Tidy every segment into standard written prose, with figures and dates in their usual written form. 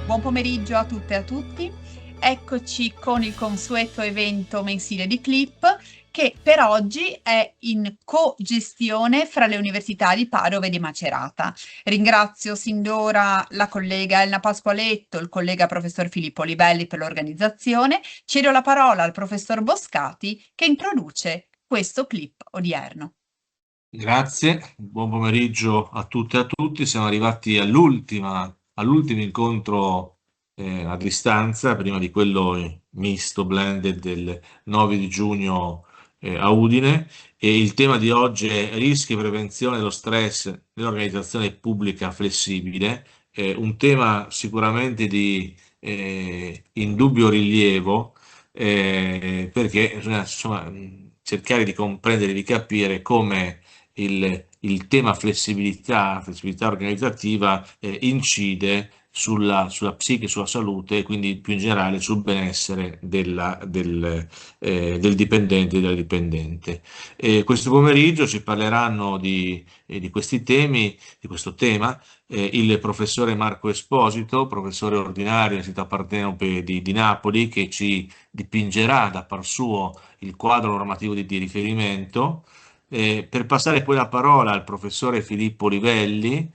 Buon pomeriggio a tutte e a tutti. Eccoci con il consueto evento mensile di Clip che per oggi è in co-gestione fra le università di Padova e di Macerata. Ringrazio sin d'ora la collega Elena Pasqualetto, il collega professor Filippo Livelli per l'organizzazione. Cedo la parola al professor Boscati che introduce questo clip odierno. Grazie, buon pomeriggio a tutte e a tutti. Siamo arrivati all'ultimo incontro a distanza, prima di quello misto, blended del 9 di giugno a Udine. E il tema di oggi è rischi e prevenzione dello stress nell'organizzazione pubblica flessibile. Un tema sicuramente di indubbio rilievo, perché bisogna insomma, cercare di comprendere, di capire come il tema flessibilità organizzativa incide sulla psiche, sulla salute e quindi più in generale sul benessere del dipendente e della dipendente. Questo pomeriggio ci parleranno di questi temi, di questo tema, il professore Marco Esposito, professore ordinario all'Università Partenope di Napoli, che ci dipingerà da par suo il quadro normativo di riferimento, per passare poi la parola al professore Filippo Livelli,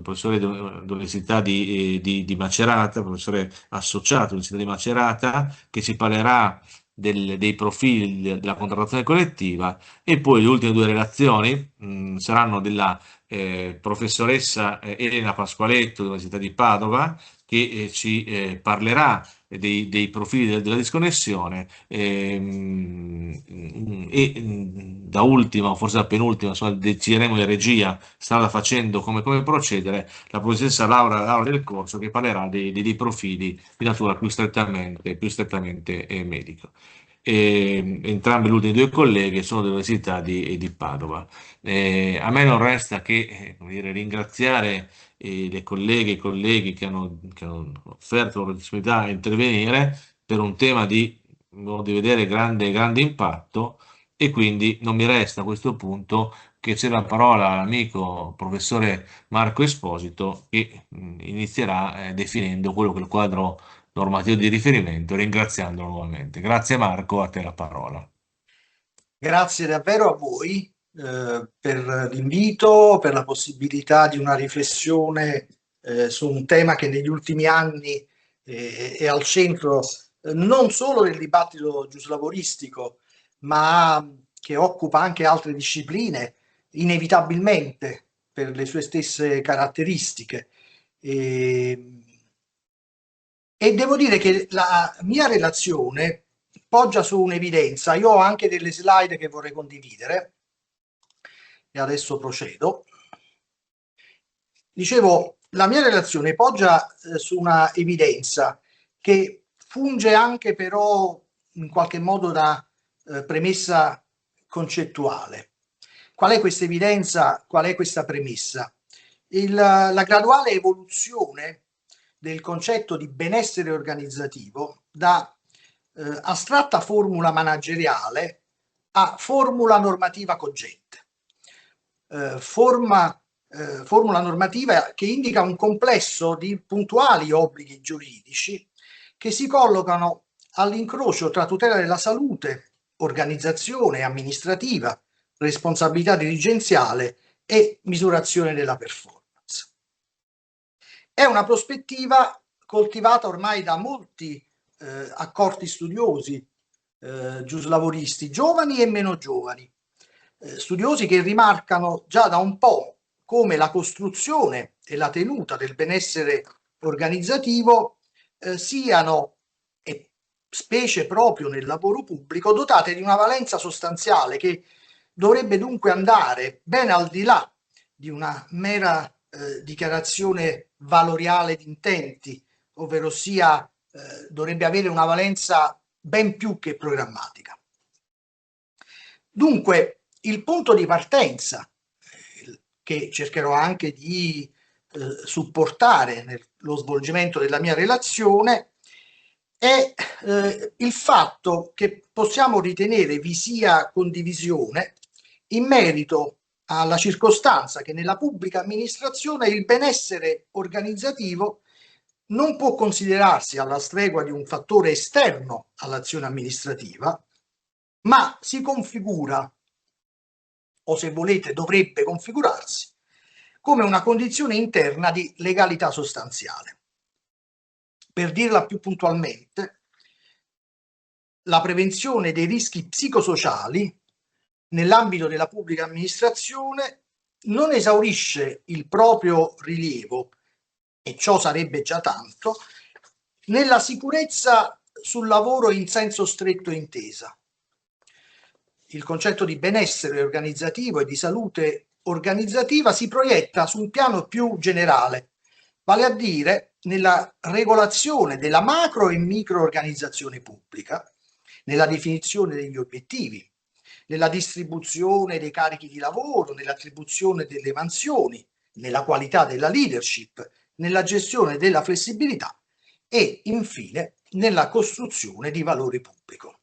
professore dell'Università di Macerata, professore associato all'Università di Macerata, che ci parlerà dei profili della contrattazione collettiva, e poi le ultime due relazioni saranno della professoressa Elena Pasqualetto dell'Università di Padova, che ci parlerà dei profili della disconnessione, da ultima, o forse da penultima, insomma, decideremo in regia, strada facendo come procedere, la professoressa Laura Del Corso, che parlerà dei profili di natura più strettamente medica. Entrambe le ultime due colleghe sono dell'Università di Padova. A me non resta che come dire, ringraziare le colleghe e i colleghi che hanno offerto la possibilità di intervenire per un tema di, a modo di vedere, grande impatto, e quindi non mi resta a questo punto che c'è la parola all'amico professore Marco Esposito, che inizierà definendo quello che è il quadro normativo di riferimento, ringraziandolo nuovamente. Grazie Marco, a te la parola. Grazie davvero a voi per l'invito, per la possibilità di una riflessione su un tema che negli ultimi anni è al centro non solo del dibattito giuslavoristico, ma che occupa anche altre discipline, inevitabilmente per le sue stesse caratteristiche. E devo dire che la mia relazione poggia su un'evidenza. Io ho anche delle slide che vorrei condividere e adesso procedo. Dicevo, la mia relazione poggia su una evidenza che funge anche però in qualche modo da premessa concettuale. Qual è questa evidenza? Qual è questa premessa? La graduale evoluzione del concetto di benessere organizzativo da astratta formula manageriale a formula normativa cogente. Formula normativa che indica un complesso di puntuali obblighi giuridici che si collocano all'incrocio tra tutela della salute, organizzazione amministrativa, responsabilità dirigenziale e misurazione della performance. È una prospettiva coltivata ormai da molti accorti studiosi giuslavoristi, giovani e meno giovani, studiosi che rimarcano già da un po' come la costruzione e la tenuta del benessere organizzativo siano, e specie proprio nel lavoro pubblico, dotate di una valenza sostanziale che dovrebbe dunque andare ben al di là di una mera dichiarazione valoriale di intenti, ovvero sia dovrebbe avere una valenza ben più che programmatica. Dunque, il punto di partenza, che cercherò anche di supportare nello svolgimento della mia relazione, è il fatto che possiamo ritenere vi sia condivisione in merito alla circostanza che nella pubblica amministrazione il benessere organizzativo non può considerarsi alla stregua di un fattore esterno all'azione amministrativa, ma si configura, o se volete dovrebbe configurarsi, come una condizione interna di legalità sostanziale. Per dirla più puntualmente, la prevenzione dei rischi psicosociali nell'ambito della pubblica amministrazione non esaurisce il proprio rilievo, e ciò sarebbe già tanto, nella sicurezza sul lavoro in senso stretto intesa. Il concetto di benessere organizzativo e di salute organizzativa si proietta su un piano più generale, vale a dire nella regolazione della macro e microorganizzazione pubblica, nella definizione degli obiettivi, nella distribuzione dei carichi di lavoro, nell'attribuzione delle mansioni, nella qualità della leadership, nella gestione della flessibilità e infine nella costruzione di valore pubblico.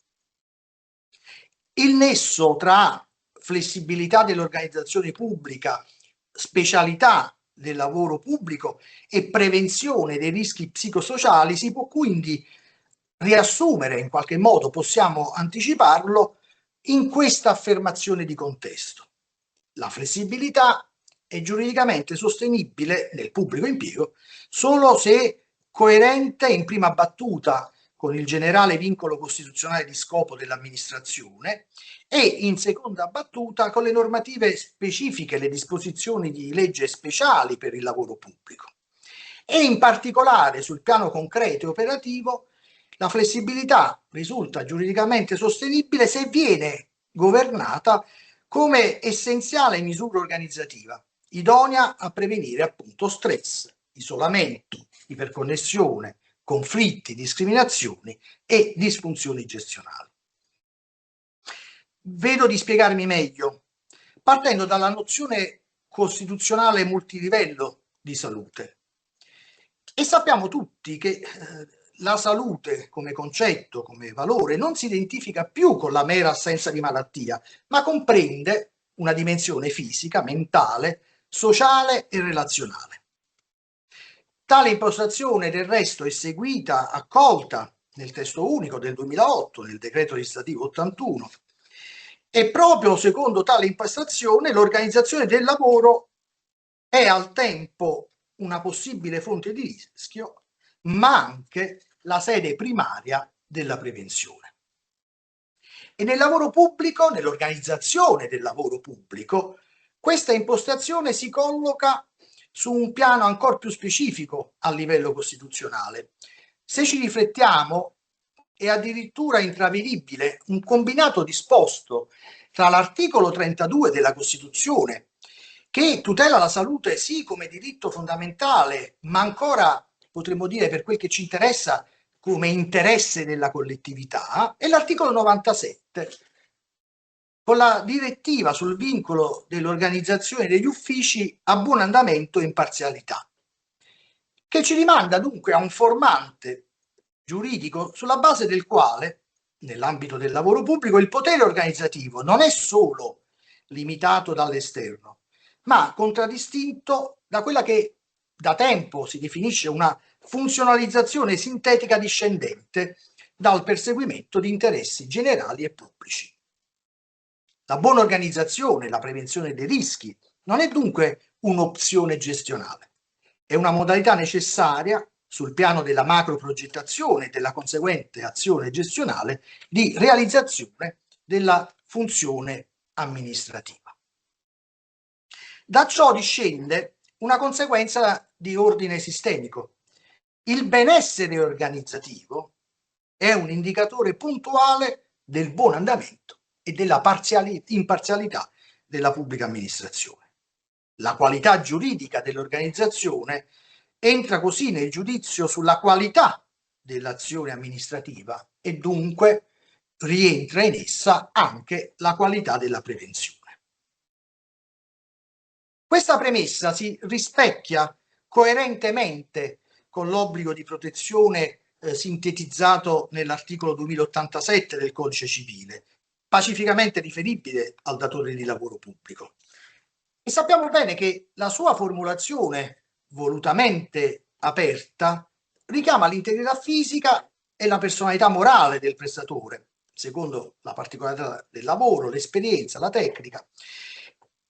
Il nesso tra flessibilità dell'organizzazione pubblica, specialità del lavoro pubblico e prevenzione dei rischi psicosociali si può quindi riassumere, in qualche modo possiamo anticiparlo, in questa affermazione di contesto. La flessibilità è giuridicamente sostenibile nel pubblico impiego solo se coerente in prima battuta con il generale vincolo costituzionale di scopo dell'amministrazione e in seconda battuta con le normative specifiche, le disposizioni di legge speciali per il lavoro pubblico. E in particolare sul piano concreto e operativo la flessibilità risulta giuridicamente sostenibile se viene governata come essenziale misura organizzativa, idonea a prevenire appunto stress, isolamento, iperconnessione, conflitti, discriminazioni e disfunzioni gestionali. Vedo di spiegarmi meglio, partendo dalla nozione costituzionale multilivello di salute. E sappiamo tutti che la salute come concetto, come valore, non si identifica più con la mera assenza di malattia, ma comprende una dimensione fisica, mentale, sociale e relazionale. Tale impostazione del resto è seguita, accolta nel testo unico del 2008, nel decreto legislativo 81, e proprio secondo tale impostazione l'organizzazione del lavoro è al tempo una possibile fonte di rischio, ma anche la sede primaria della prevenzione. E nel lavoro pubblico, nell'organizzazione del lavoro pubblico, questa impostazione si colloca su un piano ancora più specifico a livello costituzionale. Se ci riflettiamo, è addirittura intravedibile un combinato disposto tra l'articolo 32 della Costituzione, che tutela la salute sì come diritto fondamentale, ma ancora potremmo dire per quel che ci interessa come interesse della collettività, e l'articolo 97 con la direttiva sul vincolo dell'organizzazione degli uffici a buon andamento e imparzialità, che ci rimanda dunque a un formante giuridico sulla base del quale, nell'ambito del lavoro pubblico, il potere organizzativo non è solo limitato dall'esterno, ma contraddistinto da quella che da tempo si definisce una funzionalizzazione sintetica discendente dal perseguimento di interessi generali e pubblici. La buona organizzazione, la prevenzione dei rischi, non è dunque un'opzione gestionale, è una modalità necessaria sul piano della macroprogettazione e della conseguente azione gestionale di realizzazione della funzione amministrativa. Da ciò discende una conseguenza di ordine sistemico. Il benessere organizzativo è un indicatore puntuale del buon andamento e della imparzialità della pubblica amministrazione. La qualità giuridica dell'organizzazione entra così nel giudizio sulla qualità dell'azione amministrativa e dunque rientra in essa anche la qualità della prevenzione. Questa premessa si rispecchia coerentemente con l'obbligo di protezione sintetizzato nell'articolo 2087 del Codice Civile, pacificamente riferibile al datore di lavoro pubblico. E sappiamo bene che la sua formulazione volutamente aperta richiama l'integrità fisica e la personalità morale del prestatore, secondo la particolarità del lavoro, l'esperienza, la tecnica,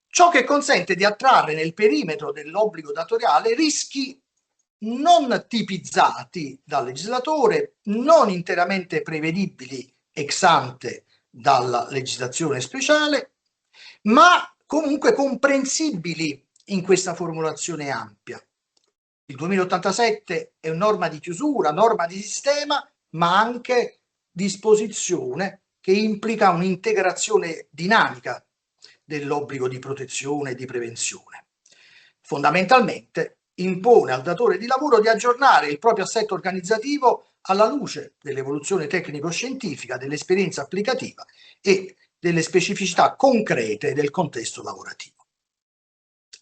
ciò che consente di attrarre nel perimetro dell'obbligo datoriale rischi non tipizzati dal legislatore, non interamente prevedibili ex ante dalla legislazione speciale, ma comunque comprensibili in questa formulazione ampia. Il 2087 è una norma di chiusura, norma di sistema, ma anche disposizione che implica un'integrazione dinamica dell'obbligo di protezione e di prevenzione. Fondamentalmente impone al datore di lavoro di aggiornare il proprio assetto organizzativo alla luce dell'evoluzione tecnico-scientifica, dell'esperienza applicativa e delle specificità concrete del contesto lavorativo.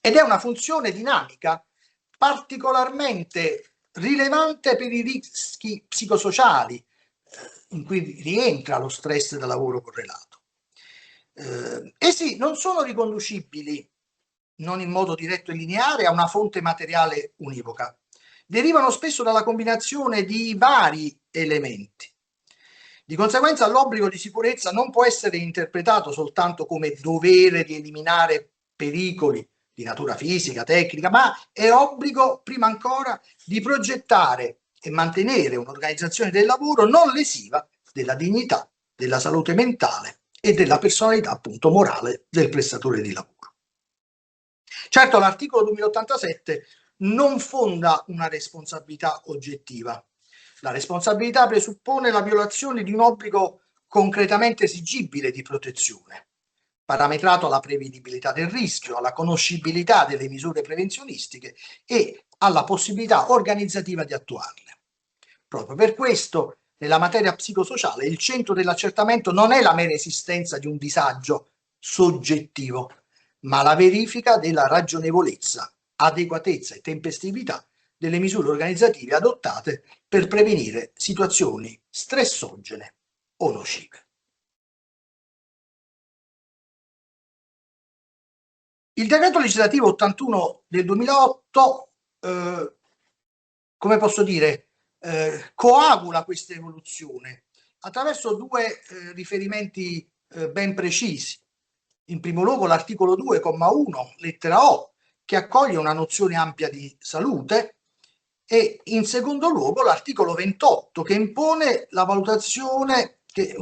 Ed è una funzione dinamica particolarmente rilevante per i rischi psicosociali in cui rientra lo stress da lavoro correlato. Essi non sono riconducibili, non in modo diretto e lineare, a una fonte materiale univoca. Derivano spesso dalla combinazione di vari elementi. Di conseguenza l'obbligo di sicurezza non può essere interpretato soltanto come dovere di eliminare pericoli di natura fisica, tecnica, ma è obbligo prima ancora di progettare e mantenere un'organizzazione del lavoro non lesiva della dignità, della salute mentale e della personalità appunto morale del prestatore di lavoro. Certo, l'articolo 2087 non fonda una responsabilità oggettiva. La responsabilità presuppone la violazione di un obbligo concretamente esigibile di protezione, parametrato alla prevedibilità del rischio, alla conoscibilità delle misure prevenzionistiche e alla possibilità organizzativa di attuarle. Proprio per questo, nella materia psicosociale, il centro dell'accertamento non è la mera esistenza di un disagio soggettivo, ma la verifica della ragionevolezza, adeguatezza e tempestività delle misure organizzative adottate per prevenire situazioni stressogene o nocive. Il decreto legislativo 81 del 2008, come posso dire, coagula questa evoluzione attraverso due riferimenti ben precisi. In primo luogo l'articolo 2, comma 1, lettera O, che accoglie una nozione ampia di salute, e in secondo luogo l'articolo 28, che impone una valutazione che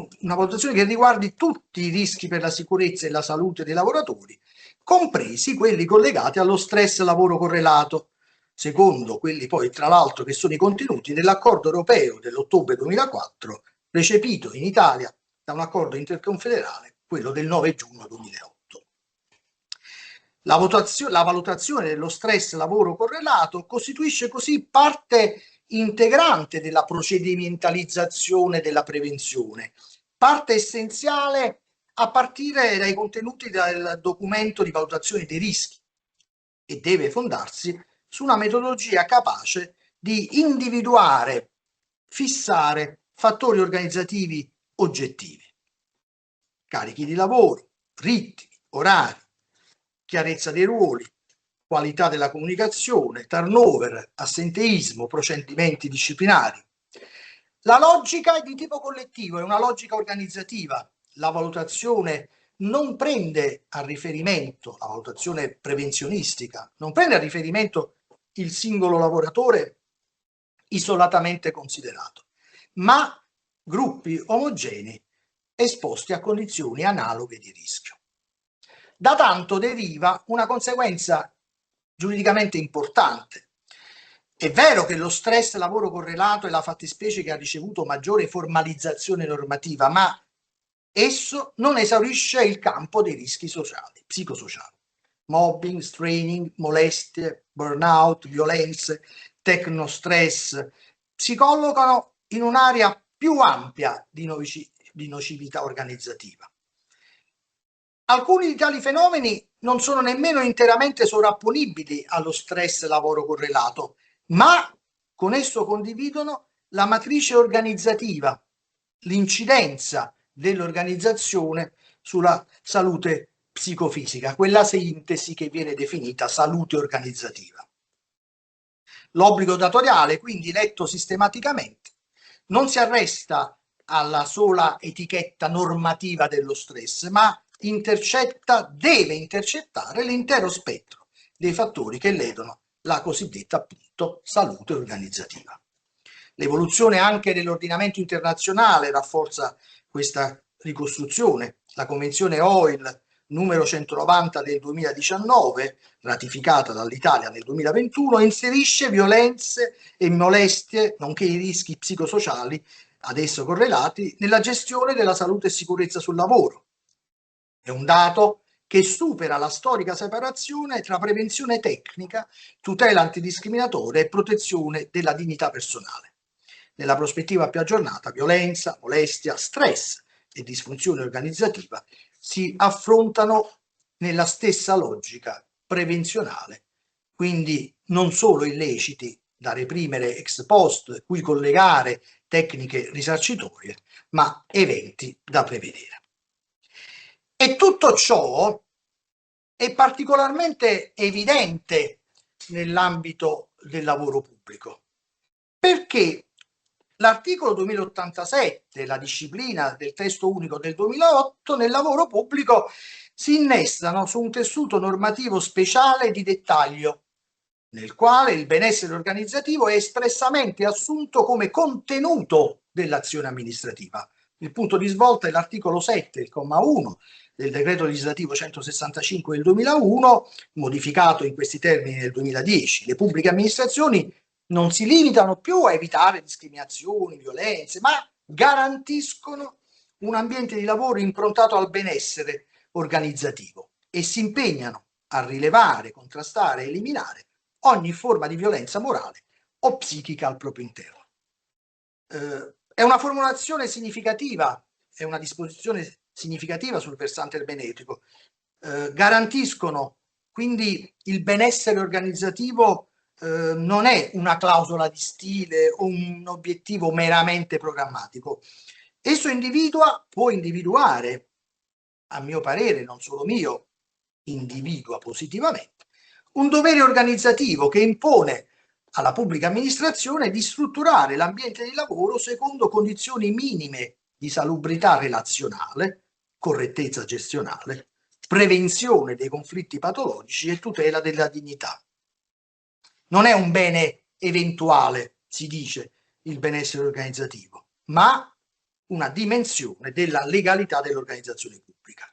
riguardi tutti i rischi per la sicurezza e la salute dei lavoratori, compresi quelli collegati allo stress lavoro correlato, secondo quelli poi tra l'altro che sono i contenuti dell'accordo europeo dell'ottobre 2004, recepito in Italia da un accordo interconfederale, quello del 9 giugno 2008. La valutazione dello stress lavoro correlato costituisce così parte integrante della procedimentalizzazione della prevenzione, parte essenziale a partire dai contenuti del documento di valutazione dei rischi, e deve fondarsi su una metodologia capace di individuare, fissare fattori organizzativi oggettivi, carichi di lavoro, ritmi, orari, chiarezza dei ruoli, qualità della comunicazione, turnover, assenteismo, procedimenti disciplinari. La logica è di tipo collettivo, è una logica organizzativa. La valutazione non prende a riferimento, la valutazione prevenzionistica, non prende a riferimento il singolo lavoratore isolatamente considerato, ma gruppi omogenei esposti a condizioni analoghe di rischio. Da tanto deriva una conseguenza giuridicamente importante. È vero che lo stress lavoro correlato è la fattispecie che ha ricevuto maggiore formalizzazione normativa, ma esso non esaurisce il campo dei rischi sociali, psicosociali. Mobbing, straining, molestie, burnout, violenze, tecnostress si collocano in un'area più ampia di nocività organizzativa. Alcuni di tali fenomeni non sono nemmeno interamente sovrapponibili allo stress lavoro correlato, ma con esso condividono la matrice organizzativa, l'incidenza dell'organizzazione sulla salute psicofisica, quella sintesi che viene definita salute organizzativa. L'obbligo datoriale, quindi letto sistematicamente, non si arresta alla sola etichetta normativa dello stress, ma deve intercettare l'intero spettro dei fattori che ledono la cosiddetta appunto salute organizzativa. L'evoluzione anche dell'ordinamento internazionale rafforza questa ricostruzione. La Convenzione OIL numero 190 del 2019, ratificata dall'Italia nel 2021, inserisce violenze e molestie, nonché i rischi psicosociali ad esso correlati, nella gestione della salute e sicurezza sul lavoro. È un dato che supera la storica separazione tra prevenzione tecnica, tutela antidiscriminatoria e protezione della dignità personale. Nella prospettiva più aggiornata, violenza, molestia, stress e disfunzione organizzativa si affrontano nella stessa logica prevenzionale, quindi non solo illeciti da reprimere ex post, cui collegare tecniche risarcitorie, ma eventi da prevedere. E tutto ciò è particolarmente evidente nell'ambito del lavoro pubblico, perché l'articolo 2087, la disciplina del testo unico del 2008, nel lavoro pubblico si innestano su un tessuto normativo speciale di dettaglio, nel quale il benessere organizzativo è espressamente assunto come contenuto dell'azione amministrativa. Il punto di svolta è l'articolo 7, il comma 1 del decreto legislativo 165 del 2001, modificato in questi termini nel 2010. Le pubbliche amministrazioni non si limitano più a evitare discriminazioni, violenze, ma garantiscono un ambiente di lavoro improntato al benessere organizzativo e si impegnano a rilevare, contrastare e eliminare ogni forma di violenza morale o psichica al proprio interno. È una formulazione significativa, è una disposizione significativa sul versante ermeneutico. Garantiscono quindi il benessere organizzativo. Non è una clausola di stile o un obiettivo meramente programmatico. Esso può individuare, a mio parere, non solo mio, individua positivamente, un dovere organizzativo che impone alla pubblica amministrazione di strutturare l'ambiente di lavoro secondo condizioni minime di salubrità relazionale, correttezza gestionale, prevenzione dei conflitti patologici e tutela della dignità. Non è un bene eventuale, si dice, il benessere organizzativo, ma una dimensione della legalità dell'organizzazione pubblica.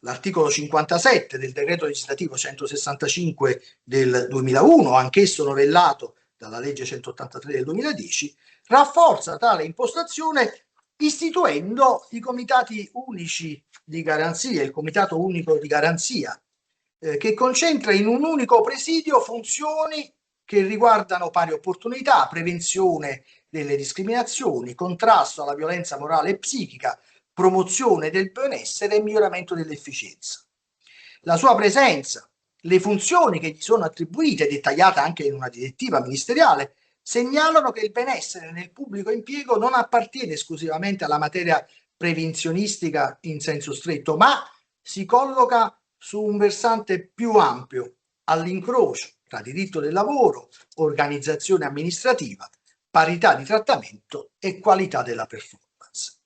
L'articolo 57 del decreto legislativo 165 del 2001, anch'esso novellato dalla legge 183 del 2010, rafforza tale impostazione istituendo i comitati unici di garanzia, il comitato unico di garanzia, che concentra in un unico presidio funzioni che riguardano pari opportunità, prevenzione delle discriminazioni, contrasto alla violenza morale e psichica, promozione del benessere e miglioramento dell'efficienza. La sua presenza, le funzioni che gli sono attribuite, dettagliate anche in una direttiva ministeriale, segnalano che il benessere nel pubblico impiego non appartiene esclusivamente alla materia prevenzionistica in senso stretto, ma si colloca su un versante più ampio, all'incrocio tra diritto del lavoro, organizzazione amministrativa, parità di trattamento e qualità della performance.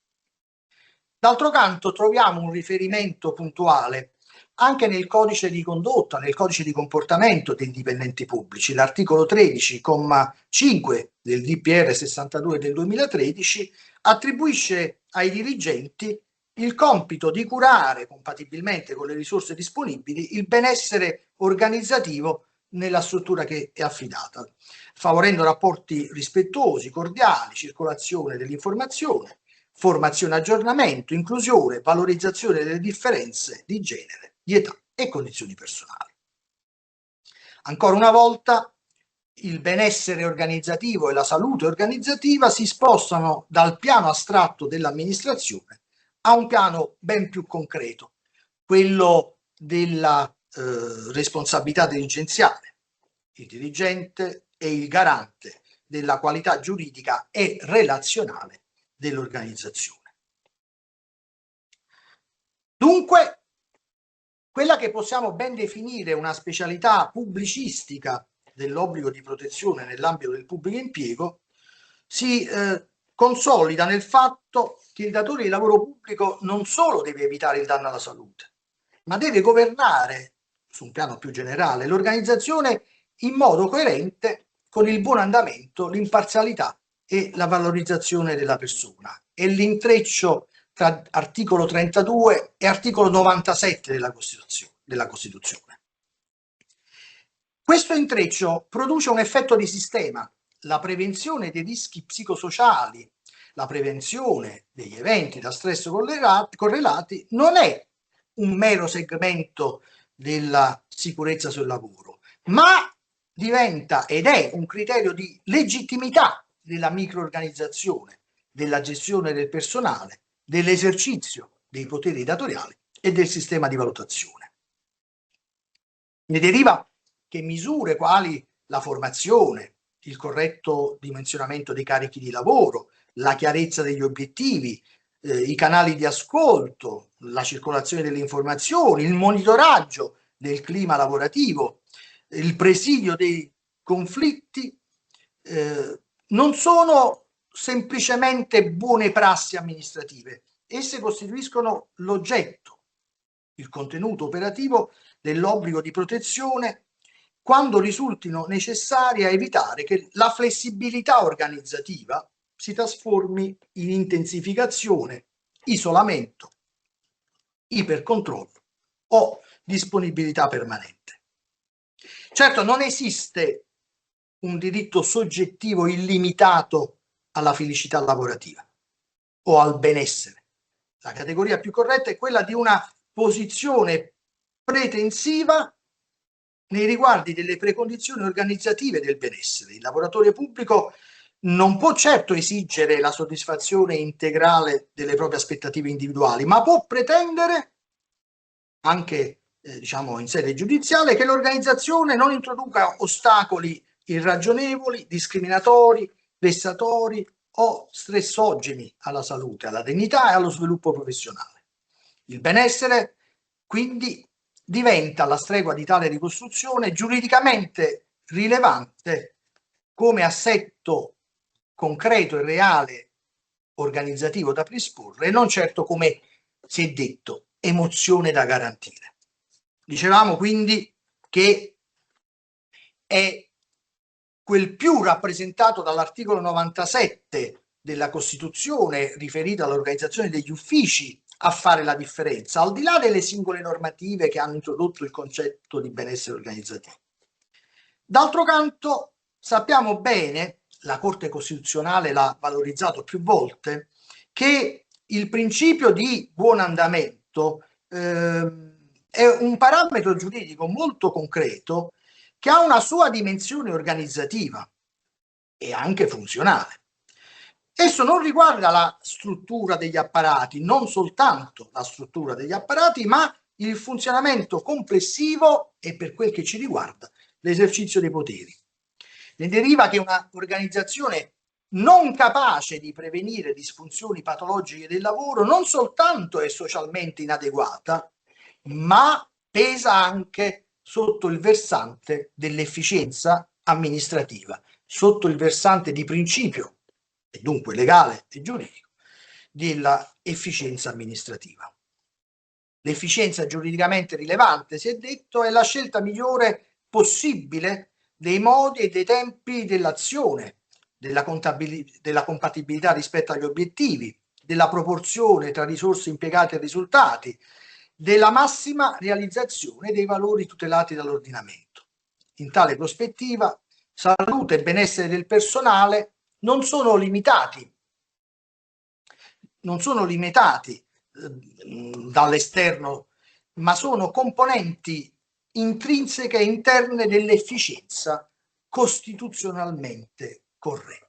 D'altro canto troviamo un riferimento puntuale anche nel codice di condotta, nel codice di comportamento dei dipendenti pubblici. L'articolo 13,5 del DPR 62 del 2013 attribuisce ai dirigenti il compito di curare, compatibilmente con le risorse disponibili, il benessere organizzativo nella struttura che è affidata, favorendo rapporti rispettosi, cordiali, circolazione dell'informazione, formazione, aggiornamento, inclusione, valorizzazione delle differenze di genere, di età e condizioni personali. Ancora una volta, il benessere organizzativo e la salute organizzativa si spostano dal piano astratto dell'amministrazione a un piano ben più concreto, quello della responsabilità dirigenziale. Il dirigente è il garante della qualità giuridica e relazionale dell'organizzazione. Dunque, quella che possiamo ben definire una specialità pubblicistica dell'obbligo di protezione nell'ambito del pubblico impiego si consolida nel fatto che il datore di lavoro pubblico non solo deve evitare il danno alla salute, ma deve governare, su un piano più generale, l'organizzazione in modo coerente con il buon andamento, l'imparzialità e la valorizzazione della persona. È l'intreccio tra articolo 32 e articolo 97 della Costituzione. Questo intreccio produce un effetto di sistema. La prevenzione dei rischi psicosociali, la prevenzione degli eventi da stress correlati non è un mero segmento della sicurezza sul lavoro, ma diventa ed è un criterio di legittimità della microorganizzazione, della gestione del personale, dell'esercizio dei poteri datoriali e del sistema di valutazione. Ne deriva che misure quali la formazione, il corretto dimensionamento dei carichi di lavoro, la chiarezza degli obiettivi, i canali di ascolto, la circolazione delle informazioni, il monitoraggio del clima lavorativo, il presidio dei conflitti, non sono semplicemente buone prassi amministrative, esse costituiscono l'oggetto, il contenuto operativo dell'obbligo di protezione quando risultino necessari a evitare che la flessibilità organizzativa si trasformi in intensificazione, isolamento, ipercontrollo o disponibilità permanente. Certo, non esiste un diritto soggettivo illimitato alla felicità lavorativa o al benessere. La categoria più corretta è quella di una posizione pretensiva nei riguardi delle precondizioni organizzative del benessere. Il lavoratore pubblico non può certo esigere la soddisfazione integrale delle proprie aspettative individuali, ma può pretendere, anche diciamo in sede giudiziale, che l'organizzazione non introduca ostacoli irragionevoli, discriminatori, vessatori o stressogeni alla salute, alla dignità e allo sviluppo professionale. Il benessere, quindi, diventa, alla stregua di tale ricostruzione, giuridicamente rilevante come assetto concreto e reale organizzativo da predisporre e non certo, come si è detto, emozione da garantire. Dicevamo quindi che è quel più rappresentato dall'articolo 97 della Costituzione riferita all'organizzazione degli uffici a fare la differenza, al di là delle singole normative che hanno introdotto il concetto di benessere organizzativo. D'altro canto, sappiamo bene, la Corte Costituzionale l'ha valorizzato più volte, che il principio di buon andamento è un parametro giuridico molto concreto che ha una sua dimensione organizzativa e anche funzionale. Esso non riguarda la struttura degli apparati, non soltanto la struttura degli apparati, ma il funzionamento complessivo e, per quel che ci riguarda, l'esercizio dei poteri. Ne deriva che una organizzazione non capace di prevenire disfunzioni patologiche del lavoro non soltanto è socialmente inadeguata, ma pesa anche sotto il versante dell'efficienza amministrativa, sotto il versante di principio, e dunque legale e giuridico, della efficienza amministrativa. L'efficienza giuridicamente rilevante, si è detto, è la scelta migliore possibile dei modi e dei tempi dell'azione, della compatibilità rispetto agli obiettivi, della proporzione tra risorse impiegate e risultati, della massima realizzazione dei valori tutelati dall'ordinamento. In tale prospettiva, salute e benessere del personale non sono limitati dall'esterno, ma sono componenti intrinseche e interne dell'efficienza costituzionalmente corretta.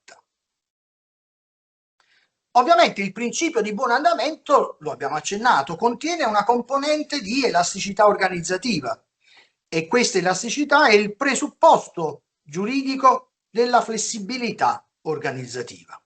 Ovviamente il principio di buon andamento, lo abbiamo accennato, contiene una componente di elasticità organizzativa e questa elasticità è il presupposto giuridico della flessibilità organizzativa.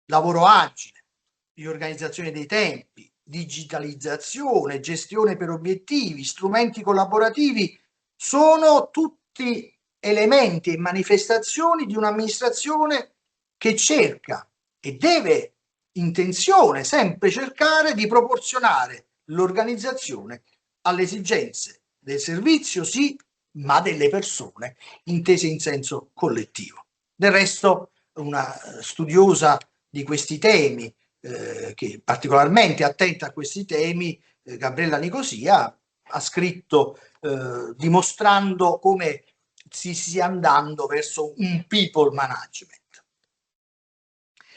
Lavoro agile, riorganizzazione dei tempi, digitalizzazione, gestione per obiettivi, strumenti collaborativi sono tutti tutti elementi e manifestazioni di un'amministrazione che cerca e deve, intenzione, sempre cercare di proporzionare l'organizzazione alle esigenze del servizio, sì, ma delle persone, intese in senso collettivo. Del resto, una studiosa di questi temi, che è particolarmente attenta a questi temi, Gabriella Nicosia, ha scritto dimostrando come si stia andando verso un people management.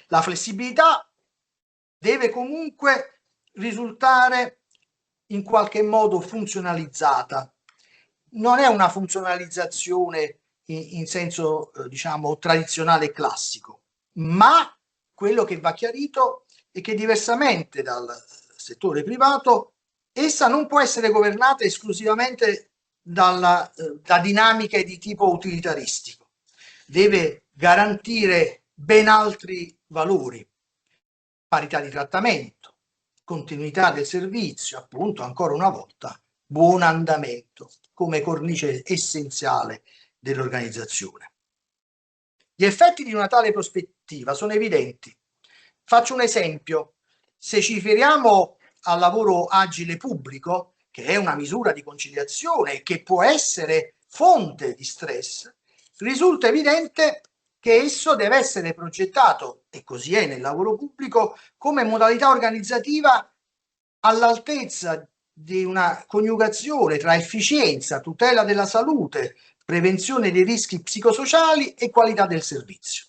La flessibilità deve comunque risultare in qualche modo funzionalizzata. Non è una funzionalizzazione in senso diciamo tradizionale e classico, ma quello che va chiarito è che diversamente dal settore privato essa non può essere governata esclusivamente da dinamiche di tipo utilitaristico, deve garantire ben altri valori: parità di trattamento, continuità del servizio, appunto, ancora una volta, buon andamento come cornice essenziale dell'organizzazione. Gli effetti di una tale prospettiva sono evidenti. Faccio un esempio: se ci riferiamo al lavoro agile pubblico, che è una misura di conciliazione e che può essere fonte di stress, risulta evidente che esso deve essere progettato, e così è nel lavoro pubblico, come modalità organizzativa all'altezza di una coniugazione tra efficienza, tutela della salute, prevenzione dei rischi psicosociali e qualità del servizio.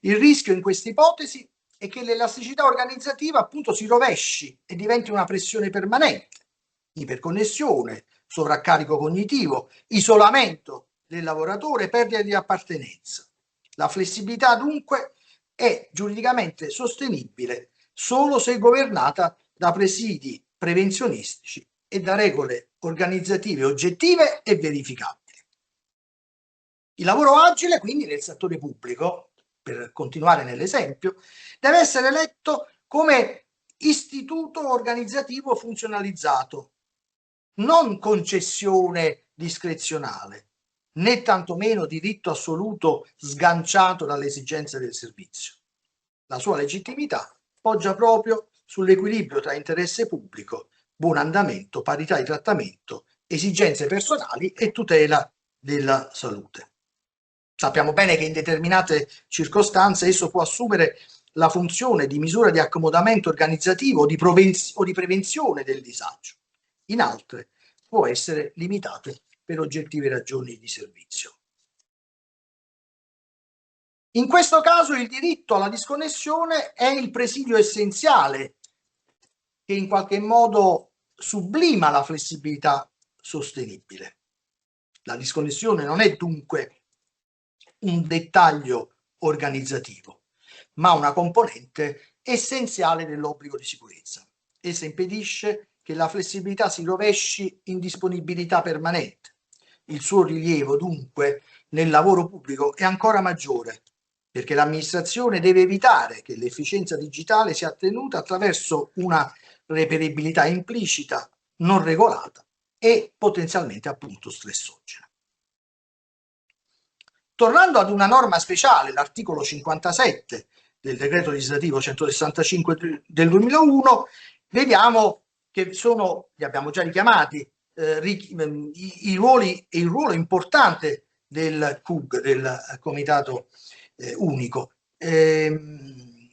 Il rischio in questa ipotesi è che l'elasticità organizzativa appunto si rovesci e diventi una pressione permanente: iperconnessione, sovraccarico cognitivo, isolamento del lavoratore, perdita di appartenenza. La flessibilità dunque è giuridicamente sostenibile solo se governata da presidi prevenzionistici e da regole organizzative oggettive e verificabili. Il lavoro agile, quindi, nel settore pubblico, per continuare nell'esempio, deve essere letto come istituto organizzativo funzionalizzato, non concessione discrezionale, né tantomeno diritto assoluto sganciato dalle esigenze del servizio. La sua legittimità poggia proprio sull'equilibrio tra interesse pubblico, buon andamento, parità di trattamento, esigenze personali e tutela della salute. Sappiamo bene che in determinate circostanze esso può assumere la funzione di misura di accomodamento organizzativo o di prevenzione del disagio. In altre può essere limitato per oggettive ragioni di servizio. In questo caso il diritto alla disconnessione è il presidio essenziale che in qualche modo sublima la flessibilità sostenibile. La disconnessione non è dunque un dettaglio organizzativo, ma una componente essenziale dell'obbligo di sicurezza. Essa impedisce che la flessibilità si rovesci in disponibilità permanente. Il suo rilievo, dunque, nel lavoro pubblico è ancora maggiore, perché l'amministrazione deve evitare che l'efficienza digitale sia ottenuta attraverso una reperibilità implicita, non regolata e potenzialmente appunto stressogena. Tornando ad una norma speciale, l'articolo 57 del decreto legislativo 165 del 2001, vediamo che sono, li abbiamo già richiamati, i ruoli e il ruolo importante del CUG, del Comitato Unico. Il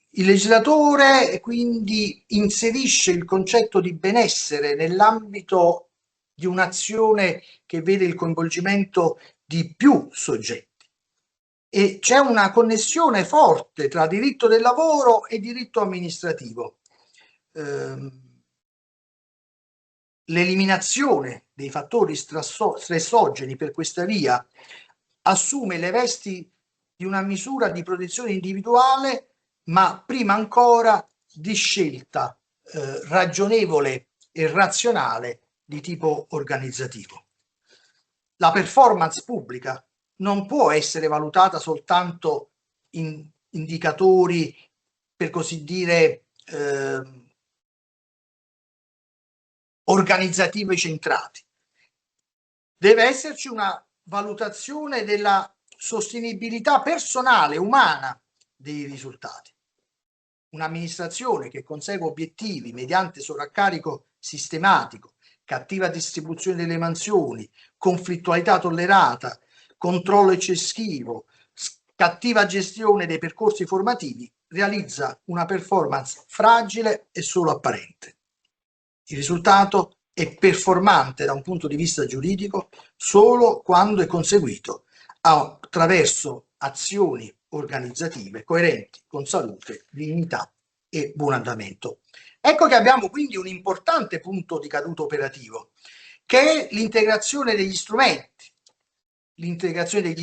legislatore quindi inserisce il concetto di benessere nell'ambito di un'azione che vede il coinvolgimento di più soggetti, e c'è una connessione forte tra diritto del lavoro e diritto amministrativo. L'eliminazione dei fattori stressogeni per questa via assume le vesti di una misura di protezione individuale, ma prima ancora di scelta ragionevole e razionale di tipo organizzativo. La performance pubblica non può essere valutata soltanto in indicatori, per così dire, organizzativi centrati. Deve esserci una valutazione della sostenibilità personale, umana dei risultati. Un'amministrazione che consegue obiettivi mediante sovraccarico sistematico, cattiva distribuzione delle mansioni, conflittualità tollerata, controllo eccessivo, cattiva gestione dei percorsi formativi, realizza una performance fragile e solo apparente. Il risultato è performante da un punto di vista giuridico solo quando è conseguito attraverso azioni organizzative coerenti con salute, dignità e buon andamento. Ecco che abbiamo quindi un importante punto di caduta operativo, che è l'integrazione degli strumenti, l'integrazione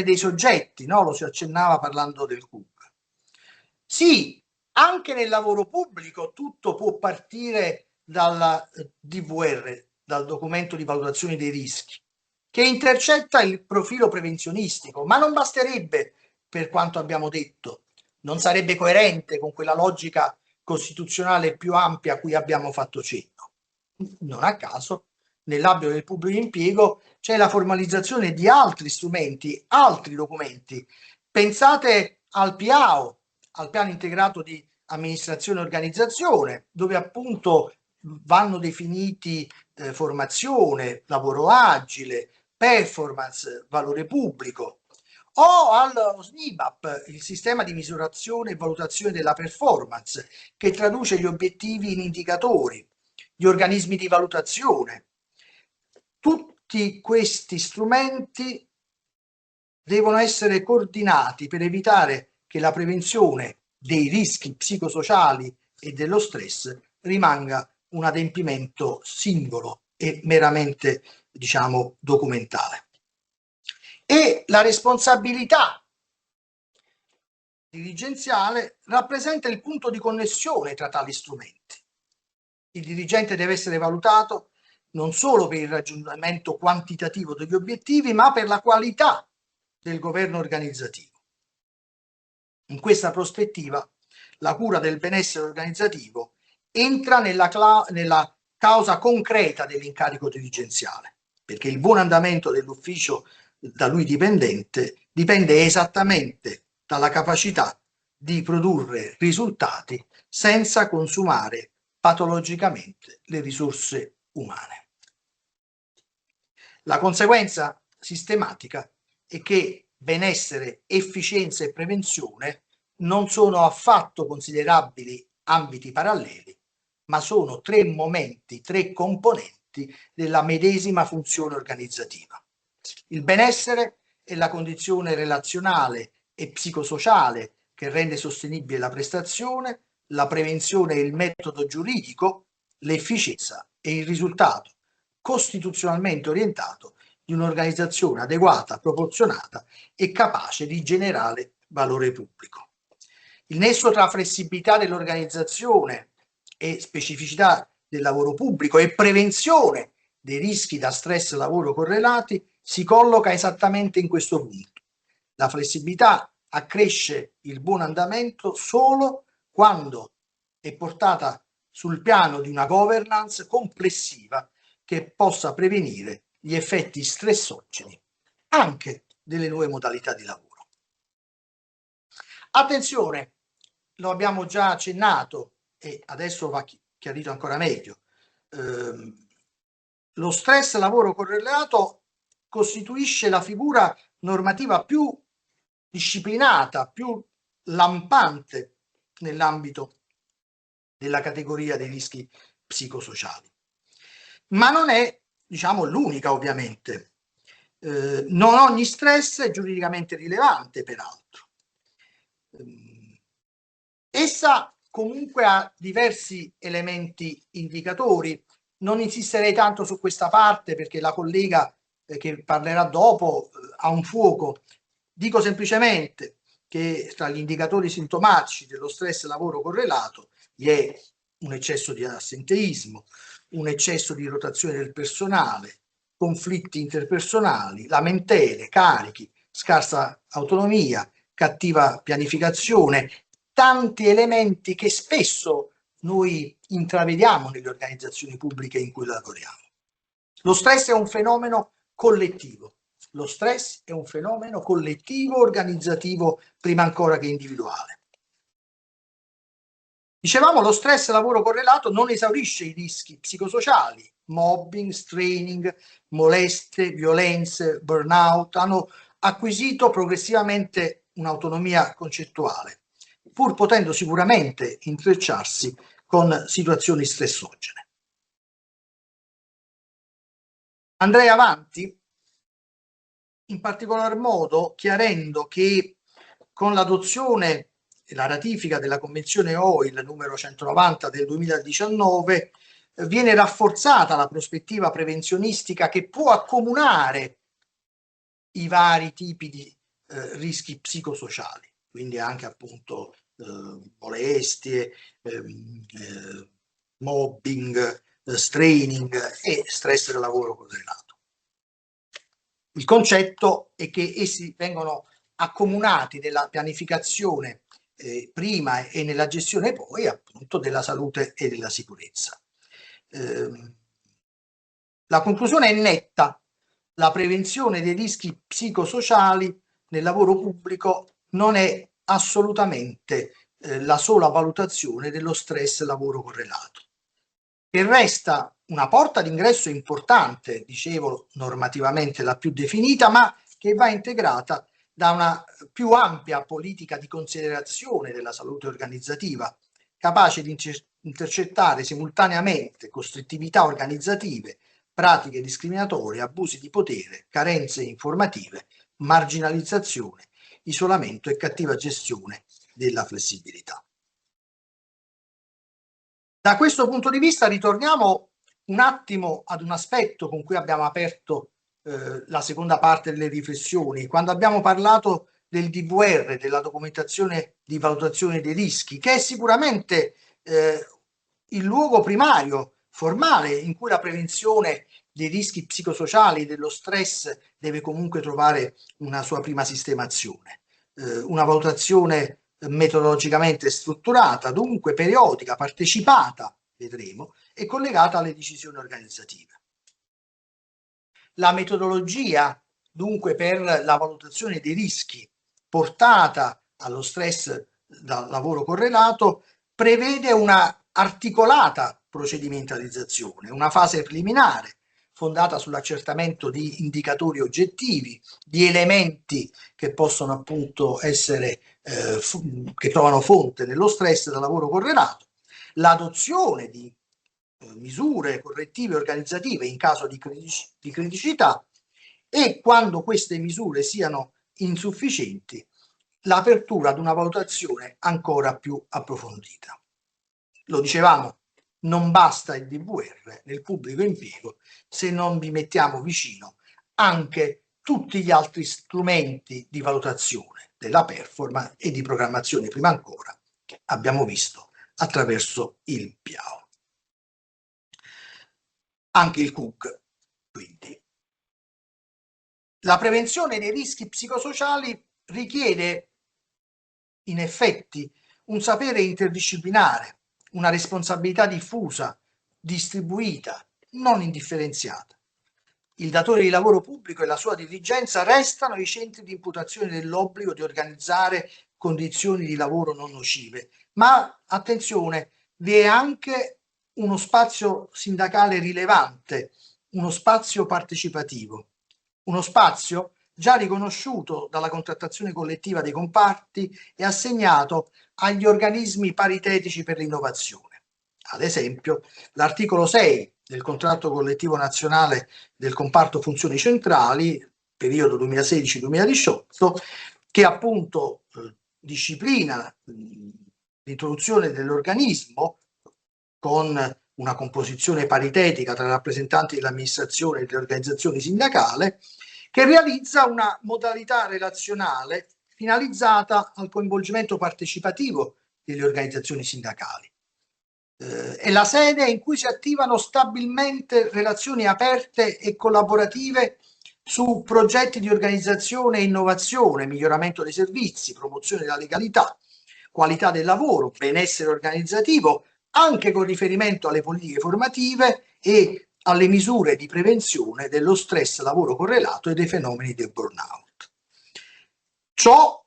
dei soggetti, no? Lo si accennava parlando del CUP. Sì, anche nel lavoro pubblico tutto può partire dal DVR, dal documento di valutazione dei rischi, che intercetta il profilo prevenzionistico, ma non basterebbe, per quanto abbiamo detto, non sarebbe coerente con quella logica costituzionale più ampia a cui abbiamo fatto cenno. Non a caso, nell'ambito del pubblico impiego c'è la formalizzazione di altri strumenti, altri documenti. Pensate al PIAO, al piano integrato di amministrazione e organizzazione, dove appunto vanno definiti formazione, lavoro agile, performance, valore pubblico, o allo SNIMAP, il sistema di misurazione e valutazione della performance, che traduce gli obiettivi in indicatori, gli organismi di valutazione. Tutti questi strumenti devono essere coordinati per evitare che la prevenzione dei rischi psicosociali e dello stress rimanga un adempimento singolo e meramente, diciamo, documentale. E la responsabilità dirigenziale rappresenta il punto di connessione tra tali strumenti. Il dirigente deve essere valutato non solo per il raggiungimento quantitativo degli obiettivi, ma per la qualità del governo organizzativo. In questa prospettiva, la cura del benessere organizzativo entra nella causa concreta dell'incarico dirigenziale, perché il buon andamento dell'ufficio da lui dipendente dipende esattamente dalla capacità di produrre risultati senza consumare patologicamente le risorse umane. La conseguenza sistematica è che benessere, efficienza e prevenzione non sono affatto considerabili ambiti paralleli, ma sono tre momenti, tre componenti della medesima funzione organizzativa. Il benessere è la condizione relazionale e psicosociale che rende sostenibile la prestazione, la prevenzione è il metodo giuridico, l'efficienza è il risultato costituzionalmente orientato di un'organizzazione adeguata, proporzionata e capace di generare valore pubblico. Il nesso tra flessibilità dell'organizzazione e specificità del lavoro pubblico e prevenzione dei rischi da stress lavoro correlati si colloca esattamente in questo punto. La flessibilità accresce il buon andamento solo quando è portata sul piano di una governance complessiva che possa prevenire gli effetti stressogeni anche delle nuove modalità di lavoro. Attenzione, lo abbiamo già accennato e adesso va chiarito ancora meglio. Lo stress lavoro correlato costituisce la figura normativa più disciplinata, più lampante nell'ambito della categoria dei rischi psicosociali. Ma non è, diciamo, l'unica, ovviamente. Non ogni stress è giuridicamente rilevante, peraltro. Essa comunque ha diversi elementi indicatori. Non insisterei tanto su questa parte perché la collega che parlerà dopo ha un fuoco. Dico semplicemente che tra gli indicatori sintomatici dello stress lavoro correlato vi è un eccesso di assenteismo, un eccesso di rotazione del personale, conflitti interpersonali, lamentele, carichi, scarsa autonomia, cattiva pianificazione, tanti elementi che spesso noi intravediamo nelle organizzazioni pubbliche in cui lavoriamo. Lo stress è un fenomeno collettivo. Lo stress è un fenomeno collettivo, organizzativo, prima ancora che individuale. Dicevamo, lo stress lavoro correlato non esaurisce i rischi psicosociali. Mobbing, straining, molestie, violenze, burnout hanno acquisito progressivamente un'autonomia concettuale, pur potendo sicuramente intrecciarsi con situazioni stressogene. Andrei avanti, in particolar modo chiarendo che con l'adozione e la ratifica della Convenzione OIL numero 190 del 2019 viene rafforzata la prospettiva prevenzionistica che può accomunare i vari tipi di rischi psicosociali, quindi anche appunto molestie, mobbing, straining e stress del lavoro correlato. Il concetto è che essi vengono accomunati nella pianificazione prima e nella gestione poi appunto della salute e della sicurezza. La conclusione è netta: la prevenzione dei rischi psicosociali nel lavoro pubblico non è assolutamente la sola valutazione dello stress lavoro correlato, che resta una porta d'ingresso importante, dicevo, normativamente la più definita, ma che va integrata da una più ampia politica di considerazione della salute organizzativa, capace di intercettare simultaneamente costrittività organizzative, pratiche discriminatorie, abusi di potere, carenze informative, marginalizzazione, isolamento e cattiva gestione della flessibilità. Da questo punto di vista ritorniamo un attimo ad un aspetto con cui abbiamo aperto la seconda parte delle riflessioni, quando abbiamo parlato del DVR, della documentazione di valutazione dei rischi, che è sicuramente il luogo primario, formale, in cui la prevenzione dei rischi psicosociali, dello stress, deve comunque trovare una sua prima sistemazione. Una valutazione metodologicamente strutturata, dunque periodica, partecipata, vedremo, e collegata alle decisioni organizzative. La metodologia, dunque, per la valutazione dei rischi portata allo stress dal lavoro correlato prevede una articolata procedimentalizzazione, una fase preliminare fondata sull'accertamento di indicatori oggettivi, di elementi che possono appunto essere che trovano fonte nello stress da lavoro correlato, l'adozione di misure correttive organizzative in caso di criticità e, quando queste misure siano insufficienti, l'apertura ad una valutazione ancora più approfondita. Lo dicevamo, non basta il DVR nel pubblico impiego se non vi mettiamo vicino anche tutti gli altri strumenti di valutazione della performance e di programmazione, prima ancora, che abbiamo visto attraverso il PIAO. Anche il CUG, quindi. La prevenzione dei rischi psicosociali richiede, in effetti, un sapere interdisciplinare, una responsabilità diffusa, distribuita, non indifferenziata. Il datore di lavoro pubblico e la sua dirigenza restano i centri di imputazione dell'obbligo di organizzare condizioni di lavoro non nocive, ma attenzione, vi è anche uno spazio sindacale rilevante, uno spazio partecipativo, uno spazio già riconosciuto dalla contrattazione collettiva dei comparti e assegnato agli organismi paritetici per l'innovazione. Ad esempio, l'articolo 6 del contratto collettivo nazionale del comparto funzioni centrali, periodo 2016-2018, che appunto disciplina l'introduzione dell'organismo con una composizione paritetica tra rappresentanti dell'amministrazione e delle organizzazioni sindacali, che realizza una modalità relazionale finalizzata al coinvolgimento partecipativo delle organizzazioni sindacali. È la sede in cui si attivano stabilmente relazioni aperte e collaborative su progetti di organizzazione e innovazione, miglioramento dei servizi, promozione della legalità, qualità del lavoro, benessere organizzativo, anche con riferimento alle politiche formative e alle misure di prevenzione dello stress lavoro correlato e dei fenomeni del burnout. Ciò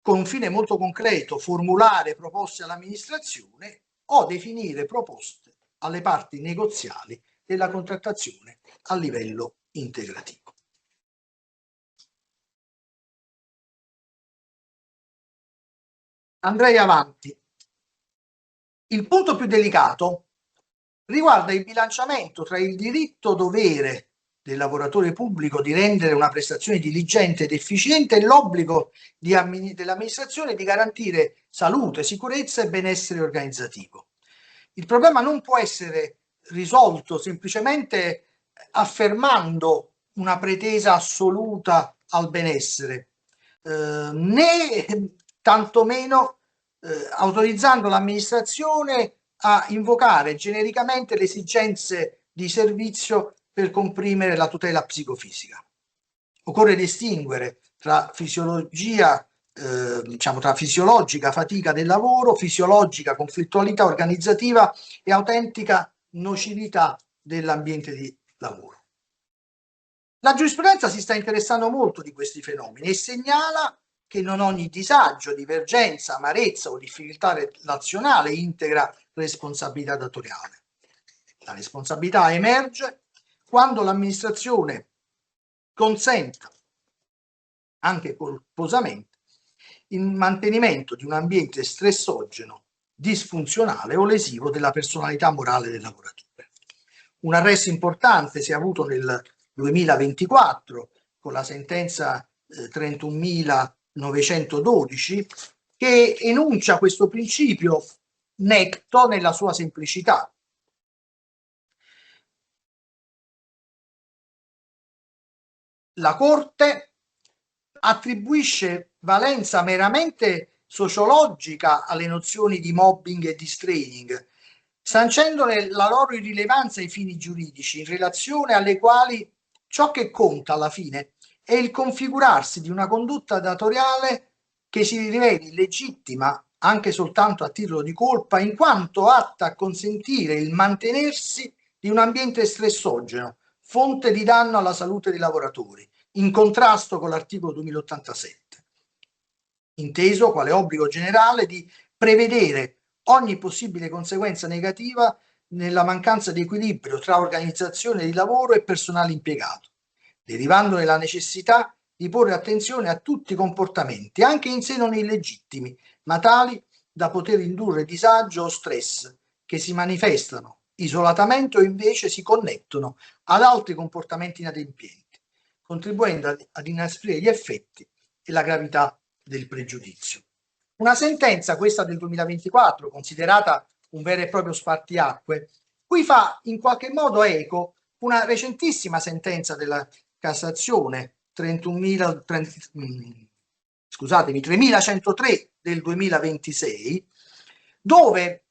con un fine molto concreto: formulare proposte all'amministrazione o definire proposte alle parti negoziali della contrattazione a livello integrativo. Andrei avanti. Il punto più delicato riguarda il bilanciamento tra il diritto-dovere del lavoratore pubblico di rendere una prestazione diligente ed efficiente e l'obbligo dell'amministrazione di garantire salute, sicurezza e benessere organizzativo. Il problema non può essere risolto semplicemente affermando una pretesa assoluta al benessere, né tantomeno autorizzando l'amministrazione a invocare genericamente le esigenze di servizio per comprimere la tutela psicofisica. Occorre distinguere tra fisiologia, tra fisiologica fatica del lavoro, fisiologica conflittualità organizzativa e autentica nocività dell'ambiente di lavoro. La giurisprudenza si sta interessando molto di questi fenomeni e segnala che non ogni disagio, divergenza, amarezza o difficoltà relazionale integra responsabilità datoriale. La responsabilità emerge quando l'amministrazione consenta, anche colposamente, il mantenimento di un ambiente stressogeno, disfunzionale o lesivo della personalità morale del lavoratore. Un arresto importante si è avuto nel 2024 con la sentenza 31.912 che enuncia questo principio netto nella sua semplicità. La Corte attribuisce valenza meramente sociologica alle nozioni di mobbing e di straining, sancendone la loro irrilevanza ai fini giuridici, in relazione alle quali ciò che conta alla fine è il configurarsi di una condotta datoriale che si riveli legittima anche soltanto a titolo di colpa, in quanto atta a consentire il mantenersi di un ambiente stressogeno, fonte di danno alla salute dei lavoratori, in contrasto con l'articolo 2087, inteso quale obbligo generale di prevedere ogni possibile conseguenza negativa nella mancanza di equilibrio tra organizzazione di lavoro e personale impiegato, derivandone la necessità di porre attenzione a tutti i comportamenti, anche in sé non illegittimi, ma tali da poter indurre disagio o stress, che si manifestano isolatamente o invece si connettono ad altri comportamenti inadempienti, contribuendo ad inasprire gli effetti e la gravità del pregiudizio. Una sentenza, questa del 2024, considerata un vero e proprio spartiacque, qui fa in qualche modo eco una recentissima sentenza della Cassazione 3103 del 2026, dove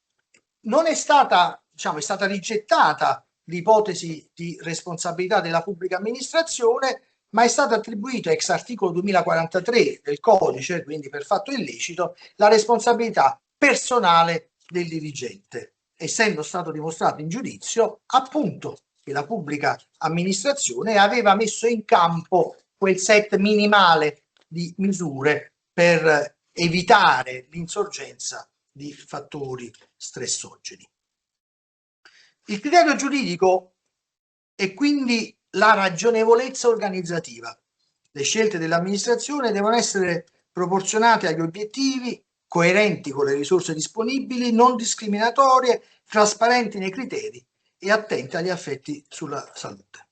non è stata, è stata rigettata l'ipotesi di responsabilità della pubblica amministrazione, ma è stata attribuita ex articolo 2043 del codice, quindi per fatto illecito, la responsabilità personale del dirigente, essendo stato dimostrato in giudizio appunto che la pubblica amministrazione aveva messo in campo quel set minimale di misure per evitare l'insorgenza di fattori stressogeni. Il criterio giuridico è quindi la ragionevolezza organizzativa. Le scelte dell'amministrazione devono essere proporzionate agli obiettivi, coerenti con le risorse disponibili, non discriminatorie, trasparenti nei criteri e attente agli effetti sulla salute.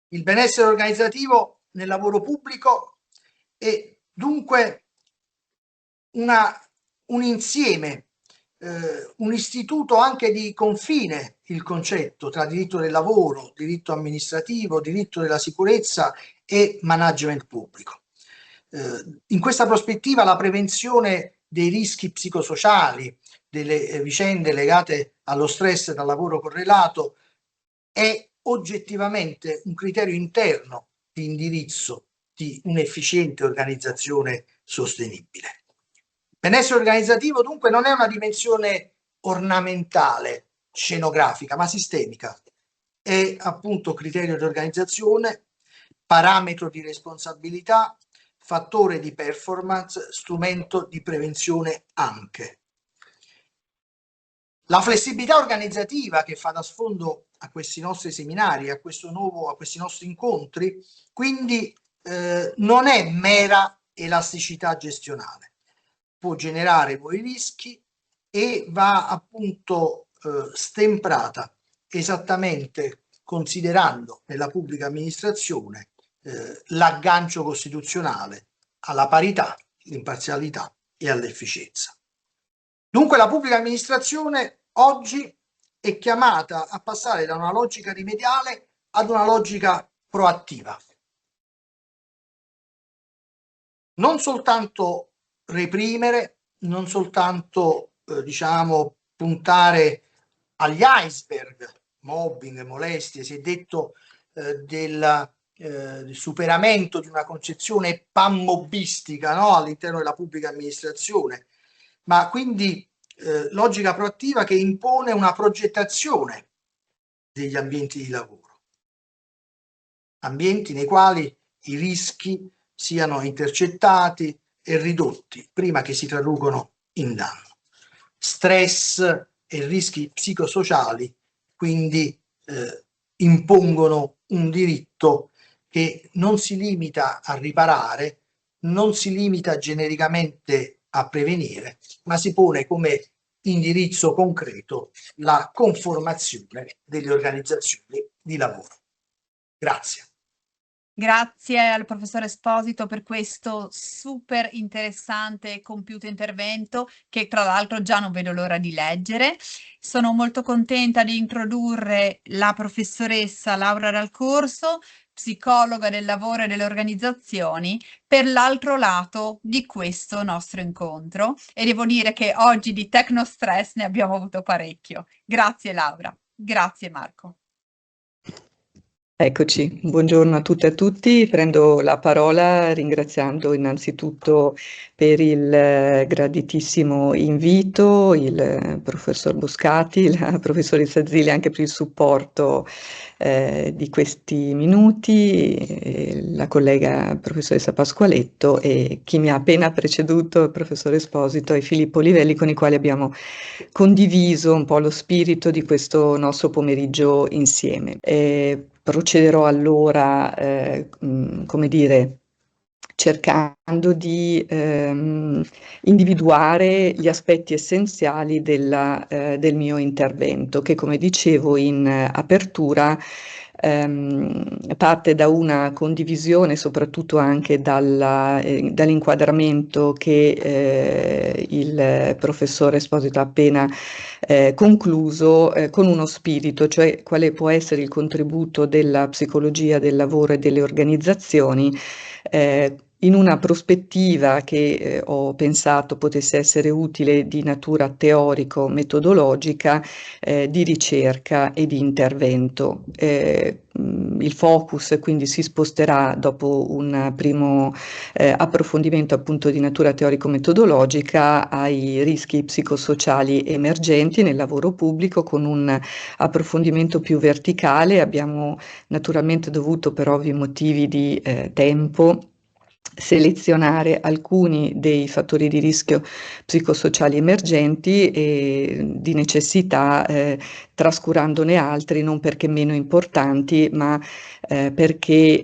Il benessere organizzativo nel lavoro pubblico è dunque un insieme, un istituto anche di confine, il concetto tra diritto del lavoro, diritto amministrativo, diritto della sicurezza e management pubblico. In questa prospettiva la prevenzione dei rischi psicosociali, delle vicende legate allo stress da lavoro correlato è oggettivamente un criterio interno di indirizzo di un'efficiente organizzazione sostenibile. Benessere organizzativo dunque non è una dimensione ornamentale scenografica, ma sistemica. È appunto criterio di organizzazione, parametro di responsabilità, fattore di performance, strumento di prevenzione anche. La flessibilità organizzativa che fa da sfondo a questi nostri seminari, a questi nostri incontri, quindi non è mera elasticità gestionale, può generare nuovi rischi e va appunto stemprata esattamente considerando nella pubblica amministrazione l'aggancio costituzionale alla parità, all'imparzialità e all'efficienza. Dunque la pubblica amministrazione oggi è chiamata a passare da una logica rimediale ad una logica proattiva. Non soltanto reprimere, non soltanto diciamo puntare agli iceberg, mobbing, molestie, si è detto del superamento di una concezione panmobbistica, no? All'interno della pubblica amministrazione, ma quindi logica proattiva che impone una progettazione degli ambienti di lavoro, ambienti nei quali i rischi siano intercettati e ridotti prima che si traducano in danno. Stress e rischi psicosociali quindi impongono un diritto che non si limita a riparare, non si limita genericamente a prevenire, ma si pone come indirizzo concreto la conformazione delle organizzazioni di lavoro. Grazie. Grazie al professor Esposito per questo super interessante e compiuto intervento che tra l'altro già non vedo l'ora di leggere. Sono molto contenta di introdurre la professoressa Laura Dal Corso, psicologa del lavoro e delle organizzazioni, per l'altro lato di questo nostro incontro e devo dire che oggi di tecnostress ne abbiamo avuto parecchio. Grazie Laura, grazie Marco. Eccoci, buongiorno a tutte e a tutti. Prendo la parola ringraziando innanzitutto per il graditissimo invito il professor Boscati, la professoressa Zilli anche per il supporto di questi minuti, la collega professoressa Pasqualetto e chi mi ha appena preceduto, il professor Esposito e Filippo Livelli, con i quali abbiamo condiviso un po' lo spirito di questo nostro pomeriggio insieme. Procederò allora, come dire, cercando di individuare gli aspetti essenziali del mio intervento, che come dicevo in apertura parte da una condivisione, soprattutto anche dall'inquadramento che il professore Esposito ha appena concluso, con uno spirito, cioè quale può essere il contributo della psicologia del lavoro e delle organizzazioni in una prospettiva che ho pensato potesse essere utile di natura teorico-metodologica, di ricerca e di intervento. Il focus quindi si sposterà dopo un primo approfondimento appunto di natura teorico-metodologica ai rischi psicosociali emergenti nel lavoro pubblico, con un approfondimento più verticale. Abbiamo naturalmente dovuto, per ovvi motivi di tempo, selezionare alcuni dei fattori di rischio psicosociali emergenti e di necessità, trascurandone altri, non perché meno importanti, ma perché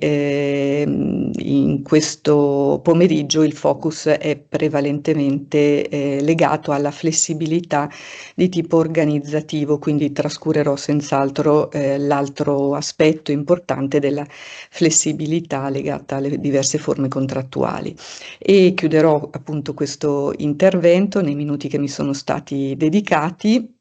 in questo pomeriggio il focus è prevalentemente legato alla flessibilità di tipo organizzativo, quindi trascurerò senz'altro l'altro aspetto importante della flessibilità legata alle diverse forme contrattuali. E chiuderò appunto questo intervento nei minuti che mi sono stati dedicati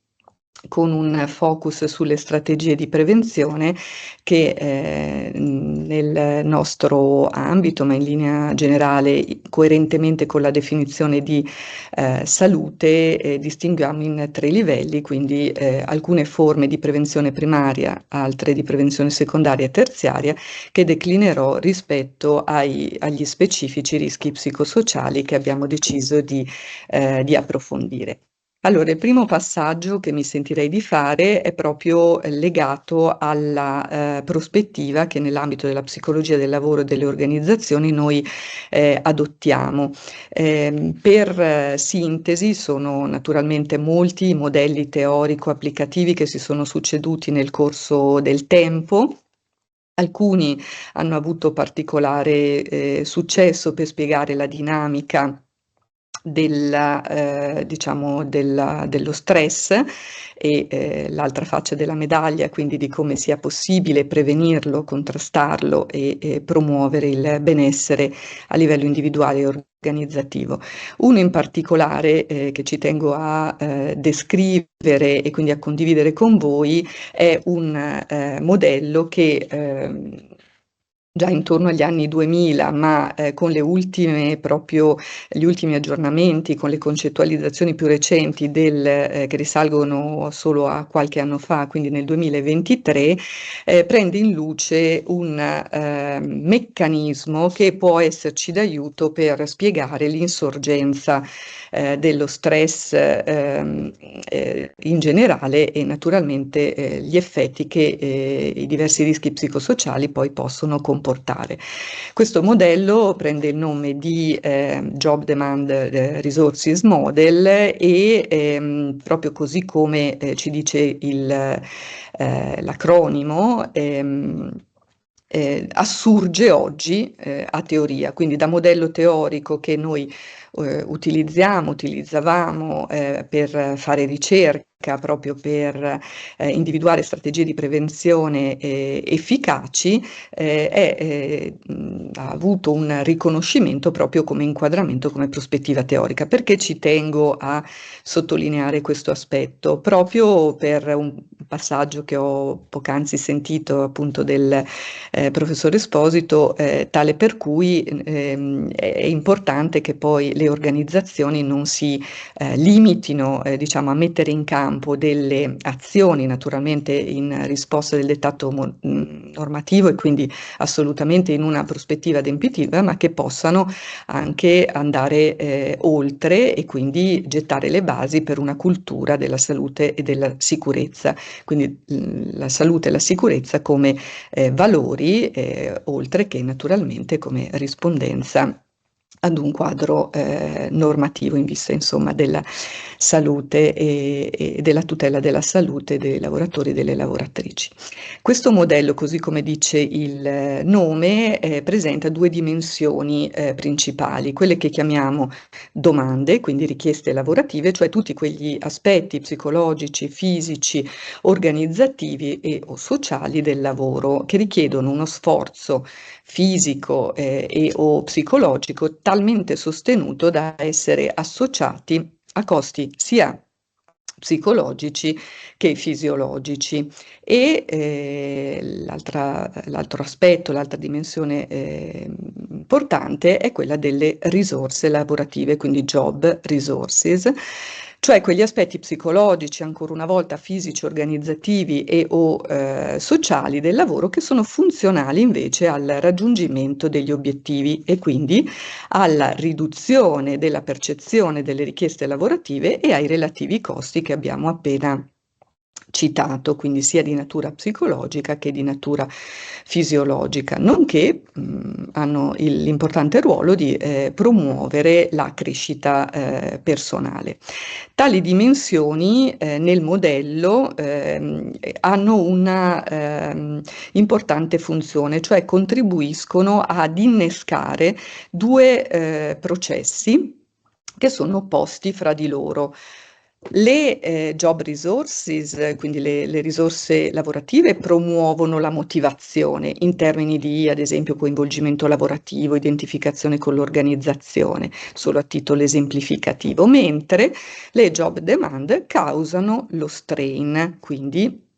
con un focus sulle strategie di prevenzione che nel nostro ambito, ma in linea generale coerentemente con la definizione di salute, distinguiamo in 3 livelli, quindi alcune forme di prevenzione primaria, altre di prevenzione secondaria e terziaria, che declinerò rispetto agli specifici rischi psicosociali che abbiamo deciso di approfondire. Allora, il primo passaggio che mi sentirei di fare è proprio legato alla prospettiva che nell'ambito della psicologia del lavoro e delle organizzazioni noi adottiamo. Per sintesi, sono naturalmente molti i modelli teorico-applicativi che si sono succeduti nel corso del tempo. Alcuni hanno avuto particolare successo per spiegare la dinamica dello stress e l'altra faccia della medaglia, quindi di come sia possibile prevenirlo, contrastarlo e promuovere il benessere a livello individuale e organizzativo. Uno in particolare che ci tengo a descrivere e quindi a condividere con voi è un modello che già intorno agli anni 2000, ma con gli ultimi aggiornamenti, con le concettualizzazioni più recenti che risalgono solo a qualche anno fa, quindi nel 2023, prende in luce un meccanismo che può esserci d'aiuto per spiegare l'insorgenza dello stress in generale e naturalmente gli effetti che i diversi rischi psicosociali poi possono comportare. Questo modello prende il nome di Job Demand Resources Model e proprio così come ci dice l'acronimo, assurge oggi a teoria, quindi da modello teorico che noi utilizzavamo per fare ricerca, proprio per individuare strategie di prevenzione efficaci, ha avuto un riconoscimento proprio come inquadramento, come prospettiva teorica. Perché ci tengo a sottolineare questo aspetto? Proprio per un passaggio che ho poc'anzi sentito appunto del professor Esposito, tale per cui è importante che poi le organizzazioni non si limitino diciamo, a mettere in campo delle azioni naturalmente in risposta del dettato normativo e quindi assolutamente in una prospettiva adempitiva, ma che possano anche andare oltre e quindi gettare le basi per una cultura della salute e della sicurezza, quindi la salute e la sicurezza come valori, oltre che naturalmente come rispondenza ad un quadro normativo in vista insomma della salute e della tutela della salute dei lavoratori e delle lavoratrici. Questo modello, così come dice il nome, presenta due dimensioni principali, quelle che chiamiamo domande, quindi richieste lavorative, cioè tutti quegli aspetti psicologici, fisici, organizzativi e o sociali del lavoro che richiedono uno sforzo fisico e o psicologico talmente sostenuto da essere associati a costi sia psicologici che fisiologici e l'altro aspetto, l'altra dimensione importante è quella delle risorse lavorative, quindi job resources, cioè quegli aspetti psicologici, ancora una volta fisici, organizzativi e o sociali del lavoro che sono funzionali invece al raggiungimento degli obiettivi e quindi alla riduzione della percezione delle richieste lavorative e ai relativi costi che abbiamo appena citato, quindi sia di natura psicologica che di natura fisiologica, nonché hanno l'importante ruolo di promuovere la crescita personale. Tali dimensioni nel modello hanno una importante funzione, cioè contribuiscono ad innescare due processi che sono opposti fra di loro. Le job resources, quindi le risorse lavorative, promuovono la motivazione in termini di, ad esempio, coinvolgimento lavorativo, identificazione con l'organizzazione, solo a titolo esemplificativo, mentre le job demand causano lo strain, quindi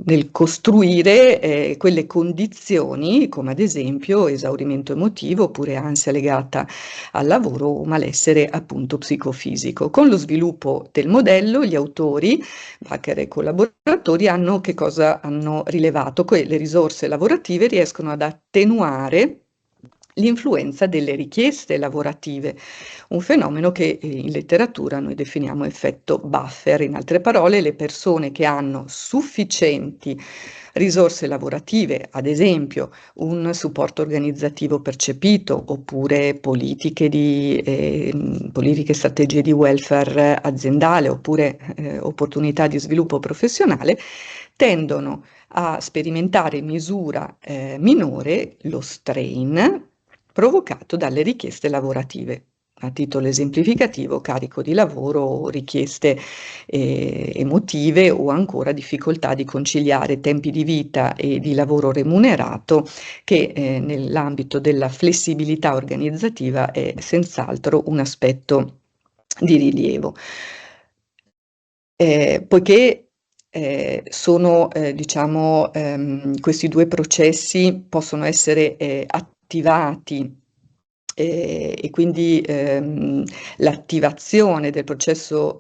nel costruire quelle condizioni come ad esempio esaurimento emotivo oppure ansia legata al lavoro o malessere appunto psicofisico. Con lo sviluppo del modello gli autori, Bacher e collaboratori, hanno rilevato che le risorse lavorative riescono ad attenuare l'influenza delle richieste lavorative, un fenomeno che in letteratura noi definiamo effetto buffer. In altre parole, le persone che hanno sufficienti risorse lavorative, ad esempio un supporto organizzativo percepito, oppure politiche e strategie di welfare aziendale, oppure opportunità di sviluppo professionale, tendono a sperimentare in misura minore lo strain provocato dalle richieste lavorative. A titolo esemplificativo, carico di lavoro, richieste emotive o ancora difficoltà di conciliare tempi di vita e di lavoro remunerato, che nell'ambito della flessibilità organizzativa è senz'altro un aspetto di rilievo. Poiché diciamo, questi due processi possono essere attivati e quindi l'attivazione del processo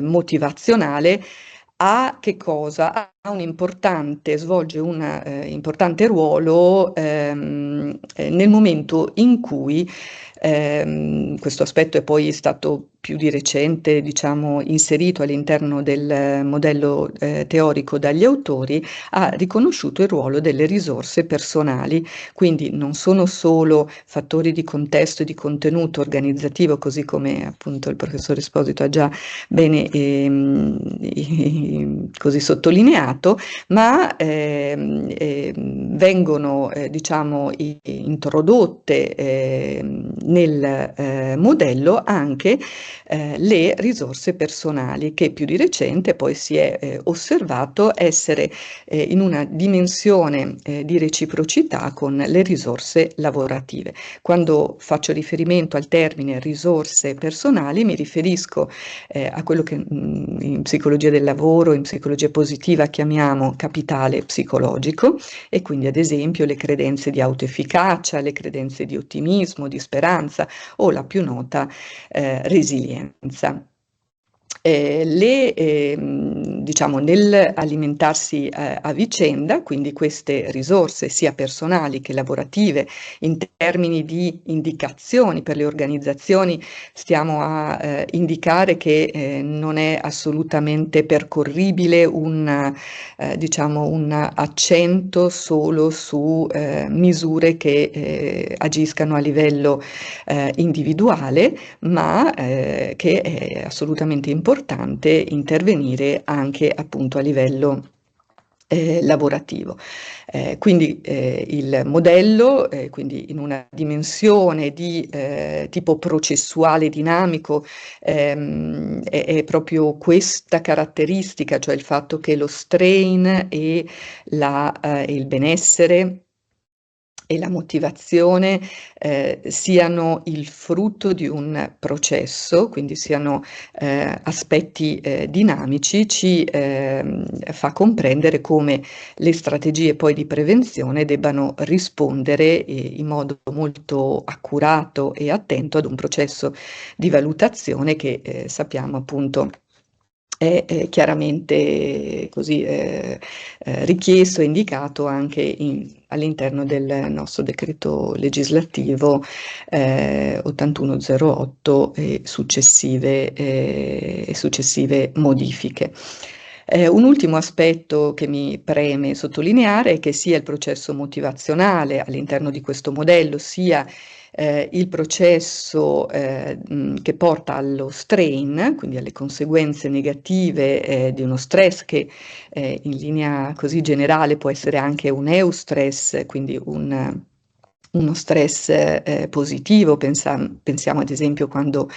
motivazionale svolge un importante ruolo nel momento in cui questo aspetto è poi stato più di recente, diciamo, inserito all'interno del modello teorico dagli autori, ha riconosciuto il ruolo delle risorse personali, quindi non sono solo fattori di contesto e di contenuto organizzativo, così come appunto il professor Esposito ha già bene così sottolineato, ma vengono diciamo introdotte nel modello anche le risorse personali, che più di recente poi si è osservato essere in una dimensione di reciprocità con le risorse lavorative. Quando faccio riferimento al termine risorse personali mi riferisco a quello che in psicologia del lavoro, in psicologia positiva chiamiamo capitale psicologico, e quindi ad esempio le credenze di autoefficacia, le credenze di ottimismo, di speranza o la più nota resilienza. Diciamo, nell'alimentarsi a vicenda, quindi queste risorse sia personali che lavorative, in termini di indicazioni per le organizzazioni, stiamo a indicare che non è assolutamente percorribile diciamo, un accento solo su misure che agiscano a livello individuale, ma che è assolutamente importante intervenire anche appunto a livello lavorativo. Quindi il modello, quindi in una dimensione di tipo processuale dinamico, è proprio questa caratteristica, cioè il fatto che lo strain e il benessere e la motivazione siano il frutto di un processo, quindi siano aspetti dinamici, ci fa comprendere come le strategie poi di prevenzione debbano rispondere in modo molto accurato e attento ad un processo di valutazione che sappiamo appunto è chiaramente così richiesto e indicato anche all'interno del nostro decreto legislativo 8108 e successive modifiche. Un ultimo aspetto che mi preme sottolineare è che sia il processo motivazionale all'interno di questo modello, sia il processo che porta allo strain, quindi alle conseguenze negative di uno stress che in linea così generale può essere anche un eustress, quindi uno stress positivo. Pensiamo ad esempio quando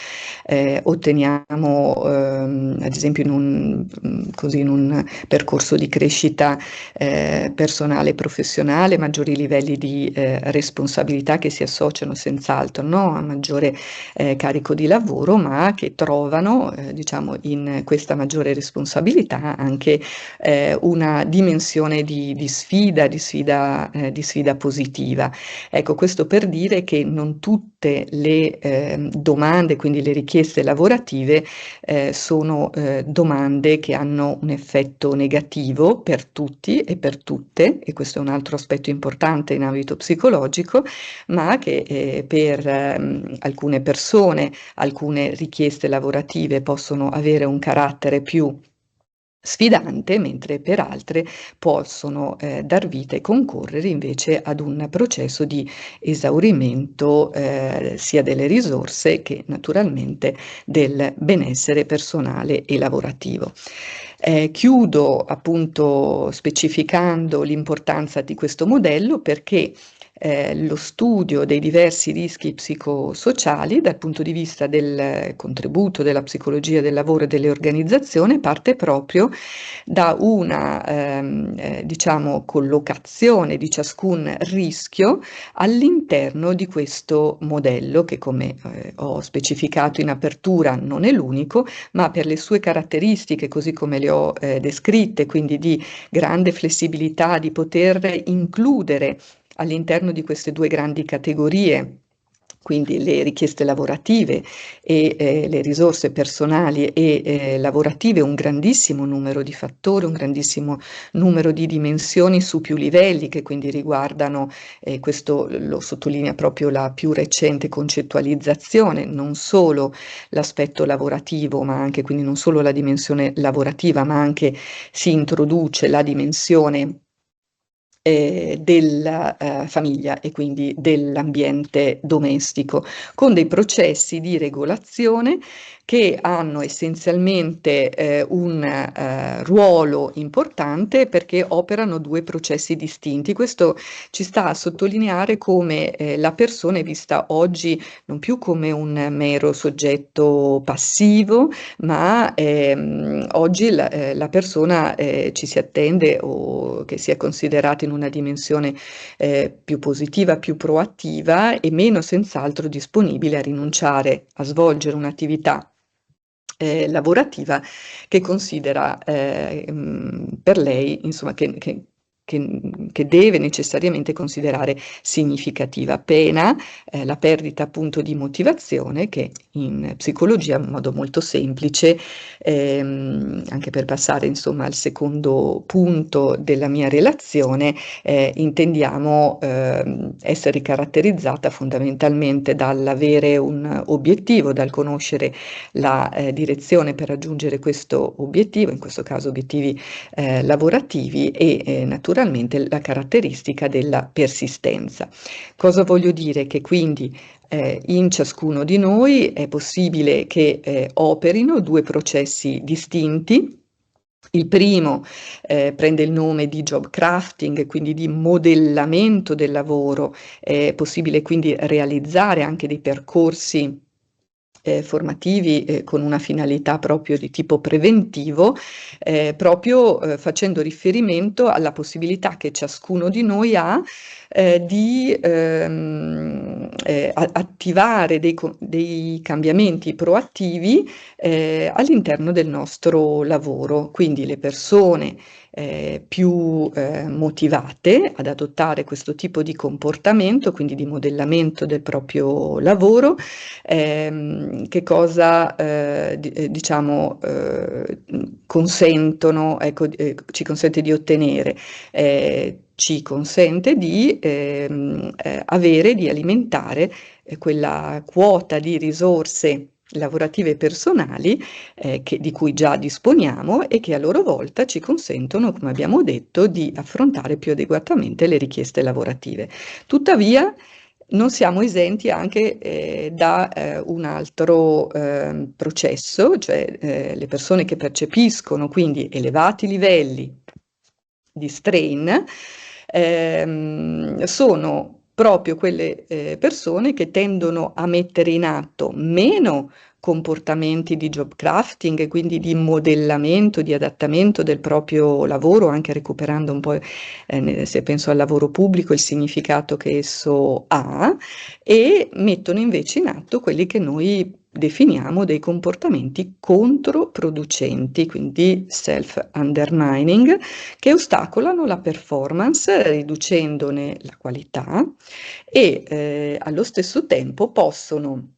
otteniamo ad esempio in un percorso di crescita personale e professionale maggiori livelli di responsabilità che si associano senz'altro, no, a maggiore carico di lavoro, ma che trovano diciamo in questa maggiore responsabilità anche una dimensione di sfida positiva. Ecco, Ecco, questo per dire che non tutte le domande, quindi le richieste lavorative, sono domande che hanno un effetto negativo per tutti e per tutte, e questo è un altro aspetto importante in ambito psicologico, ma che per alcune persone, alcune richieste lavorative possono avere un carattere più sfidante, mentre per altre possono dar vita e concorrere invece ad un processo di esaurimento sia delle risorse che naturalmente del benessere personale e lavorativo. Chiudo appunto specificando l'importanza di questo modello perché lo studio dei diversi rischi psicosociali dal punto di vista del contributo della psicologia del lavoro e delle organizzazioni parte proprio da una diciamo collocazione di ciascun rischio all'interno di questo modello che, come ho specificato in apertura, non è l'unico, ma per le sue caratteristiche, così come le ho descritte, quindi di grande flessibilità, di poter includere all'interno di queste due grandi categorie, quindi le richieste lavorative e le risorse personali e lavorative, un grandissimo numero di fattori, un grandissimo numero di dimensioni su più livelli che quindi riguardano, questo lo sottolinea proprio la più recente concettualizzazione, non solo l'aspetto lavorativo, ma anche quindi non solo la dimensione lavorativa, ma anche si introduce la dimensione della famiglia e quindi dell'ambiente domestico, con dei processi di regolazione che hanno essenzialmente un ruolo importante perché operano due processi distinti. Questo ci sta a sottolineare come la persona è vista oggi non più come un mero soggetto passivo, ma oggi la persona ci si attende o che sia considerata in una dimensione più positiva, più proattiva e meno senz'altro disponibile a rinunciare a svolgere un'attività lavorativa che considera per lei, insomma, che deve necessariamente considerare significativa, pena la perdita appunto di motivazione che in psicologia in modo molto semplice, anche per passare insomma al secondo punto della mia relazione, intendiamo essere caratterizzata fondamentalmente dall'avere un obiettivo, dal conoscere la direzione per raggiungere questo obiettivo, in questo caso obiettivi lavorativi e naturalmente la caratteristica della persistenza. Cosa voglio dire? Che quindi in ciascuno di noi è possibile che operino due processi distinti. Il primo prende il nome di job crafting, quindi di modellamento del lavoro. È possibile quindi realizzare anche dei percorsi formativi con una finalità proprio di tipo preventivo, proprio facendo riferimento alla possibilità che ciascuno di noi ha di attivare dei cambiamenti proattivi all'interno del nostro lavoro. Quindi le persone più motivate ad adottare questo tipo di comportamento, quindi di modellamento del proprio lavoro, che cosa diciamo consentono, ecco, ci consente di ottenere? Ci consente di avere, di alimentare quella quota di risorse lavorative e personali di cui già disponiamo e che a loro volta ci consentono, come abbiamo detto, di affrontare più adeguatamente le richieste lavorative. Tuttavia, non siamo esenti anche da un altro processo, cioè le persone che percepiscono quindi elevati livelli di strain sono proprio quelle persone che tendono a mettere in atto meno comportamenti di job crafting, quindi di modellamento, di adattamento del proprio lavoro, anche recuperando un po', se penso al lavoro pubblico, il significato che esso ha, e mettono invece in atto quelli che noi definiamo dei comportamenti controproducenti, quindi self-undermining, che ostacolano la performance riducendone la qualità e allo stesso tempo possono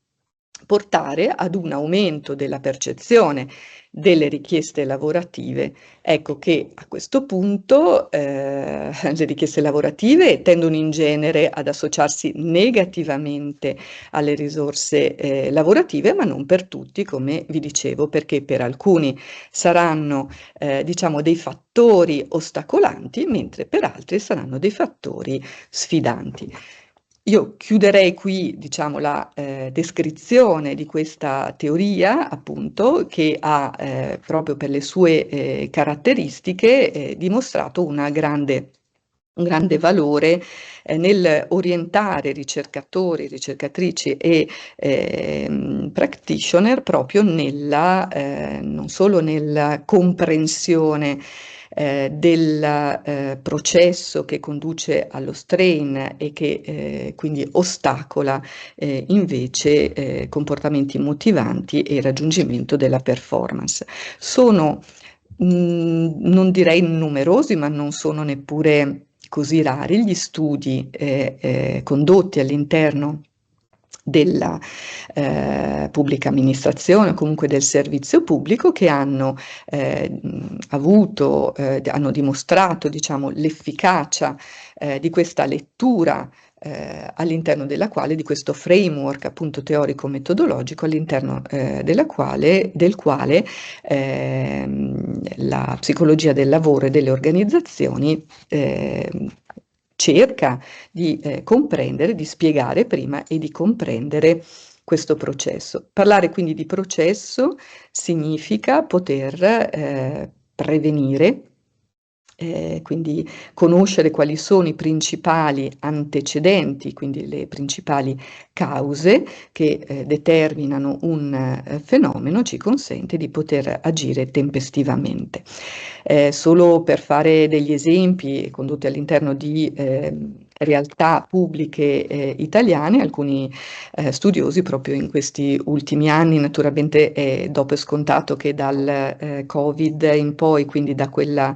portare ad un aumento della percezione delle richieste lavorative. Ecco che a questo punto le richieste lavorative tendono in genere ad associarsi negativamente alle risorse lavorative, ma non per tutti, come vi dicevo, perché per alcuni saranno diciamo dei fattori ostacolanti, mentre per altri saranno dei fattori sfidanti. Io chiuderei qui, diciamo, la descrizione di questa teoria, appunto, che ha proprio per le sue caratteristiche dimostrato un grande valore nel orientare ricercatori, ricercatrici e practitioner proprio nella, non solo nella comprensione del processo che conduce allo strain e che quindi ostacola invece comportamenti motivanti e il raggiungimento della performance. Sono non direi numerosi, ma non sono neppure così rari gli studi condotti all'interno della pubblica amministrazione o comunque del servizio pubblico che hanno hanno dimostrato, diciamo, l'efficacia di questa lettura all'interno della quale, di questo framework appunto teorico-metodologico all'interno del quale la psicologia del lavoro e delle organizzazioni cerca di comprendere, di spiegare prima e di comprendere questo processo. Parlare quindi di processo significa poter prevenire, quindi conoscere quali sono i principali antecedenti, quindi le principali cause che determinano un fenomeno, ci consente di poter agire tempestivamente. Solo per fare degli esempi condotti all'interno di realtà pubbliche italiane, alcuni studiosi proprio in questi ultimi anni, naturalmente dopo è scontato che dal Covid in poi, quindi da quella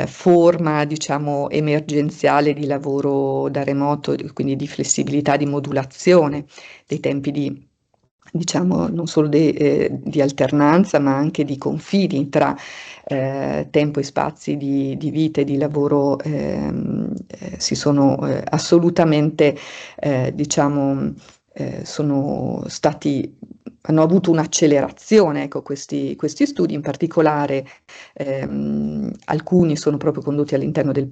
forma diciamo emergenziale di lavoro da remoto, quindi di flessibilità, di modulazione dei tempi di diciamo non solo di alternanza ma anche di confini tra tempo e spazi di vita e di lavoro si sono assolutamente diciamo hanno avuto un'accelerazione, ecco, questi studi, in particolare alcuni sono proprio condotti all'interno del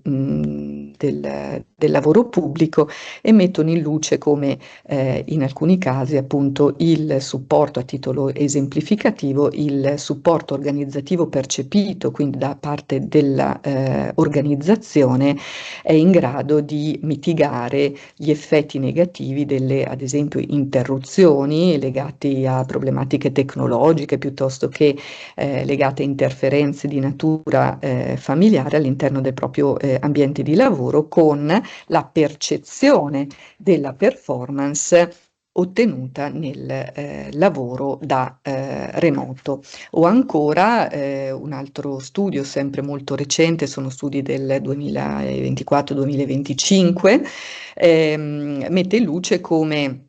lavoro pubblico e mettono in luce come in alcuni casi appunto il supporto, a titolo esemplificativo, il supporto organizzativo percepito, quindi da parte dell'organizzazione, è in grado di mitigare gli effetti negativi delle, ad esempio, interruzioni legati a problematiche tecnologiche piuttosto che legate a interferenze di natura familiare all'interno del proprio ambiente di lavoro, con la percezione della performance ottenuta nel lavoro da remoto. O ancora un altro studio sempre molto recente, sono studi del 2024-2025, mette in luce come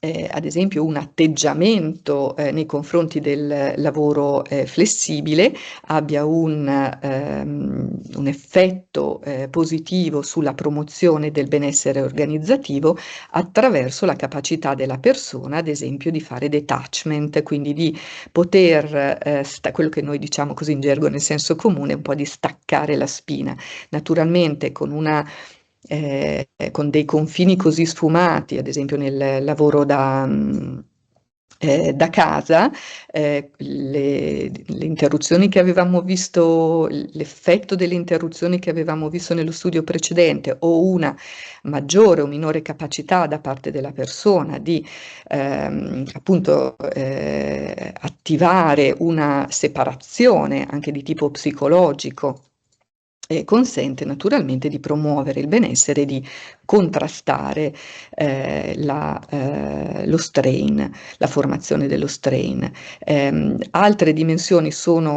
ad esempio un atteggiamento nei confronti del lavoro flessibile abbia un effetto positivo sulla promozione del benessere organizzativo attraverso la capacità della persona, ad esempio, di fare detachment, quindi di poter, quello che noi diciamo così in gergo nel senso comune, un po' di staccare la spina. Naturalmente con dei confini così sfumati, ad esempio nel lavoro da casa, le interruzioni che avevamo visto, l'effetto delle interruzioni che avevamo visto nello studio precedente, o una maggiore o minore capacità da parte della persona di appunto attivare una separazione anche di tipo psicologico, consente naturalmente di promuovere il benessere e di contrastare lo strain, la formazione dello strain. Altre dimensioni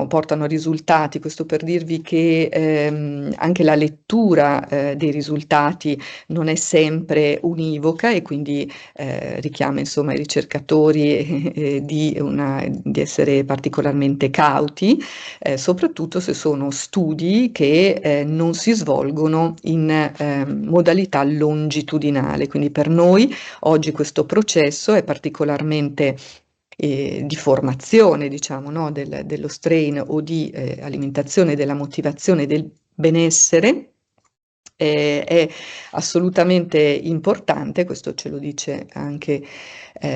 portano a risultati, questo per dirvi che anche la lettura dei risultati non è sempre univoca e quindi richiama insomma i ricercatori di essere particolarmente cauti, soprattutto se sono studi che non si svolgono in modalità longitudinale. Quindi per noi oggi questo processo è particolarmente di formazione, diciamo, no, dello strain o di alimentazione della motivazione del benessere. È assolutamente importante, questo ce lo dice anche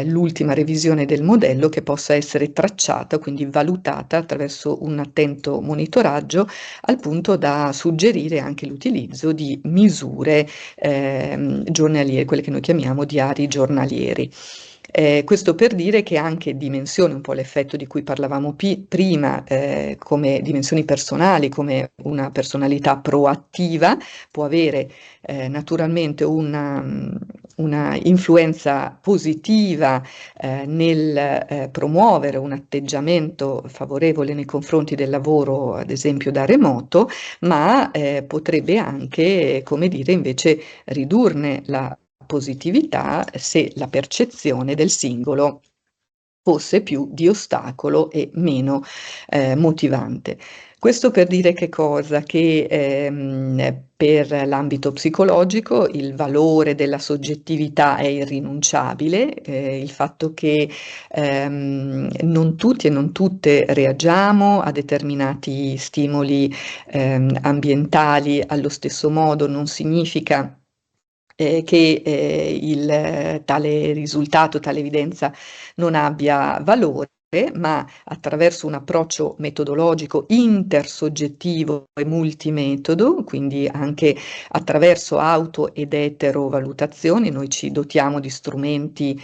l'ultima revisione del modello, che possa essere tracciata, quindi valutata attraverso un attento monitoraggio, al punto da suggerire anche l'utilizzo di misure giornaliere, quelle che noi chiamiamo diari giornalieri. Questo per dire che anche dimensioni, un po' l'effetto di cui parlavamo prima, come dimensioni personali, come una personalità proattiva, può avere naturalmente una influenza positiva nel promuovere un atteggiamento favorevole nei confronti del lavoro, ad esempio da remoto, ma potrebbe anche, come dire, invece ridurne la positività se la percezione del singolo fosse più di ostacolo e meno motivante. Questo per dire che cosa? Che per l'ambito psicologico il valore della soggettività è irrinunciabile, il fatto che non tutti e non tutte reagiamo a determinati stimoli ambientali allo stesso modo non significa che tale risultato, tale evidenza non abbia valore, ma attraverso un approccio metodologico intersoggettivo e multimetodo, quindi anche attraverso auto ed eterovalutazioni, noi ci dotiamo di strumenti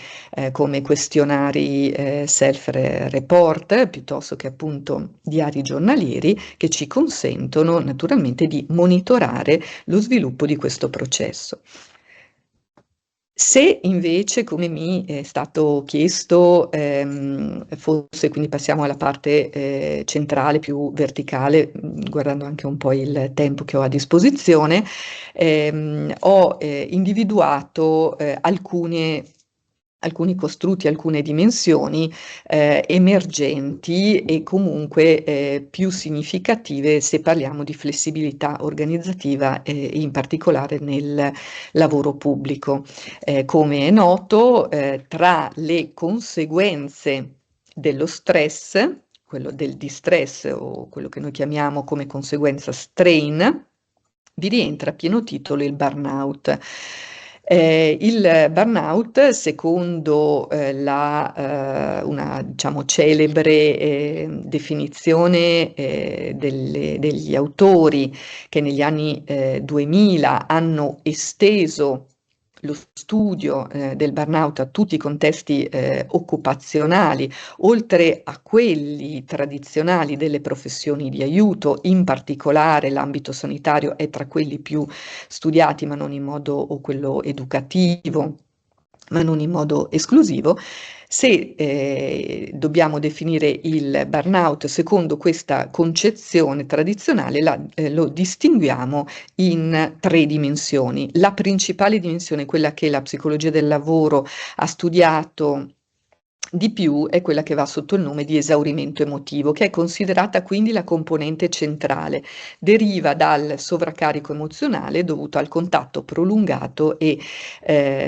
come questionari self-report, piuttosto che appunto diari giornalieri, che ci consentono naturalmente di monitorare lo sviluppo di questo processo. Se invece, come mi è stato chiesto, fosse, quindi passiamo alla parte centrale, più verticale, guardando anche un po' il tempo che ho a disposizione, ho individuato alcuni costrutti, alcune dimensioni emergenti e comunque più significative se parliamo di flessibilità organizzativa in particolare nel lavoro pubblico. Come è noto, tra le conseguenze dello stress, quello del distress o quello che noi chiamiamo come conseguenza strain, vi rientra a pieno titolo il burnout. Il burnout, secondo una diciamo, celebre definizione degli autori che negli anni 2000 hanno esteso lo studio del burnout a tutti i contesti occupazionali, oltre a quelli tradizionali delle professioni di aiuto, in particolare l'ambito sanitario è tra quelli più studiati, ma non in modo, o quello educativo, ma non in modo esclusivo. Se dobbiamo definire il burnout secondo questa concezione tradizionale, lo distinguiamo in 3 dimensioni. La principale dimensione, quella che la psicologia del lavoro ha studiato di più, è quella che va sotto il nome di esaurimento emotivo, che è considerata quindi la componente centrale. Deriva dal sovraccarico emozionale dovuto al contatto prolungato e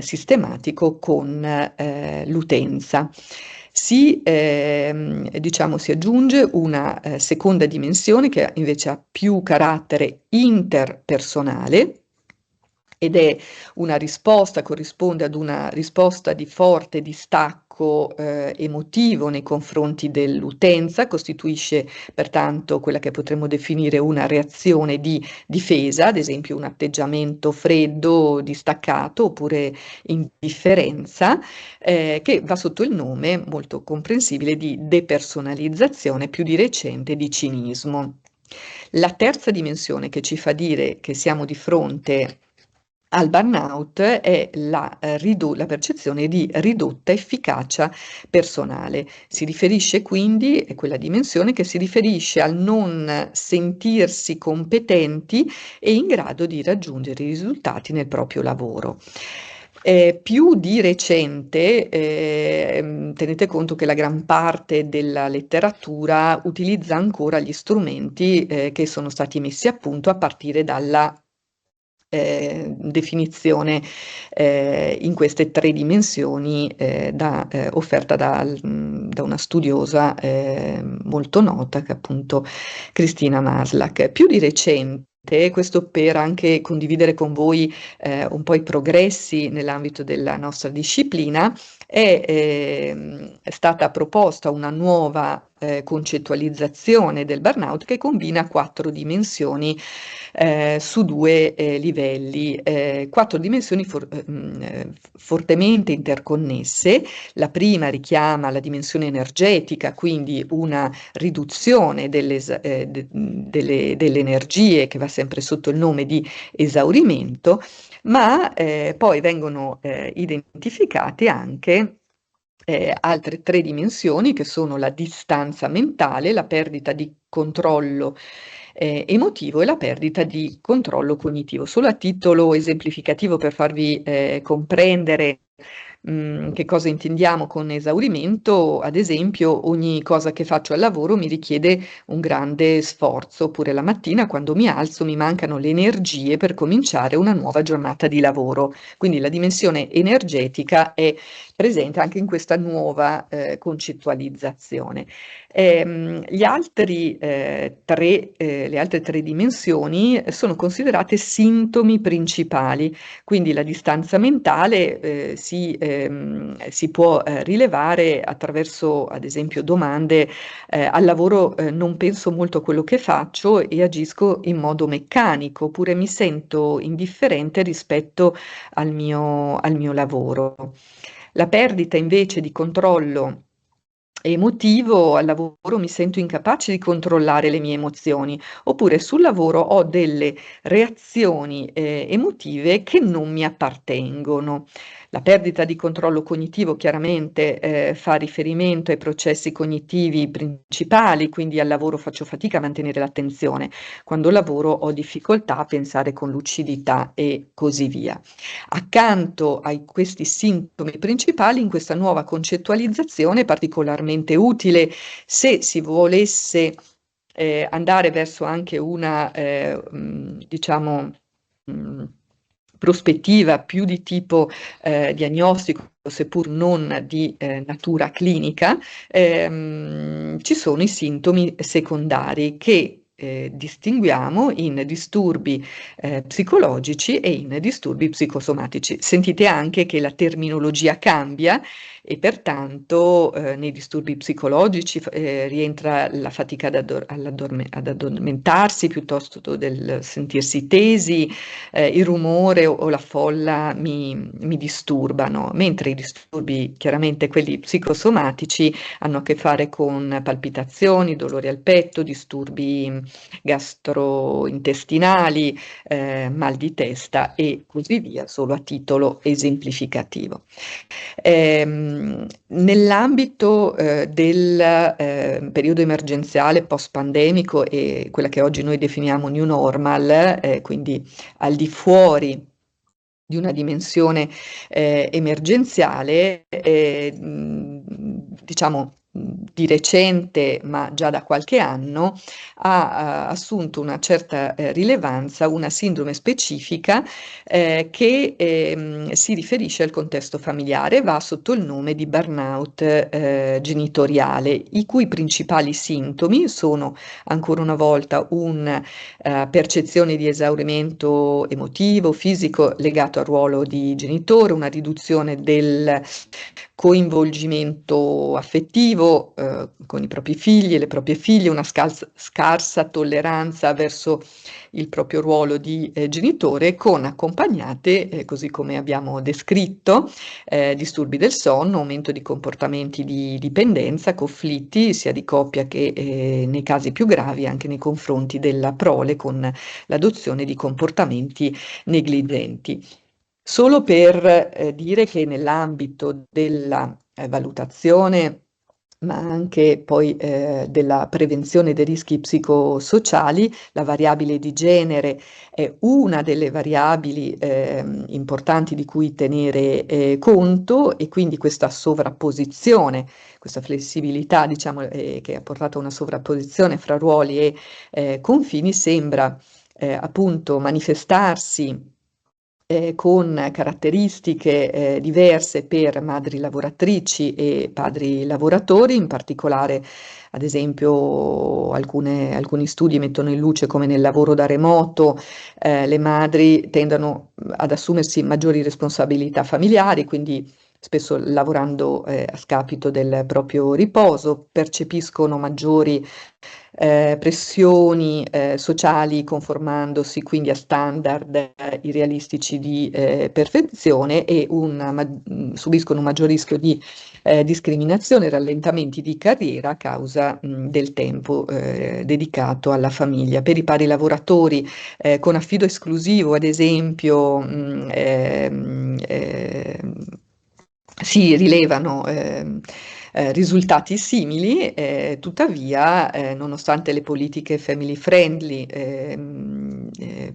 sistematico con l'utenza. Diciamo, si aggiunge una seconda dimensione che invece ha più carattere interpersonale, ed è una risposta, corrisponde ad una risposta di forte distacco emotivo nei confronti dell'utenza, costituisce pertanto quella che potremmo definire una reazione di difesa, ad esempio un atteggiamento freddo, distaccato oppure indifferenza, che va sotto il nome molto comprensibile di depersonalizzazione, più di recente di cinismo. La terza dimensione che ci fa dire che siamo di fronte al burnout è la percezione di ridotta efficacia personale. Si riferisce quindi, è quella dimensione che si riferisce al non sentirsi competenti e in grado di raggiungere i risultati nel proprio lavoro. Più di recente, tenete conto che la gran parte della letteratura utilizza ancora gli strumenti che sono stati messi a punto a partire dalla definizione in queste 3 dimensioni offerta da una studiosa molto nota, che è appunto Cristina Maslach. Più di recente, questo per anche condividere con voi un po' i progressi nell'ambito della nostra disciplina, è stata proposta una nuova concettualizzazione del burnout che combina 4 dimensioni su 2 livelli, 4 dimensioni fortemente interconnesse. La prima richiama la dimensione energetica, quindi una riduzione delle energie che va sempre sotto il nome di esaurimento, ma poi vengono identificate anche altre 3 dimensioni che sono la distanza mentale, la perdita di controllo emotivo e la perdita di controllo cognitivo. Solo a titolo esemplificativo per farvi comprendere che cosa intendiamo con esaurimento, ad esempio ogni cosa che faccio al lavoro mi richiede un grande sforzo, oppure la mattina quando mi alzo mi mancano le energie per cominciare una nuova giornata di lavoro. Quindi la dimensione energetica è presente anche in questa nuova concettualizzazione. Le altre 3 dimensioni sono considerate sintomi principali, quindi la distanza mentale si può rilevare attraverso, ad esempio, domande al lavoro non penso molto a quello che faccio e agisco in modo meccanico, oppure mi sento indifferente rispetto al mio lavoro. La perdita invece di controllo emotivo, al lavoro mi sento incapace di controllare le mie emozioni, oppure sul lavoro ho delle reazioni emotive che non mi appartengono. La perdita di controllo cognitivo chiaramente fa riferimento ai processi cognitivi principali, quindi al lavoro faccio fatica a mantenere l'attenzione, quando lavoro ho difficoltà a pensare con lucidità e così via. Accanto a questi sintomi principali, in questa nuova concettualizzazione particolarmente utile se si volesse andare verso anche una, diciamo, prospettiva più di tipo diagnostico, seppur non di natura clinica, ci sono i sintomi secondari che distinguiamo in disturbi psicologici e in disturbi psicosomatici. Sentite anche che la terminologia cambia e pertanto nei disturbi psicologici rientra la fatica ad addormentarsi piuttosto del sentirsi tesi, il rumore o la folla mi disturbano, mentre i disturbi, chiaramente quelli psicosomatici, hanno a che fare con palpitazioni, dolori al petto, disturbi gastrointestinali, mal di testa e così via, solo a titolo esemplificativo. Nell'ambito del periodo emergenziale post-pandemico e quella che oggi noi definiamo new normal, quindi al di fuori di una dimensione emergenziale, diciamo di recente, ma già da qualche anno, ha assunto una certa rilevanza una sindrome specifica che si riferisce al contesto familiare, va sotto il nome di burnout genitoriale, i cui principali sintomi sono ancora una volta una percezione di esaurimento emotivo, fisico legato al ruolo di genitore, una riduzione del coinvolgimento affettivo con i propri figli e le proprie figlie, una scarsa tolleranza verso il proprio ruolo di genitore, con accompagnate, così come abbiamo descritto, disturbi del sonno, aumento di comportamenti di dipendenza, conflitti sia di coppia che nei casi più gravi anche nei confronti della prole, con l'adozione di comportamenti negligenti. Solo per dire che nell'ambito della valutazione, ma anche poi della prevenzione dei rischi psicosociali, la variabile di genere è una delle variabili importanti di cui tenere conto, e quindi questa sovrapposizione, questa flessibilità, diciamo, che ha portato a una sovrapposizione fra ruoli e confini, sembra appunto manifestarsi con caratteristiche diverse per madri lavoratrici e padri lavoratori. In particolare, ad esempio, alcuni studi mettono in luce come nel lavoro da remoto le madri tendono ad assumersi maggiori responsabilità familiari, quindi spesso lavorando a scapito del proprio riposo, percepiscono maggiori pressioni sociali, conformandosi quindi a standard irrealistici di perfezione, e subiscono un maggior rischio di discriminazione e rallentamenti di carriera a causa del tempo dedicato alla famiglia. Per i pari lavoratori con affido esclusivo, ad esempio, si rilevano risultati simili, tuttavia, nonostante le politiche family friendly,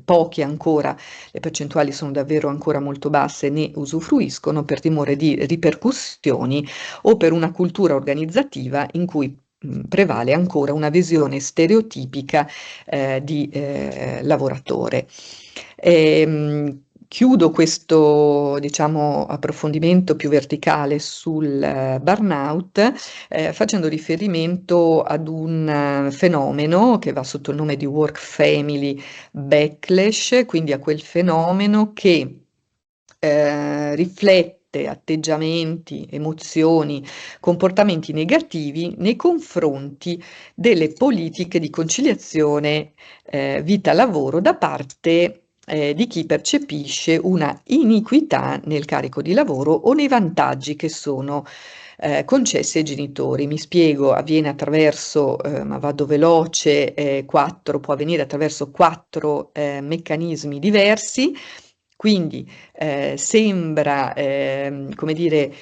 pochi ancora, le percentuali sono davvero ancora molto basse, ne usufruiscono per timore di ripercussioni o per una cultura organizzativa in cui prevale ancora una visione stereotipica di lavoratore. Chiudo questo, diciamo, approfondimento più verticale sul burnout facendo riferimento ad un fenomeno che va sotto il nome di work-family backlash, quindi a quel fenomeno che riflette atteggiamenti, emozioni, comportamenti negativi nei confronti delle politiche di conciliazione vita-lavoro da parte di chi percepisce una iniquità nel carico di lavoro o nei vantaggi che sono concessi ai genitori. Mi spiego, avviene attraverso, ma vado veloce, può avvenire attraverso 4 meccanismi diversi. Quindi sembra, come dire,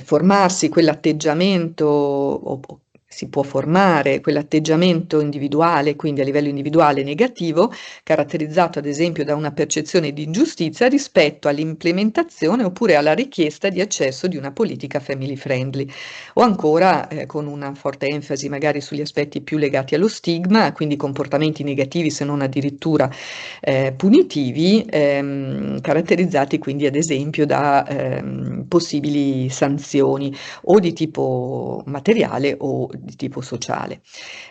formarsi quell'atteggiamento, o si può formare quell'atteggiamento individuale, quindi a livello individuale negativo, caratterizzato ad esempio da una percezione di ingiustizia rispetto all'implementazione oppure alla richiesta di accesso di una politica family friendly, o ancora con una forte enfasi magari sugli aspetti più legati allo stigma, quindi comportamenti negativi se non addirittura punitivi, caratterizzati quindi ad esempio da possibili sanzioni o di tipo materiale o di tipo sociale.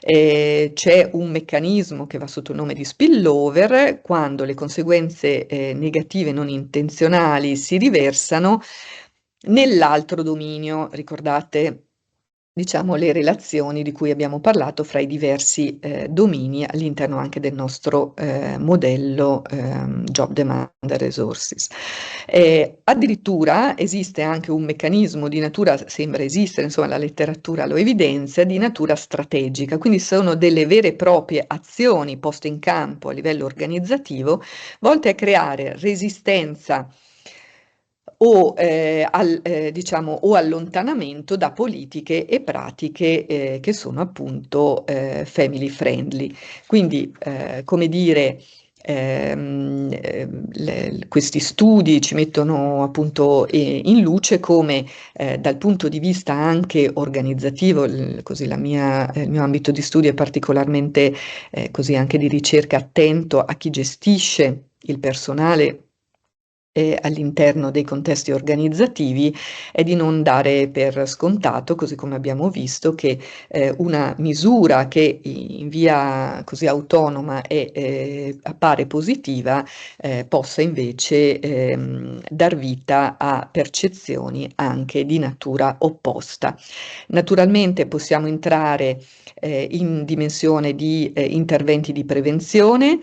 C'è un meccanismo che va sotto il nome di spillover, quando le conseguenze negative non intenzionali si riversano nell'altro dominio. Ricordate, diciamo, le relazioni di cui abbiamo parlato fra i diversi domini all'interno anche del nostro modello Job Demand Resources. Addirittura esiste anche un meccanismo di natura, sembra esistere, insomma la letteratura lo evidenzia, di natura strategica, quindi sono delle vere e proprie azioni poste in campo a livello organizzativo volte a creare resistenza o, diciamo, o allontanamento da politiche e pratiche che sono appunto family friendly. Quindi, come dire, questi studi ci mettono appunto in luce come dal punto di vista anche organizzativo, così il mio ambito di studio è particolarmente così anche di ricerca, attento a chi gestisce il personale all'interno dei contesti organizzativi, è di non dare per scontato, così come abbiamo visto, che una misura che in via così autonoma appare positiva possa invece dar vita a percezioni anche di natura opposta. Naturalmente possiamo entrare in dimensione di interventi di prevenzione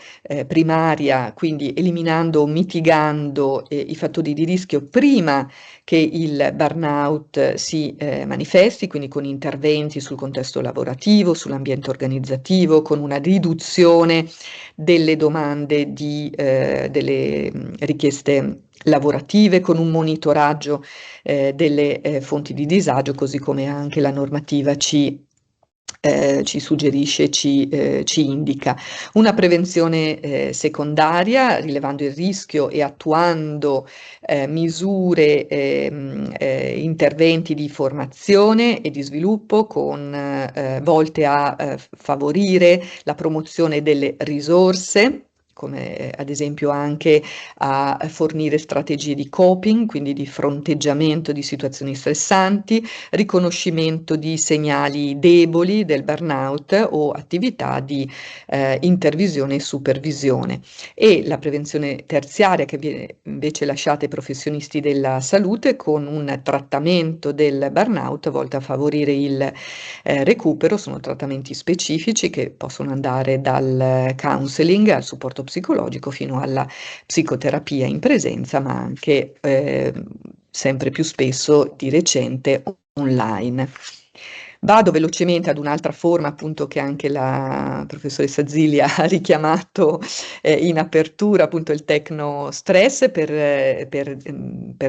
primaria, quindi eliminando o mitigando individuando i fattori di rischio prima che il burnout si manifesti, quindi con interventi sul contesto lavorativo, sull'ambiente organizzativo, con una riduzione delle domande delle richieste lavorative, con un monitoraggio delle fonti di disagio, così come anche la normativa ci suggerisce, ci indica. Una prevenzione secondaria, rilevando il rischio e attuando misure, interventi di formazione e di sviluppo volte a favorire la promozione delle risorse, come ad esempio anche a fornire strategie di coping, quindi di fronteggiamento di situazioni stressanti, riconoscimento di segnali deboli del burnout o attività di intervisione e supervisione. E la prevenzione terziaria, che viene invece lasciata ai professionisti della salute, con un trattamento del burnout volto a favorire il recupero. Sono trattamenti specifici che possono andare dal counseling al supporto psicologico fino alla psicoterapia in presenza, ma anche sempre più spesso di recente online. Vado velocemente ad un'altra forma, appunto, che anche la professoressa Zilli ha richiamato in apertura, appunto il tecnostress, per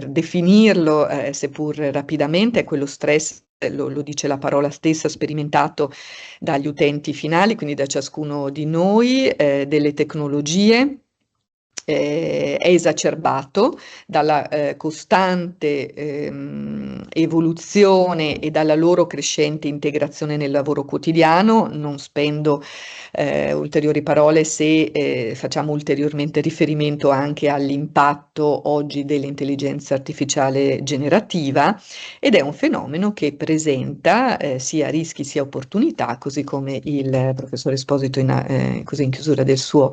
definirlo, seppur rapidamente, è quello stress, lo dice la parola stessa, sperimentato dagli utenti finali, quindi da ciascuno di noi, delle tecnologie. È esacerbato dalla costante evoluzione e dalla loro crescente integrazione nel lavoro quotidiano. Non spendo ulteriori parole se facciamo ulteriormente riferimento anche all'impatto oggi dell'intelligenza artificiale generativa, ed è un fenomeno che presenta sia rischi sia opportunità, così come il professore Esposito così in chiusura del suo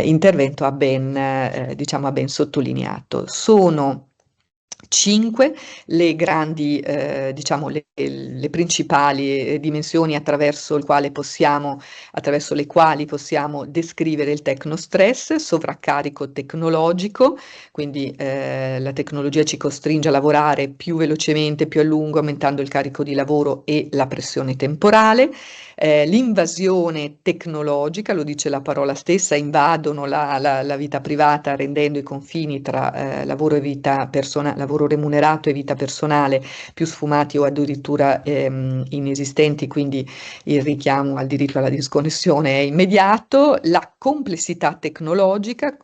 intervento ha ben sottolineato. Sono 5 le grandi, le principali dimensioni attraverso le quali possiamo descrivere il tecnostress: sovraccarico tecnologico, quindi la tecnologia ci costringe a lavorare più velocemente, più a lungo, aumentando il carico di lavoro e la pressione temporale. L'invasione tecnologica, lo dice la parola stessa, invadono la vita privata, rendendo i confini tra lavoro remunerato e vita personale più sfumati o addirittura inesistenti, quindi il richiamo al diritto alla disconnessione è immediato. La complessità tecnologica,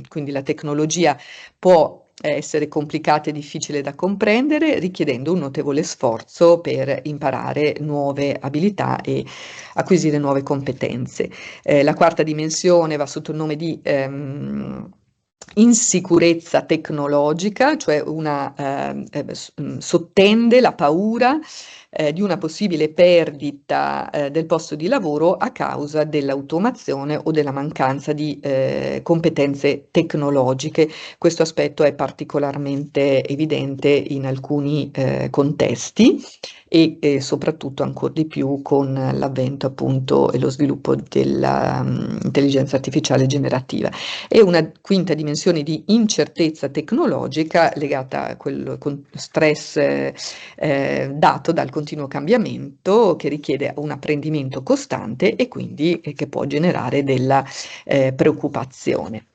quindi la tecnologia può essere complicata e difficile da comprendere, richiedendo un notevole sforzo per imparare nuove abilità e acquisire nuove competenze. La quarta dimensione va sotto il nome di insicurezza tecnologica, cioè sottende la paura di una possibile perdita del posto di lavoro a causa dell'automazione o della mancanza di competenze tecnologiche. Questo aspetto è particolarmente evidente in alcuni contesti e soprattutto ancora di più con l'avvento, appunto, e lo sviluppo dell'intelligenza artificiale generativa. E una quinta dimensione di incertezza tecnologica legata a quel stress dato dal continuo cambiamento, che richiede un apprendimento costante e quindi che può generare della preoccupazione.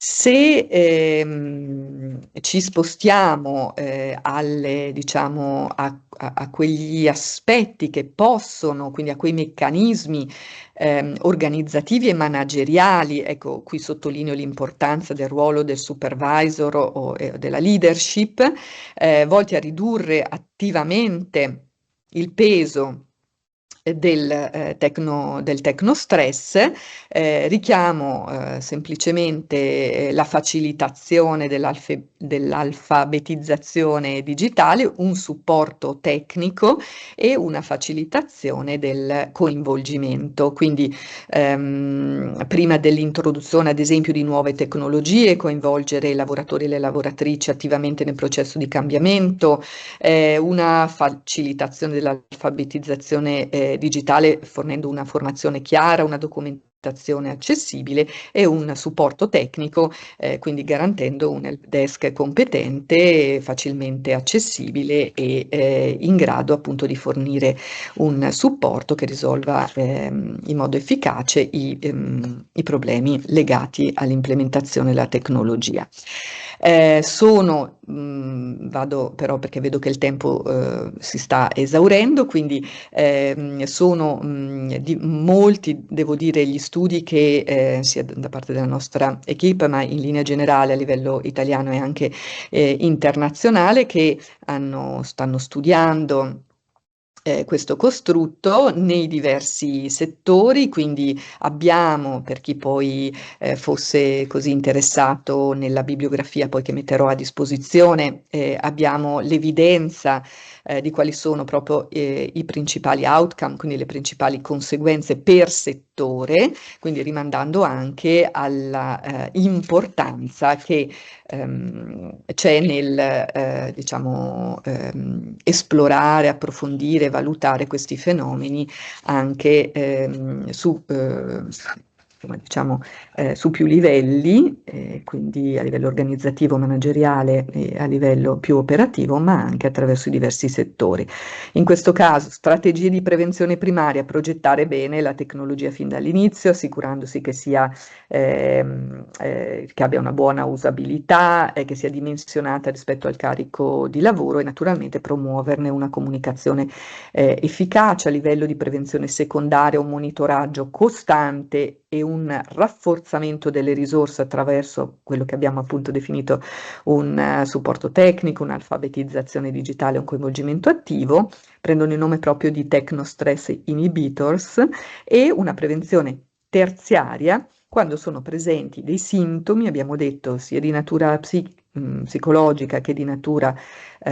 Se ci spostiamo a quegli aspetti che possono, quindi a quei meccanismi organizzativi e manageriali, ecco, qui sottolineo l'importanza del ruolo del supervisor o della leadership, volti a ridurre attivamente il peso del tecnostress, richiamo semplicemente la facilitazione dell'alfabetizzazione digitale, un supporto tecnico e una facilitazione del coinvolgimento. Quindi prima dell'introduzione, ad esempio, di nuove tecnologie, coinvolgere i lavoratori e le lavoratrici attivamente nel processo di cambiamento, una facilitazione dell'alfabetizzazione digitale, fornendo una formazione chiara, una documentazione accessibile e un supporto tecnico, quindi garantendo un help desk competente, facilmente accessibile e in grado appunto di fornire un supporto che risolva in modo efficace i problemi legati all'implementazione della tecnologia. Vado però perché vedo che il tempo si sta esaurendo, quindi sono di molti, devo dire, gli studi che sia da parte della nostra equipe, ma in linea generale a livello italiano e anche internazionale, che stanno studiando questo costrutto nei diversi settori, quindi abbiamo, per chi poi fosse così interessato nella bibliografia poi che metterò a disposizione, abbiamo l'evidenza di quali sono proprio i principali outcome, quindi le principali conseguenze per settore, quindi rimandando anche alla importanza che c'è nel diciamo esplorare, approfondire, valutare questi fenomeni anche come diciamo, su più livelli, quindi a livello organizzativo, manageriale e a livello più operativo, ma anche attraverso i diversi settori. In questo caso, strategie di prevenzione primaria, progettare bene la tecnologia fin dall'inizio, assicurandosi che che abbia una buona usabilità, che sia dimensionata rispetto al carico di lavoro e naturalmente promuoverne una comunicazione efficace. A livello di prevenzione secondaria, un monitoraggio costante e un rafforzamento delle risorse attraverso quello che abbiamo appunto definito un supporto tecnico, un'alfabetizzazione digitale, un coinvolgimento attivo, prendono il nome proprio di Technostress Inhibitors, e una prevenzione terziaria quando sono presenti dei sintomi, abbiamo detto, sia di natura psicologica che di natura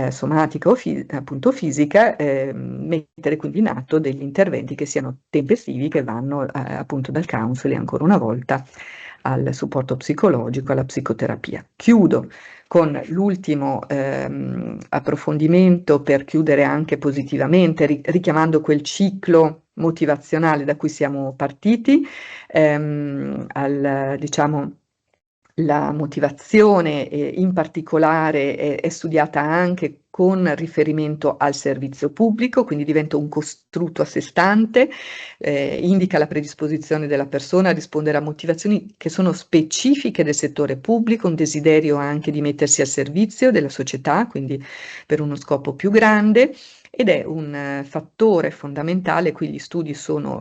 somatica o appunto fisica, mettere quindi in atto degli interventi che siano tempestivi, che vanno appunto dal counseling ancora una volta al supporto psicologico, alla psicoterapia. Chiudo con l'ultimo approfondimento per chiudere anche positivamente, richiamando quel ciclo motivazionale da cui siamo partiti, diciamo, la motivazione in particolare è studiata anche con riferimento al servizio pubblico, quindi diventa un costrutto a sé stante, indica la predisposizione della persona a rispondere a motivazioni che sono specifiche del settore pubblico, un desiderio anche di mettersi al servizio della società, quindi per uno scopo più grande. Ed è un fattore fondamentale. Qui gli studi sono,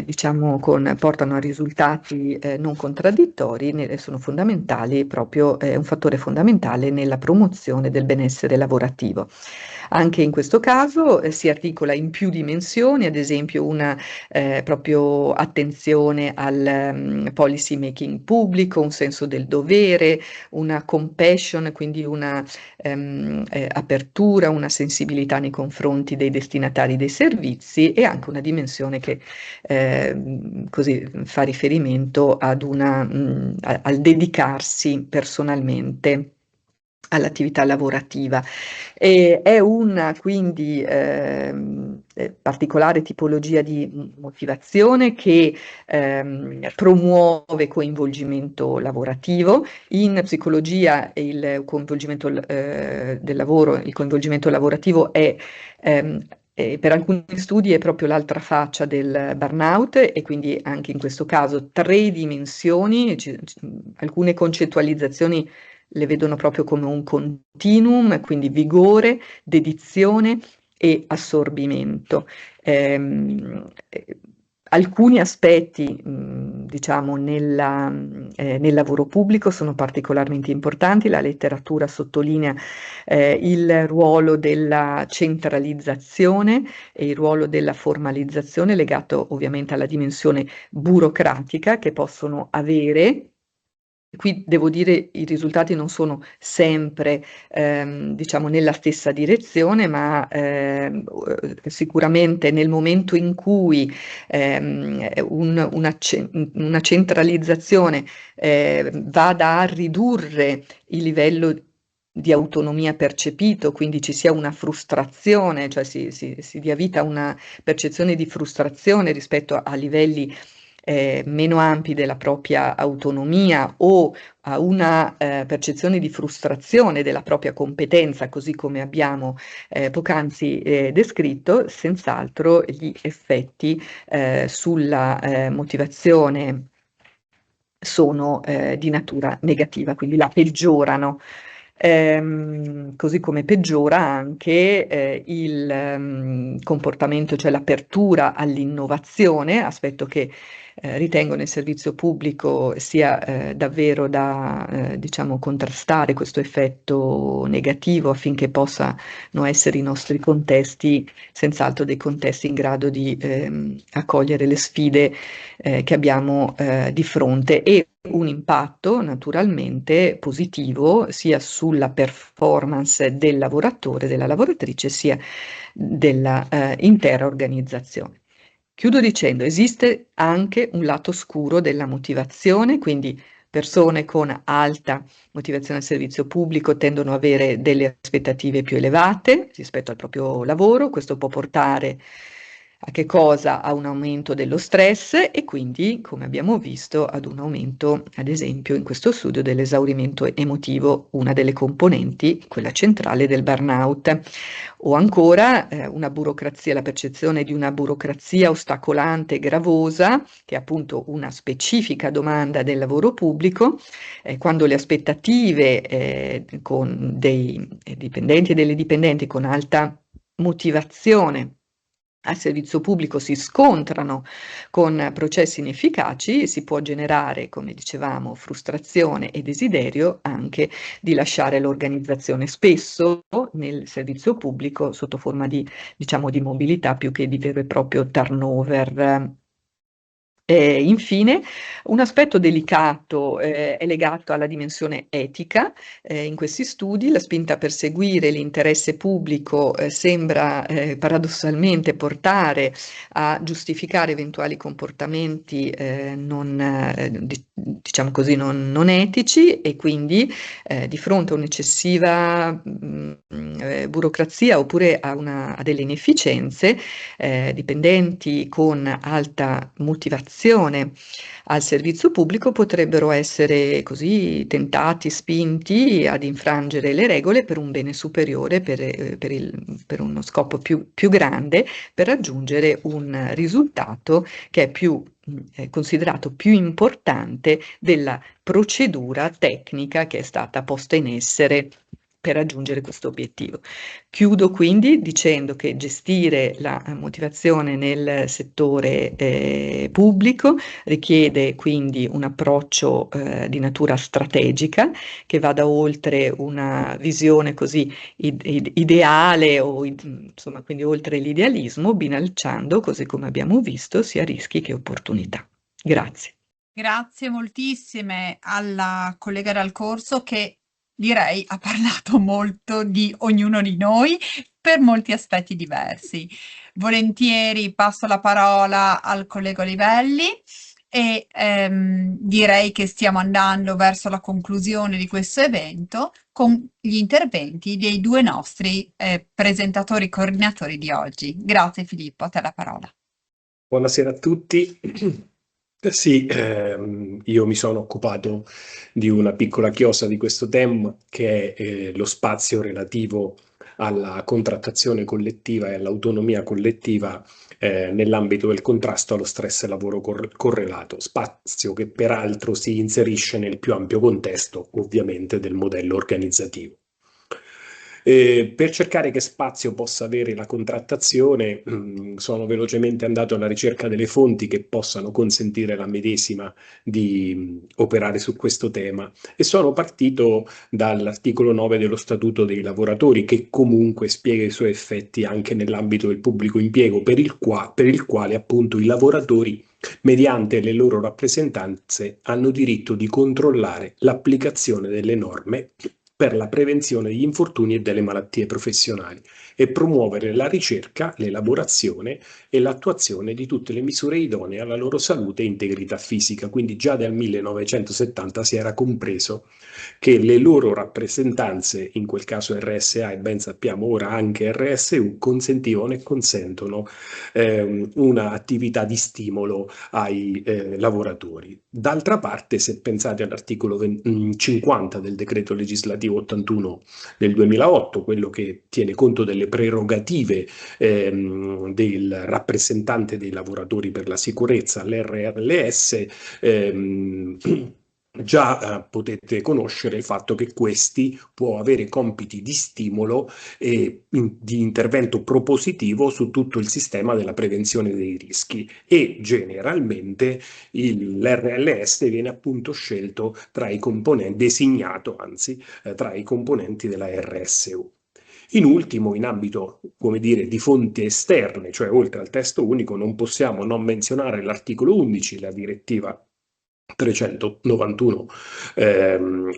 diciamo, portano a risultati non contraddittori, sono fondamentali, proprio un fattore fondamentale nella promozione del benessere lavorativo. Anche in questo caso si articola in più dimensioni, ad esempio una proprio attenzione al policy making pubblico, un senso del dovere, una compassion, quindi una apertura, una sensibilità nei confronti dei destinatari dei servizi, e anche una dimensione che così fa riferimento ad al dedicarsi personalmente all'attività lavorativa. È una quindi particolare tipologia di motivazione che promuove coinvolgimento lavorativo. In psicologia il coinvolgimento del lavoro, il coinvolgimento lavorativo è per alcuni studi è proprio l'altra faccia del burnout, e quindi anche in questo caso 3 dimensioni, alcune concettualizzazioni le vedono proprio come un continuum, quindi vigore, dedizione e assorbimento. Alcuni aspetti, diciamo, nel lavoro pubblico sono particolarmente importanti. La letteratura sottolinea il ruolo della centralizzazione e il ruolo della formalizzazione, legato ovviamente alla dimensione burocratica che possono avere. Qui devo dire i risultati non sono sempre diciamo nella stessa direzione, ma sicuramente nel momento in cui una centralizzazione vada a ridurre il livello di autonomia percepito, quindi ci sia una frustrazione, cioè si dia vita a una percezione di frustrazione rispetto a livelli meno ampi della propria autonomia o a una percezione di frustrazione della propria competenza, così come abbiamo poc'anzi descritto, senz'altro gli effetti sulla motivazione sono di natura negativa, quindi la peggiorano. Così come peggiora anche il comportamento, cioè l'apertura all'innovazione, aspetto che ritengo nel servizio pubblico sia davvero da diciamo, contrastare questo effetto negativo affinché possano essere i nostri contesti senz'altro dei contesti in grado di accogliere le sfide che abbiamo di fronte e un impatto naturalmente positivo sia sulla performance del lavoratore, della lavoratrice, sia della intera organizzazione. Chiudo dicendo, esiste anche un lato scuro della motivazione, quindi persone con alta motivazione al servizio pubblico tendono ad avere delle aspettative più elevate rispetto al proprio lavoro, questo può portare a che cosa? A un aumento dello stress e quindi, come abbiamo visto, ad un aumento, ad esempio, in questo studio dell'esaurimento emotivo, una delle componenti, quella centrale del burnout. O ancora una burocrazia, la percezione di una burocrazia ostacolante e gravosa, che è appunto una specifica domanda del lavoro pubblico, quando le aspettative con dei dipendenti e delle dipendenti con alta motivazione al servizio pubblico si scontrano con processi inefficaci, si può generare, come dicevamo, frustrazione e desiderio anche di lasciare l'organizzazione, spesso nel servizio pubblico sotto forma di, diciamo, di mobilità più che di vero e proprio turnover. Infine, un aspetto delicato è legato alla dimensione etica. In questi studi la spinta a perseguire l'interesse pubblico sembra paradossalmente portare a giustificare eventuali comportamenti diciamo così, non etici e quindi di fronte a un'eccessiva burocrazia oppure a delle inefficienze, dipendenti con alta motivazione al servizio pubblico potrebbero essere così tentati, spinti ad infrangere le regole per un bene superiore, per uno scopo più grande, per raggiungere un risultato che è considerato più importante della procedura tecnica che è stata posta in essere per raggiungere questo obiettivo. Chiudo quindi dicendo che gestire la motivazione nel settore pubblico richiede quindi un approccio di natura strategica che vada oltre una visione così ideale o insomma quindi oltre l'idealismo, bilanciando, così come abbiamo visto, sia rischi che opportunità. Grazie. Grazie moltissime alla collega Dal Corso che direi ha parlato molto di ognuno di noi per molti aspetti diversi. Volentieri passo la parola al collega Olivelli e direi che stiamo andando verso la conclusione di questo evento con gli interventi dei due nostri presentatori coordinatori di oggi. Grazie Filippo, a te la parola. Buonasera a tutti. Sì, io mi sono occupato di una piccola chiosa di questo tema che è lo spazio relativo alla contrattazione collettiva e all'autonomia collettiva nell'ambito del contrasto allo stress lavoro correlato, spazio che peraltro si inserisce nel più ampio contesto ovviamente del modello organizzativo. Per cercare che spazio possa avere la contrattazione, sono velocemente andato alla ricerca delle fonti che possano consentire la medesima di operare su questo tema e sono partito dall'articolo 9 dello Statuto dei lavoratori che comunque spiega i suoi effetti anche nell'ambito del pubblico impiego per il quale appunto i lavoratori mediante le loro rappresentanze hanno diritto di controllare l'applicazione delle norme per la prevenzione degli infortuni e delle malattie professionali e promuovere la ricerca, l'elaborazione e l'attuazione di tutte le misure idonee alla loro salute e integrità fisica. Quindi già dal 1970 si era compreso che le loro rappresentanze, in quel caso RSA e ben sappiamo ora anche RSU, consentivano e consentono una attività di stimolo ai lavoratori. D'altra parte, se pensate all'articolo 50 del decreto legislativo 81 del 2008, quello che tiene conto delle prerogative del rappresentante dei lavoratori per la sicurezza, l'RLS, già potete conoscere il fatto che questi può avere compiti di stimolo e di intervento propositivo su tutto il sistema della prevenzione dei rischi, e generalmente l'RLS viene appunto scelto tra i componenti, designato anzi tra i componenti della RSU. In ultimo, in ambito, come dire, di fonti esterne, cioè oltre al testo unico, non possiamo non menzionare l'articolo 11, la direttiva 391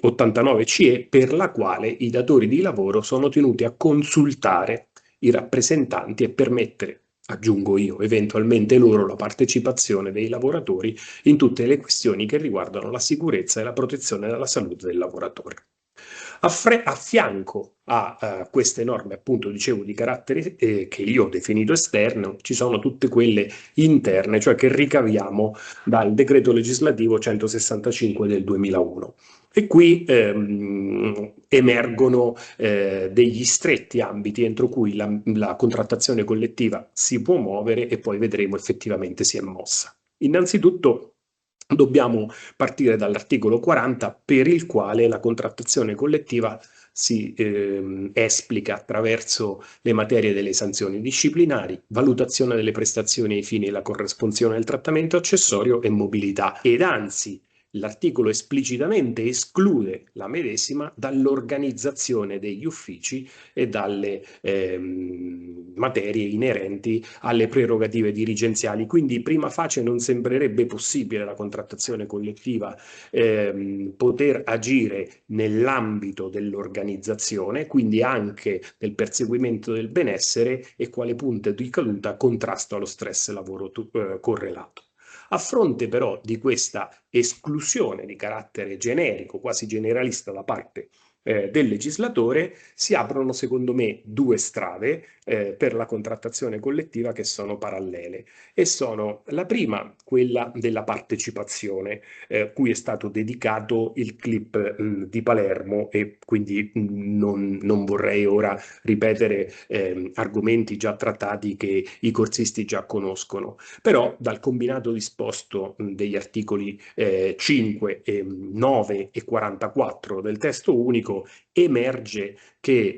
89 CE, per la quale i datori di lavoro sono tenuti a consultare i rappresentanti e permettere, aggiungo io, eventualmente loro, la partecipazione dei lavoratori in tutte le questioni che riguardano la sicurezza e la protezione della salute del lavoratore. A fianco a queste norme, appunto, dicevo, di carattere che io ho definito esterno, ci sono tutte quelle interne, cioè che ricaviamo dal decreto legislativo 165 del 2001. E qui emergono degli stretti ambiti entro cui la contrattazione collettiva si può muovere, e poi vedremo effettivamente si è mossa. Innanzitutto dobbiamo partire dall'articolo 40, per il quale la contrattazione collettiva si esplica attraverso le materie delle sanzioni disciplinari, valutazione delle prestazioni ai fini della corresponsione del trattamento accessorio e mobilità. Ed anzi, l'articolo esplicitamente esclude la medesima dall'organizzazione degli uffici e dalle materie inerenti alle prerogative dirigenziali. Quindi prima facie non sembrerebbe possibile la contrattazione collettiva poter agire nell'ambito dell'organizzazione, quindi anche del perseguimento del benessere e quale punto di caduta contrasto allo stress lavoro correlato. A fronte però di questa esclusione di carattere generico, quasi generalista da parte del legislatore, si aprono secondo me due strade per la contrattazione collettiva che sono parallele, e sono la prima quella della partecipazione, cui è stato dedicato il clip di Palermo, e quindi non vorrei ora ripetere argomenti già trattati che i corsisti già conoscono. Però dal combinato disposto degli articoli 5, 9 e 44 del testo unico emerge che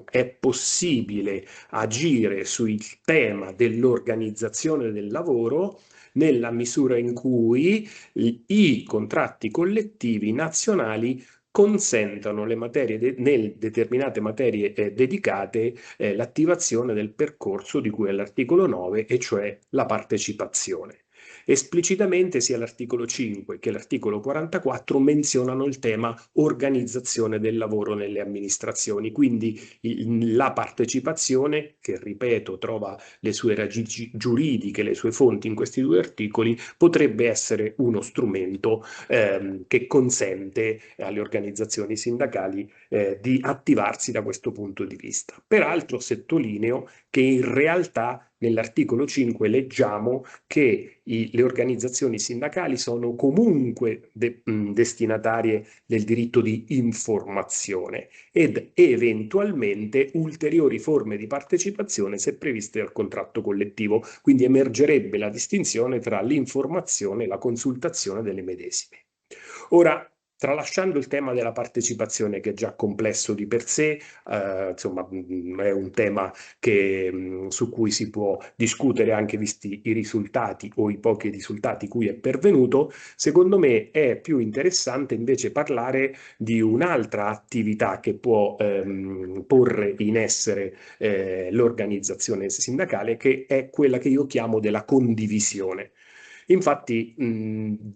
è possibile agire sul tema dell'organizzazione del lavoro nella misura in cui i contratti collettivi nazionali consentono nel determinate materie dedicate l'attivazione del percorso di cui è l'articolo 9, e cioè la partecipazione. Esplicitamente sia l'articolo 5 che l'articolo 44 menzionano il tema organizzazione del lavoro nelle amministrazioni, quindi la partecipazione, che ripeto trova le sue radici giuridiche, le sue fonti in questi due articoli, potrebbe essere uno strumento che consente alle organizzazioni sindacali di attivarsi da questo punto di vista. Peraltro sottolineo che in realtà nell'articolo 5 leggiamo che le organizzazioni sindacali sono comunque destinatarie del diritto di informazione ed eventualmente ulteriori forme di partecipazione se previste dal contratto collettivo. Quindi emergerebbe la distinzione tra l'informazione e la consultazione delle medesime. Ora, tralasciando il tema della partecipazione, che è già complesso di per sé, insomma, è un tema su cui si può discutere anche visti i risultati o i pochi risultati cui è pervenuto, secondo me è più interessante invece parlare di un'altra attività che può porre in essere l'organizzazione sindacale, che è quella che io chiamo della condivisione. Infatti,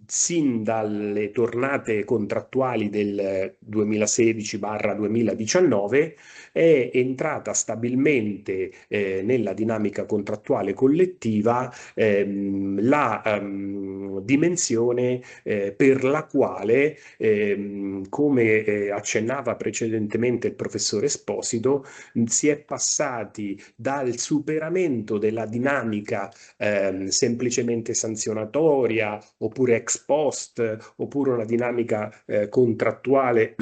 sin dalle tornate contrattuali del 2016-2019 è entrata stabilmente nella dinamica contrattuale collettiva la dimensione per la quale, come accennava precedentemente il professore Esposito, si è passati dal superamento della dinamica semplicemente sanzionatoria oppure ex post oppure una dinamica contrattuale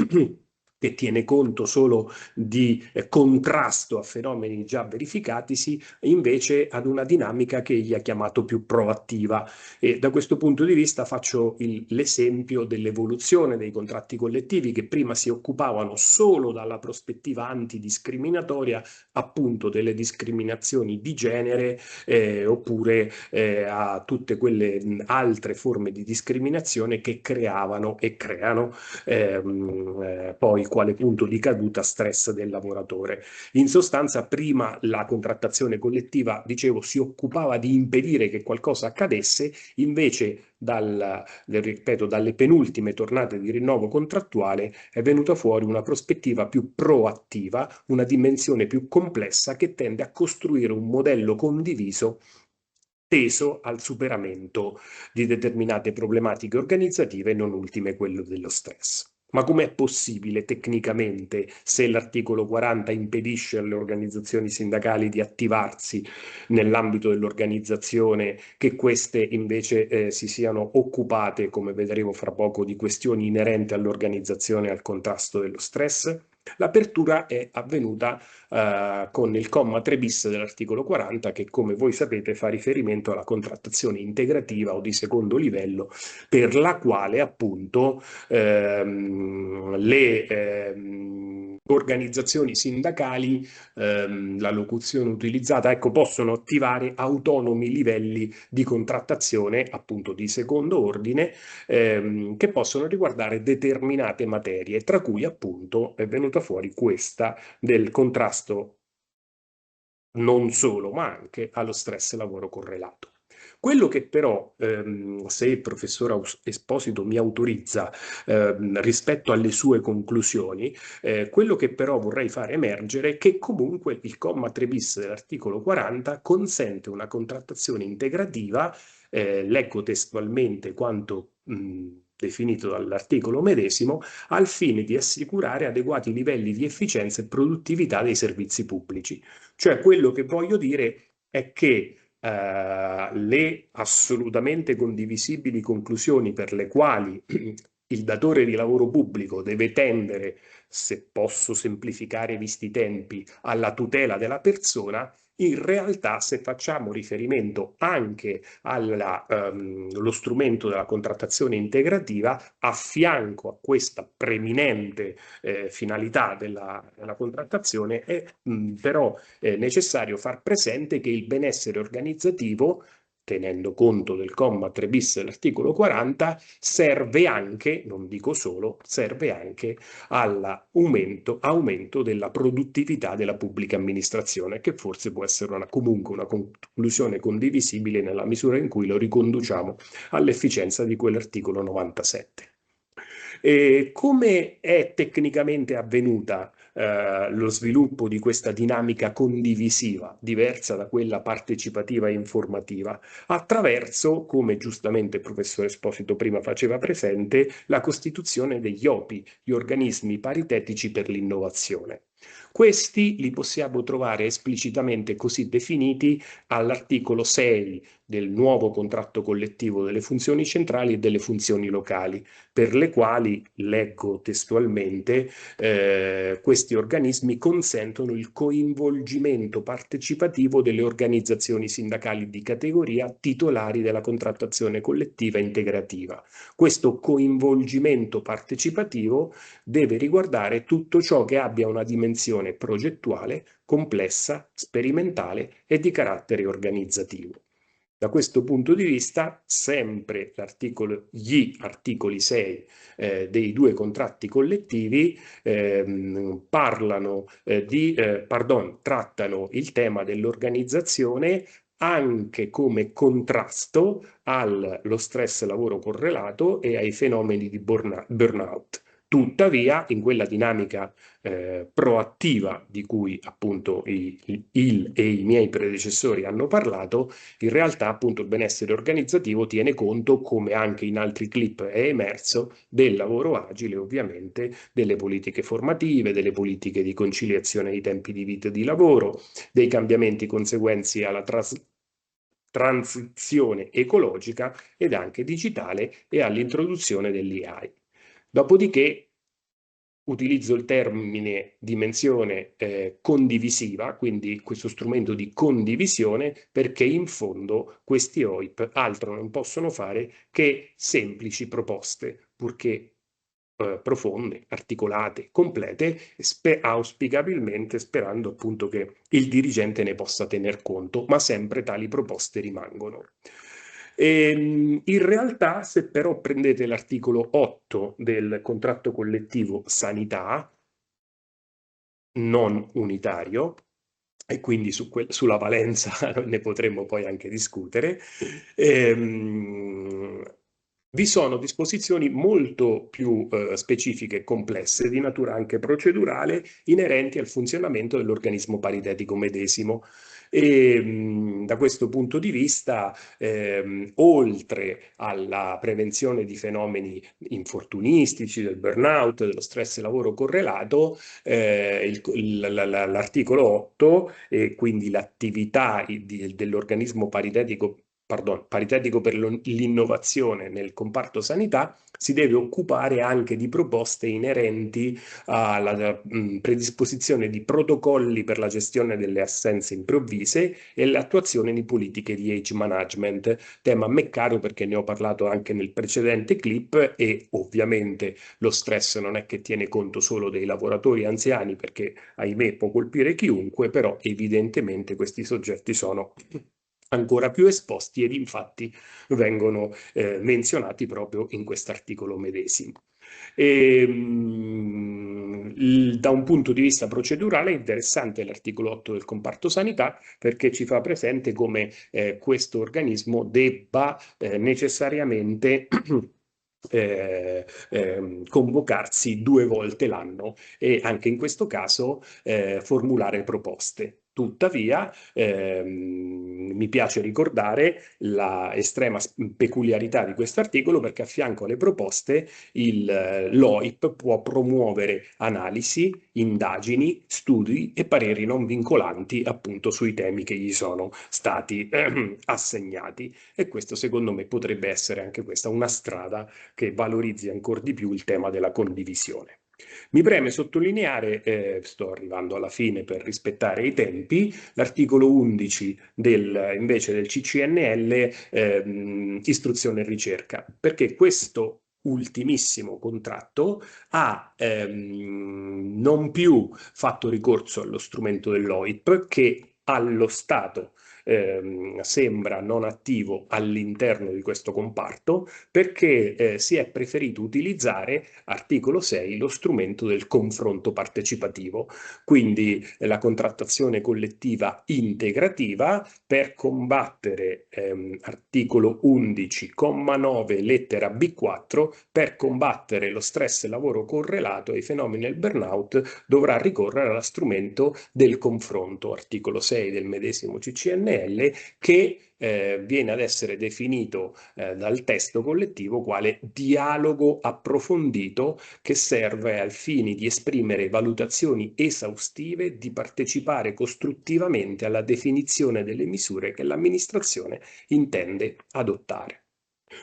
che tiene conto solo di contrasto a fenomeni già verificatisi, invece ad una dinamica che egli ha chiamato più proattiva. E da questo punto di vista faccio l'esempio dell'evoluzione dei contratti collettivi, che prima si occupavano solo dalla prospettiva antidiscriminatoria, appunto delle discriminazioni di genere, oppure a tutte quelle altre forme di discriminazione che creavano e creano poi quale punto di caduta stress del lavoratore. In sostanza, prima la contrattazione collettiva, dicevo, si occupava di impedire che qualcosa accadesse, invece ripeto, dalle penultime tornate di rinnovo contrattuale è venuta fuori una prospettiva più proattiva, una dimensione più complessa che tende a costruire un modello condiviso teso al superamento di determinate problematiche organizzative, non ultime quello dello stress. Ma com'è possibile tecnicamente, se l'articolo 40 impedisce alle organizzazioni sindacali di attivarsi nell'ambito dell'organizzazione, che queste invece si siano occupate, come vedremo fra poco, di questioni inerenti all'organizzazione e al contrasto dello stress? L'apertura è avvenuta con il comma 3 bis dell'articolo 40, che, come voi sapete, fa riferimento alla contrattazione integrativa o di secondo livello, per la quale appunto le organizzazioni sindacali, la locuzione utilizzata, ecco, possono attivare autonomi livelli di contrattazione, appunto di secondo ordine, che possono riguardare determinate materie, tra cui appunto è venuta fuori questa del contrasto non solo, ma anche allo stress lavoro correlato. Quello che però, se il professor Esposito mi autorizza, rispetto alle sue conclusioni, quello che però vorrei fare emergere è che comunque il comma 3 bis dell'articolo 40 consente una contrattazione integrativa, leggo testualmente quanto definito dall'articolo medesimo, al fine di assicurare adeguati livelli di efficienza e produttività dei servizi pubblici. Cioè, quello che voglio dire è che le assolutamente condivisibili conclusioni per le quali il datore di lavoro pubblico deve tendere, se posso semplificare visti i tempi, alla tutela della persona, in realtà, se facciamo riferimento anche allo strumento della contrattazione integrativa, a fianco a questa preminente finalità della contrattazione, è però necessario far presente che il benessere organizzativo, tenendo conto del comma 3 bis dell'articolo 40, serve anche, non dico solo, serve anche all'aumento della produttività della pubblica amministrazione, che forse può essere comunque una conclusione condivisibile nella misura in cui lo riconduciamo all'efficienza di quell'articolo 97. Come è tecnicamente avvenuta lo sviluppo di questa dinamica condivisiva, diversa da quella partecipativa e informativa? Attraverso, come giustamente il professore Esposito prima faceva presente, la costituzione degli OPI, gli organismi paritetici per l'innovazione. Questi li possiamo trovare esplicitamente così definiti all'articolo 6 del nuovo contratto collettivo delle funzioni centrali e delle funzioni locali, per le quali, leggo testualmente, questi organismi consentono il coinvolgimento partecipativo delle organizzazioni sindacali di categoria titolari della contrattazione collettiva integrativa. Questo coinvolgimento partecipativo deve riguardare tutto ciò che abbia una dimensione progettuale, complessa, sperimentale e di carattere organizzativo. Da questo punto di vista, sempre gli articoli 6 dei due contratti collettivi trattano il tema dell'organizzazione anche come contrasto allo stress lavoro correlato e ai fenomeni di burnout. Tuttavia, in quella dinamica proattiva di cui appunto il e i miei predecessori hanno parlato, in realtà appunto il benessere organizzativo tiene conto, come anche in altri clip è emerso, del lavoro agile, ovviamente, delle politiche formative, delle politiche di conciliazione dei tempi di vita e di lavoro, dei cambiamenti conseguenti alla transizione ecologica ed anche digitale e all'introduzione dell'AI. Dopodiché utilizzo il termine dimensione condivisiva, quindi questo strumento di condivisione, perché in fondo questi OIP altro non possono fare che semplici proposte, purché profonde, articolate, complete, auspicabilmente sperando appunto che il dirigente ne possa tener conto, ma sempre tali proposte rimangono. In realtà, se però prendete l'articolo 8 del contratto collettivo sanità, non unitario, e quindi sulla valenza ne potremmo poi anche discutere, vi sono disposizioni molto più specifiche e complesse, di natura anche procedurale, inerenti al funzionamento dell'organismo paritetico medesimo. E da questo punto di vista, oltre alla prevenzione di fenomeni infortunistici, del burnout, dello stress lavoro correlato, l'articolo 8 e quindi l'attività dell'organismo paritetico per l'innovazione nel comparto sanità si deve occupare anche di proposte inerenti alla predisposizione di protocolli per la gestione delle assenze improvvise e l'attuazione di politiche di age management, tema a me caro perché ne ho parlato anche nel precedente clip. E ovviamente lo stress non è che tiene conto solo dei lavoratori anziani, perché ahimè può colpire chiunque, però evidentemente questi soggetti sono ancora più esposti ed infatti vengono menzionati proprio in quest'articolo medesimo. Da un punto di vista procedurale è interessante l'articolo 8 del comparto sanità, perché ci fa presente come questo organismo debba necessariamente convocarsi 2 volte l'anno e anche in questo caso formulare proposte. Tuttavia, mi piace ricordare la estrema peculiarità di questo articolo, perché a fianco alle proposte l'OIP può promuovere analisi, indagini, studi e pareri non vincolanti appunto sui temi che gli sono stati assegnati. E questo secondo me potrebbe essere anche questa una strada che valorizzi ancora di più il tema della condivisione. Mi preme sottolineare, sto arrivando alla fine per rispettare i tempi, l'articolo 11 invece del CCNL, istruzione e ricerca, perché questo ultimissimo contratto ha non più fatto ricorso allo strumento dell'OIP, che allo stato sembra non attivo all'interno di questo comparto, perché si è preferito utilizzare, articolo 6, lo strumento del confronto partecipativo, quindi la contrattazione collettiva integrativa per combattere, articolo 11, comma 9, lettera B4, per combattere lo stress lavoro correlato ai fenomeni del burnout dovrà ricorrere allo strumento del confronto, articolo 6 del medesimo CCNL, che viene ad essere definito dal testo collettivo quale dialogo approfondito, che serve al fine di esprimere valutazioni esaustive, di partecipare costruttivamente alla definizione delle misure che l'amministrazione intende adottare.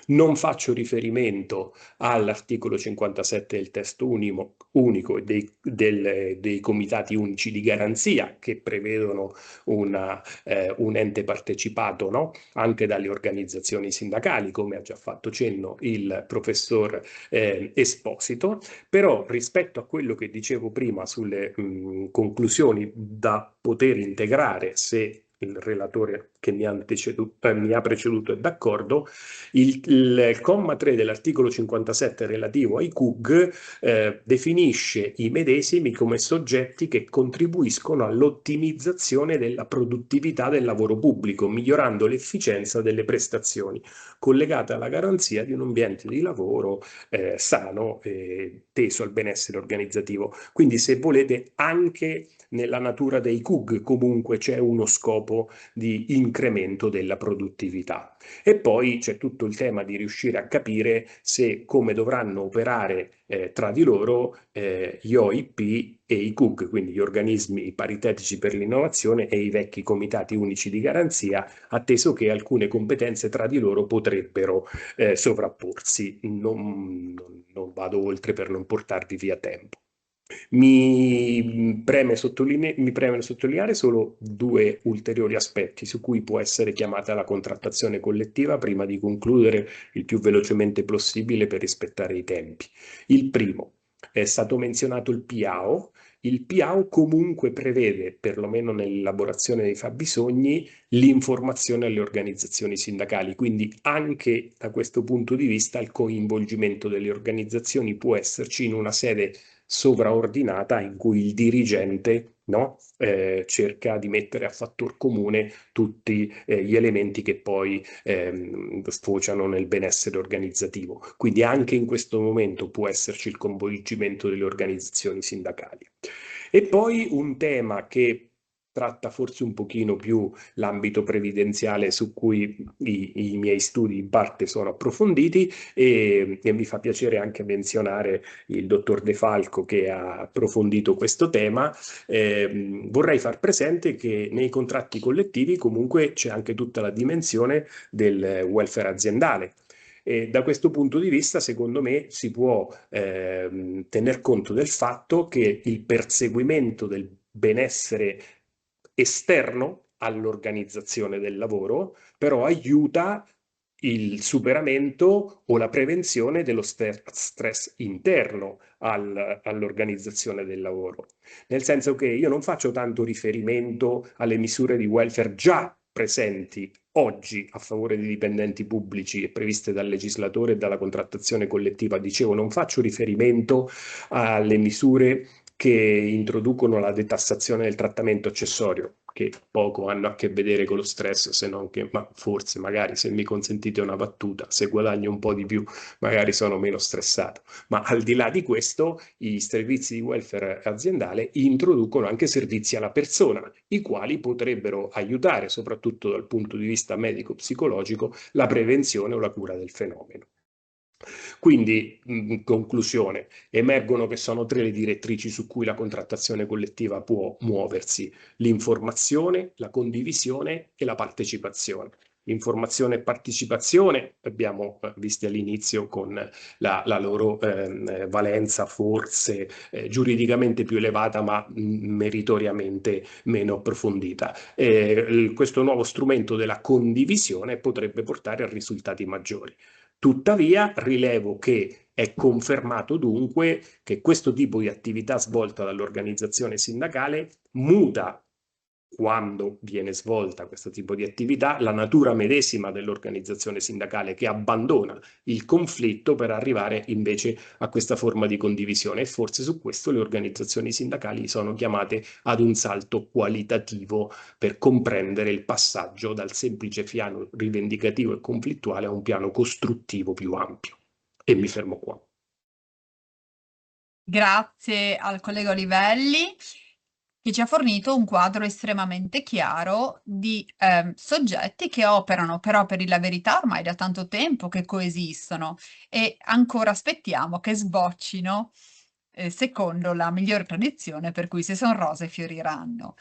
Non faccio riferimento all'articolo 57 del testo unico e dei comitati unici di garanzia, che prevedono un ente partecipato, no? Anche dalle organizzazioni sindacali, come ha già fatto cenno il professor Esposito. Però rispetto a quello che dicevo prima sulle conclusioni da poter integrare, se il relatore che mi ha preceduto è d'accordo. Il comma 3 dell'articolo 57 relativo ai CUG definisce i medesimi come soggetti che contribuiscono all'ottimizzazione della produttività del lavoro pubblico, migliorando l'efficienza delle prestazioni, collegata alla garanzia di un ambiente di lavoro sano e teso al benessere organizzativo. Quindi, se volete, anche nella natura dei CUG comunque c'è uno scopo di incremento della produttività. E poi c'è tutto il tema di riuscire a capire come dovranno operare tra di loro gli OIP e i CUG, quindi gli organismi paritetici per l'innovazione e i vecchi comitati unici di garanzia, atteso che alcune competenze tra di loro potrebbero sovrapporsi. Non vado oltre per non portarvi via tempo. Mi preme sottolineare solo due ulteriori aspetti su cui può essere chiamata la contrattazione collettiva prima di concludere il più velocemente possibile per rispettare i tempi. Il primo, è stato menzionato il PIAO. Il PIAO comunque prevede, perlomeno nell'elaborazione dei fabbisogni, l'informazione alle organizzazioni sindacali, quindi anche da questo punto di vista il coinvolgimento delle organizzazioni può esserci in una sede sovraordinata in cui il dirigente cerca di mettere a fattor comune tutti gli elementi che poi sfociano nel benessere organizzativo. Quindi anche in questo momento può esserci il coinvolgimento delle organizzazioni sindacali. E poi un tema che tratta forse un pochino più l'ambito previdenziale su cui i miei studi in parte sono approfonditi e mi fa piacere anche menzionare il dottor De Falco che ha approfondito questo tema. Vorrei far presente che nei contratti collettivi comunque c'è anche tutta la dimensione del welfare aziendale. E da questo punto di vista, secondo me, si può tener conto del fatto che il perseguimento del benessere esterno all'organizzazione del lavoro, però aiuta il superamento o la prevenzione dello stress interno all'organizzazione del lavoro. Nel senso che io non faccio tanto riferimento alle misure di welfare già presenti oggi a favore dei dipendenti pubblici e previste dal legislatore e dalla contrattazione collettiva. Dicevo, non faccio riferimento alle misure che introducono la detassazione del trattamento accessorio, che poco hanno a che vedere con lo stress, se non che, ma forse, magari, se mi consentite una battuta, se guadagno un po' di più, magari sono meno stressato. Ma al di là di questo, i servizi di welfare aziendale introducono anche servizi alla persona, i quali potrebbero aiutare, soprattutto dal punto di vista medico-psicologico, la prevenzione o la cura del fenomeno. Quindi, in conclusione, emergono che sono tre le direttrici su cui la contrattazione collettiva può muoversi: l'informazione, la condivisione e la partecipazione. Informazione e partecipazione abbiamo visti all'inizio con la loro valenza forse giuridicamente più elevata ma meritoriamente meno approfondita. Questo nuovo strumento della condivisione potrebbe portare a risultati maggiori. Tuttavia, rilevo che è confermato dunque che questo tipo di attività svolta dall'organizzazione sindacale muta, quando viene svolta questo tipo di attività, la natura medesima dell'organizzazione sindacale, che abbandona il conflitto per arrivare invece a questa forma di condivisione, e forse su questo le organizzazioni sindacali sono chiamate ad un salto qualitativo per comprendere il passaggio dal semplice piano rivendicativo e conflittuale a un piano costruttivo più ampio. E mi fermo qua. Grazie al collega Olivelli, che ci ha fornito un quadro estremamente chiaro di soggetti che operano però, per la verità, ormai da tanto tempo che coesistono e ancora aspettiamo che sboccino secondo la migliore tradizione, per cui se sono rose fioriranno.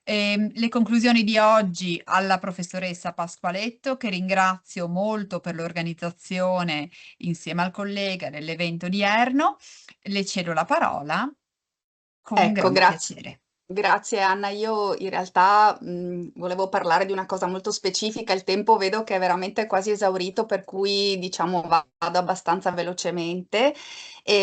Le conclusioni di oggi alla professoressa Pasqualetto, che ringrazio molto per l'organizzazione insieme al collega dell'evento odierno. Le cedo la parola con grande piacere. Grazie Anna, io in realtà volevo parlare di una cosa molto specifica, il tempo vedo che è veramente quasi esaurito, per cui diciamo vado abbastanza velocemente,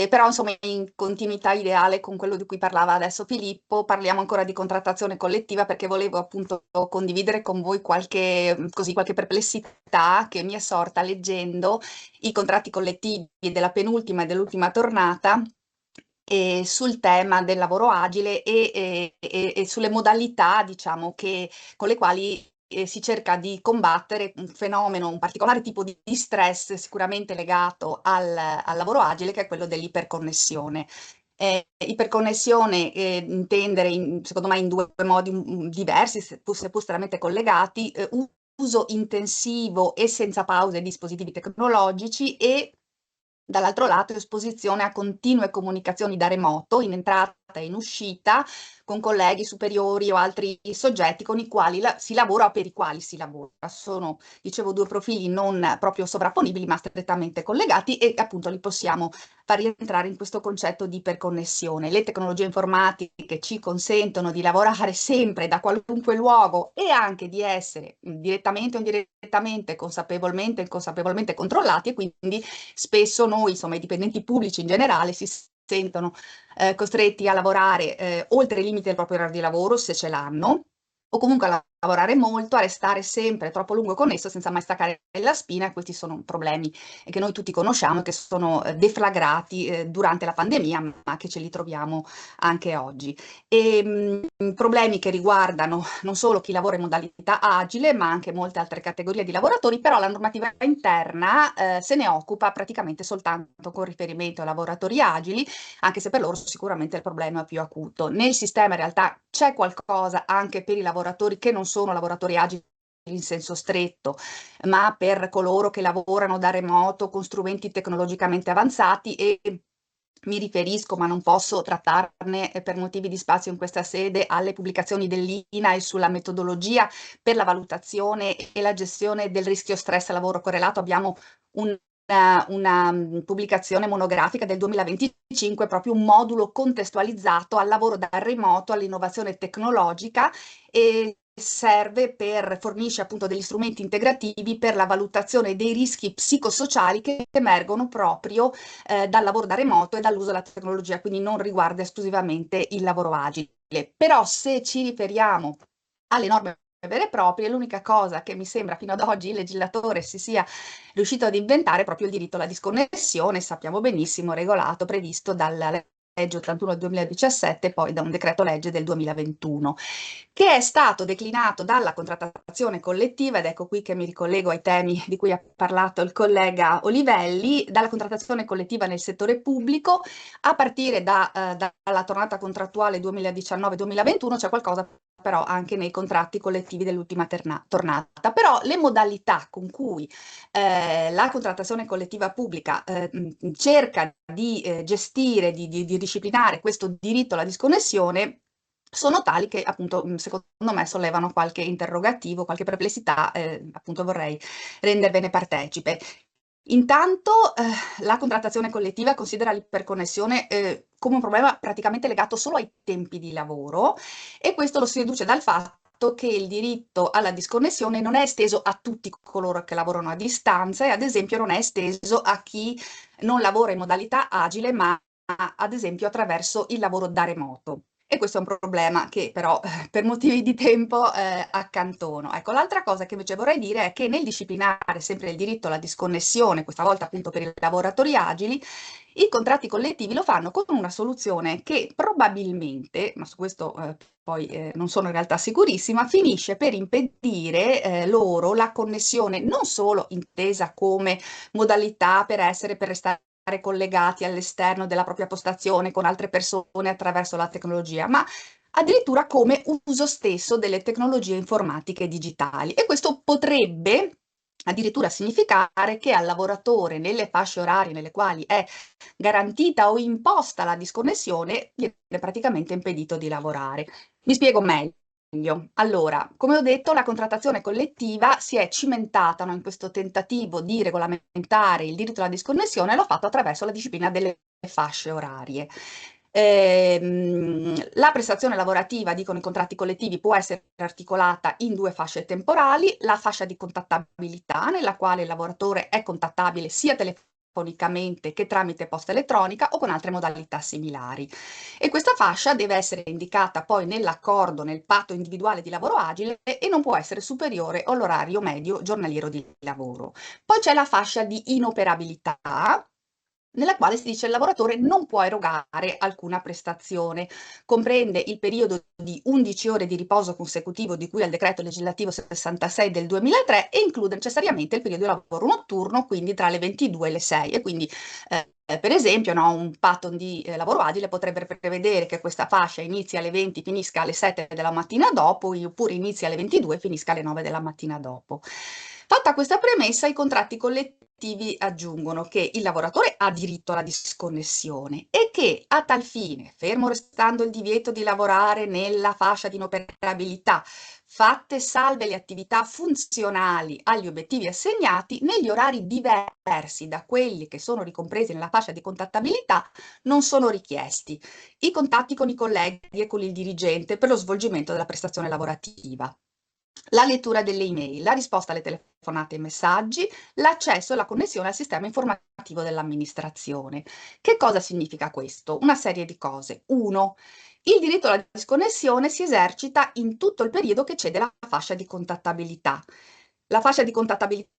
però insomma in continuità ideale con quello di cui parlava adesso Filippo, parliamo ancora di contrattazione collettiva perché volevo appunto condividere con voi qualche perplessità che mi è sorta leggendo i contratti collettivi della penultima e dell'ultima tornata sul tema del lavoro agile e sulle modalità, diciamo, con le quali si cerca di combattere un fenomeno, un particolare tipo di stress sicuramente legato al lavoro agile, che è quello dell'iperconnessione. Iperconnessione intendere, secondo me, in due modi diversi, seppur strettamente collegati, uso intensivo e senza pause di dispositivi tecnologici e dall'altro lato esposizione a continue comunicazioni da remoto, in entrata e in uscita, con colleghi superiori o altri soggetti con i quali si lavora o per i quali si lavora. Sono, dicevo, due profili non proprio sovrapponibili, ma strettamente collegati e appunto li possiamo far rientrare in questo concetto di iperconnessione. Le tecnologie informatiche ci consentono di lavorare sempre da qualunque luogo e anche di essere direttamente o indirettamente, consapevolmente e inconsapevolmente controllati, e quindi spesso noi, insomma, i dipendenti pubblici in generale, si sentono costretti a lavorare oltre i limiti del proprio orario di lavoro, se ce l'hanno, o comunque a lavorare molto, a restare sempre troppo a lungo connesso senza mai staccare la spina. Questi sono problemi che noi tutti conosciamo e che sono deflagrati durante la pandemia, ma che ce li troviamo anche oggi. Problemi che riguardano non solo chi lavora in modalità agile, ma anche molte altre categorie di lavoratori, però la normativa interna se ne occupa praticamente soltanto con riferimento ai lavoratori agili, anche se per loro sicuramente il problema è più acuto. Nel sistema in realtà c'è qualcosa anche per i lavoratori che non sono lavoratori agili in senso stretto, ma per coloro che lavorano da remoto con strumenti tecnologicamente avanzati, e mi riferisco, ma non posso trattarne per motivi di spazio in questa sede, alle pubblicazioni dell'INAIL sulla metodologia per la valutazione e la gestione del rischio stress lavoro correlato. Abbiamo una pubblicazione monografica del 2025, proprio un modulo contestualizzato al lavoro da remoto, all'innovazione tecnologica, e fornisce appunto degli strumenti integrativi per la valutazione dei rischi psicosociali che emergono proprio dal lavoro da remoto e dall'uso della tecnologia, quindi non riguarda esclusivamente il lavoro agile. Però se ci riferiamo alle norme vere e proprie, l'unica cosa che mi sembra fino ad oggi il legislatore si sia riuscito ad inventare è proprio il diritto alla disconnessione, sappiamo benissimo, regolato, previsto dalla legge 81 del 2017 e poi da un decreto legge del 2021, che è stato declinato dalla contrattazione collettiva, ed ecco qui che mi ricollego ai temi di cui ha parlato il collega Olivelli, dalla contrattazione collettiva nel settore pubblico. A partire dalla tornata contrattuale 2019-2021 c'è qualcosa però anche nei contratti collettivi dell'ultima tornata. Però le modalità con cui la contrattazione collettiva pubblica cerca di gestire, di disciplinare questo diritto alla disconnessione sono tali che appunto secondo me sollevano qualche interrogativo, qualche perplessità, appunto vorrei rendervene partecipe. Intanto la contrattazione collettiva considera l'iperconnessione come un problema praticamente legato solo ai tempi di lavoro, e questo lo si deduce dal fatto che il diritto alla disconnessione non è esteso a tutti coloro che lavorano a distanza, e ad esempio non è esteso a chi non lavora in modalità agile, ma ad esempio attraverso il lavoro da remoto. E questo è un problema che però per motivi di tempo accantono. Ecco, l'altra cosa che invece vorrei dire è che nel disciplinare sempre il diritto alla disconnessione, questa volta appunto per i lavoratori agili, i contratti collettivi lo fanno con una soluzione che probabilmente, ma su questo poi non sono in realtà sicurissima, finisce per impedire loro la connessione, non solo intesa come modalità per restare collegati all'esterno della propria postazione con altre persone attraverso la tecnologia, ma addirittura come uso stesso delle tecnologie informatiche digitali. E questo potrebbe addirittura significare che al lavoratore, nelle fasce orarie nelle quali è garantita o imposta la disconnessione, viene praticamente impedito di lavorare. Mi spiego meglio. Allora, come ho detto, la contrattazione collettiva si è cimentata, no, in questo tentativo di regolamentare il diritto alla disconnessione, e l'ha fatto attraverso la disciplina delle fasce orarie. La prestazione lavorativa, dicono i contratti collettivi, può essere articolata in 2 fasce temporali: la fascia di contattabilità, nella quale il lavoratore è contattabile sia telefonicamente che tramite posta elettronica o con altre modalità similari. E questa fascia deve essere indicata poi nell'accordo, nel patto individuale di lavoro agile, e non può essere superiore all'orario medio giornaliero di lavoro. Poi c'è la fascia di inoperabilità, nella quale si dice il lavoratore non può erogare alcuna prestazione. Comprende il periodo di 11 ore di riposo consecutivo di cui al decreto legislativo 66 del 2003 e include necessariamente il periodo di lavoro notturno, quindi tra le 22 e le 6. E quindi per esempio, no, un patto di lavoro agile potrebbe prevedere che questa fascia inizi alle 20, finisca alle 7 della mattina dopo, oppure inizi alle 22 e finisca alle 9 della mattina dopo. Fatta questa premessa, i contratti collettivi aggiungono che il lavoratore ha diritto alla disconnessione e che a tal fine, fermo restando il divieto di lavorare nella fascia di inoperabilità, fatte salve le attività funzionali agli obiettivi assegnati, negli orari diversi da quelli che sono ricompresi nella fascia di contattabilità, non sono richiesti i contatti con i colleghi e con il dirigente per lo svolgimento della prestazione lavorativa, la lettura delle email, la risposta alle telefonate e messaggi, l'accesso e la connessione al sistema informativo dell'amministrazione. Che cosa significa questo? Una serie di cose. 1. Il diritto alla disconnessione si esercita in tutto il periodo che cede la fascia di contattabilità. La fascia di contattabilità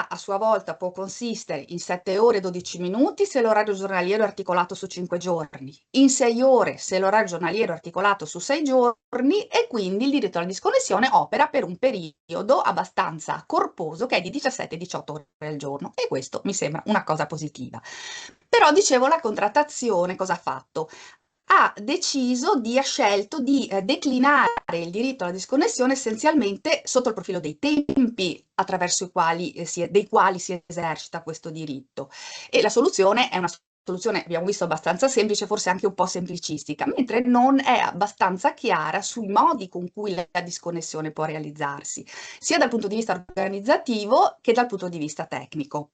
a sua volta può consistere in 7 ore e 12 minuti se l'orario giornaliero è articolato su 5 giorni, in 6 ore se l'orario giornaliero è articolato su 6 giorni, e quindi il diritto alla disconnessione opera per un periodo abbastanza corposo che è di 17-18 ore al giorno, e questo mi sembra una cosa positiva. Però, dicevo, la contrattazione cosa ha fatto? Ha scelto di declinare il diritto alla disconnessione essenzialmente sotto il profilo dei tempi attraverso dei quali si esercita questo diritto. E la soluzione è una soluzione, abbiamo visto, abbastanza semplice, forse anche un po' semplicistica, mentre non è abbastanza chiara sui modi con cui la disconnessione può realizzarsi, sia dal punto di vista organizzativo che dal punto di vista tecnico.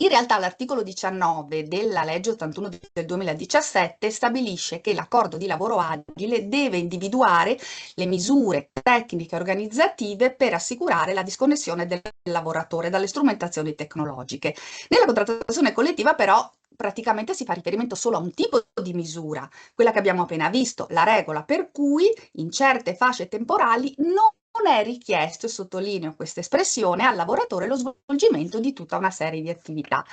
In realtà l'articolo 19 della legge 81 del 2017 stabilisce che l'accordo di lavoro agile deve individuare le misure tecniche e organizzative per assicurare la disconnessione del lavoratore dalle strumentazioni tecnologiche. Nella contrattazione collettiva però praticamente si fa riferimento solo a un tipo di misura, quella che abbiamo appena visto, la regola per cui in certe fasce temporali non è richiesto, e sottolineo questa espressione, al lavoratore lo svolgimento di tutta una serie di attività.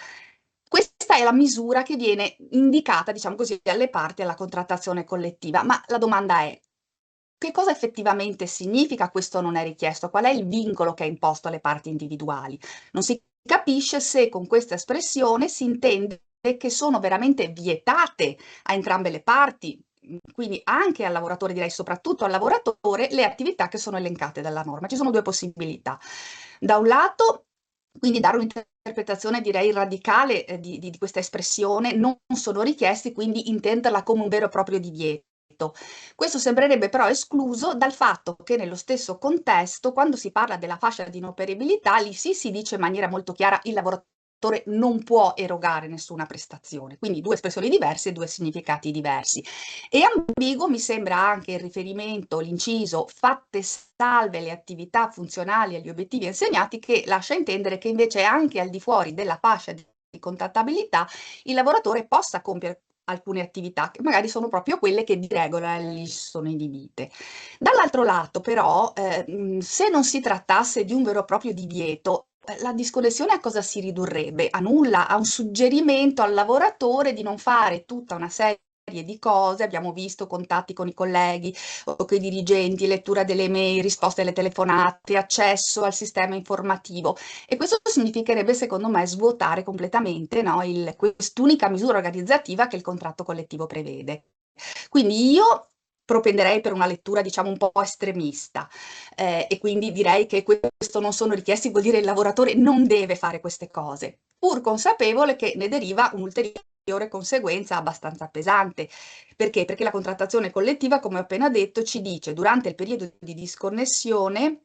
Questa è la misura che viene indicata, diciamo così, alle parti alla contrattazione collettiva, ma la domanda è: che cosa effettivamente significa questo non è richiesto? Qual è il vincolo che è imposto alle parti individuali? Non si capisce se con questa espressione si intende che sono veramente vietate a entrambe le parti, quindi anche al lavoratore, direi soprattutto al lavoratore, le attività che sono elencate dalla norma. Ci sono 2 possibilità. Da un lato, quindi dare un'interpretazione, direi, radicale di questa espressione, non sono richiesti, quindi intenderla come un vero e proprio divieto. Questo sembrerebbe però escluso dal fatto che nello stesso contesto, quando si parla della fascia di inoperibilità, lì sì si dice in maniera molto chiara il lavoratore non può erogare nessuna prestazione, quindi 2 espressioni diverse e 2 significati diversi. E ambiguo mi sembra anche il riferimento, l'inciso fatte salve le attività funzionali agli obiettivi assegnati, che lascia intendere che invece anche al di fuori della fascia di contattabilità il lavoratore possa compiere alcune attività che magari sono proprio quelle che di regola gli sono inibite. Dall'altro lato però, se non si trattasse di un vero e proprio divieto, la disconnessione a cosa si ridurrebbe? A nulla, a un suggerimento al lavoratore di non fare tutta una serie di cose. Abbiamo visto contatti con i colleghi o con i dirigenti, lettura delle mail, risposte alle telefonate, accesso al sistema informativo, e questo significherebbe, secondo me, svuotare completamente, no, quest'unica misura organizzativa che il contratto collettivo prevede. Quindi io propenderei per una lettura, diciamo, un po' estremista, e quindi direi che questo non sono richiesti, vuol dire il lavoratore non deve fare queste cose, pur consapevole che ne deriva un'ulteriore conseguenza abbastanza pesante. Perché? Perché la contrattazione collettiva, come ho appena detto, ci dice durante il periodo di disconnessione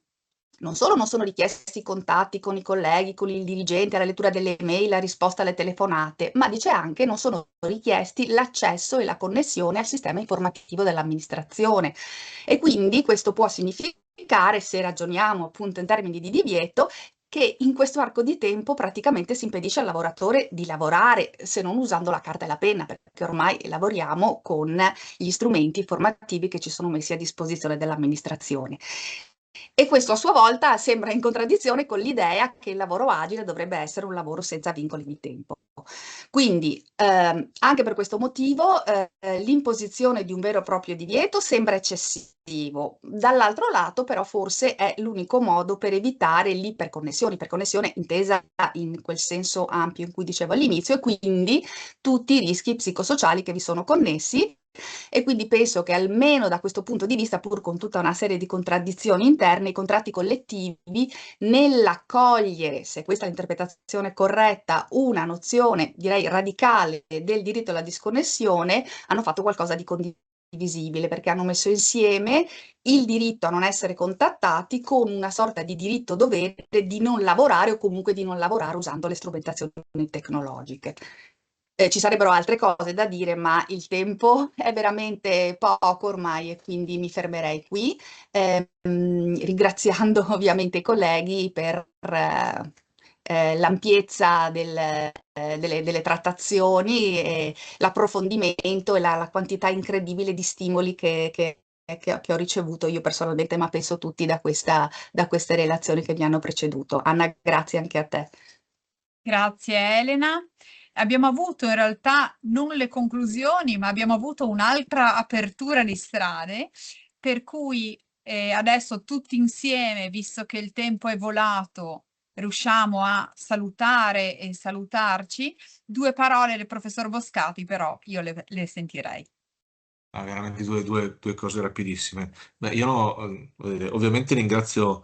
non solo non sono richiesti i contatti con i colleghi, con il dirigente, la lettura delle mail, la risposta alle telefonate, ma dice anche non sono richiesti l'accesso e la connessione al sistema informativo dell'amministrazione. E quindi questo può significare, se ragioniamo appunto in termini di divieto, che in questo arco di tempo praticamente si impedisce al lavoratore di lavorare, se non usando la carta e la penna, perché ormai lavoriamo con gli strumenti informativi che ci sono messi a disposizione dell'amministrazione. E questo a sua volta sembra in contraddizione con l'idea che il lavoro agile dovrebbe essere un lavoro senza vincoli di tempo. Quindi anche per questo motivo l'imposizione di un vero e proprio divieto sembra eccessivo. Dall'altro lato però forse è l'unico modo per evitare l'iperconnessione intesa in quel senso ampio in cui dicevo all'inizio, e quindi tutti i rischi psicosociali che vi sono connessi. E quindi penso che almeno da questo punto di vista, pur con tutta una serie di contraddizioni interne, i contratti collettivi nell'accogliere, se questa è l'interpretazione corretta, una nozione, direi radicale, del diritto alla disconnessione, hanno fatto qualcosa di condivisibile, perché hanno messo insieme il diritto a non essere contattati con una sorta di diritto dovere di non lavorare o comunque di non lavorare usando le strumentazioni tecnologiche. Ci sarebbero altre cose da dire, ma il tempo è veramente poco ormai e quindi mi fermerei qui, ringraziando ovviamente i colleghi per l'ampiezza delle trattazioni e l'approfondimento e la quantità incredibile di stimoli che ho ricevuto io personalmente, ma penso tutti da queste relazioni che mi hanno preceduto. Anna, grazie anche a te. Grazie Elena. Abbiamo avuto in realtà non le conclusioni, ma abbiamo avuto un'altra apertura di strade, per cui adesso tutti insieme, visto che il tempo è volato, riusciamo a salutare e salutarci. 2 parole del professor Boscati, però io le sentirei. Veramente due cose rapidissime. Beh, io ovviamente ringrazio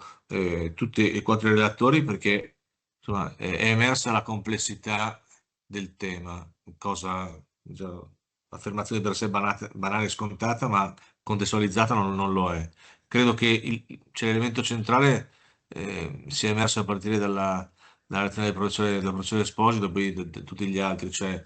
tutti e quattro i relatori perché insomma, è emersa la complessità del tema, cosa, già, affermazione per sé banale e scontata, ma contestualizzata non lo è. Credo che c'è l'elemento centrale sia emerso a partire dalla lezione del professore Esposito, poi tutti gli altri, cioè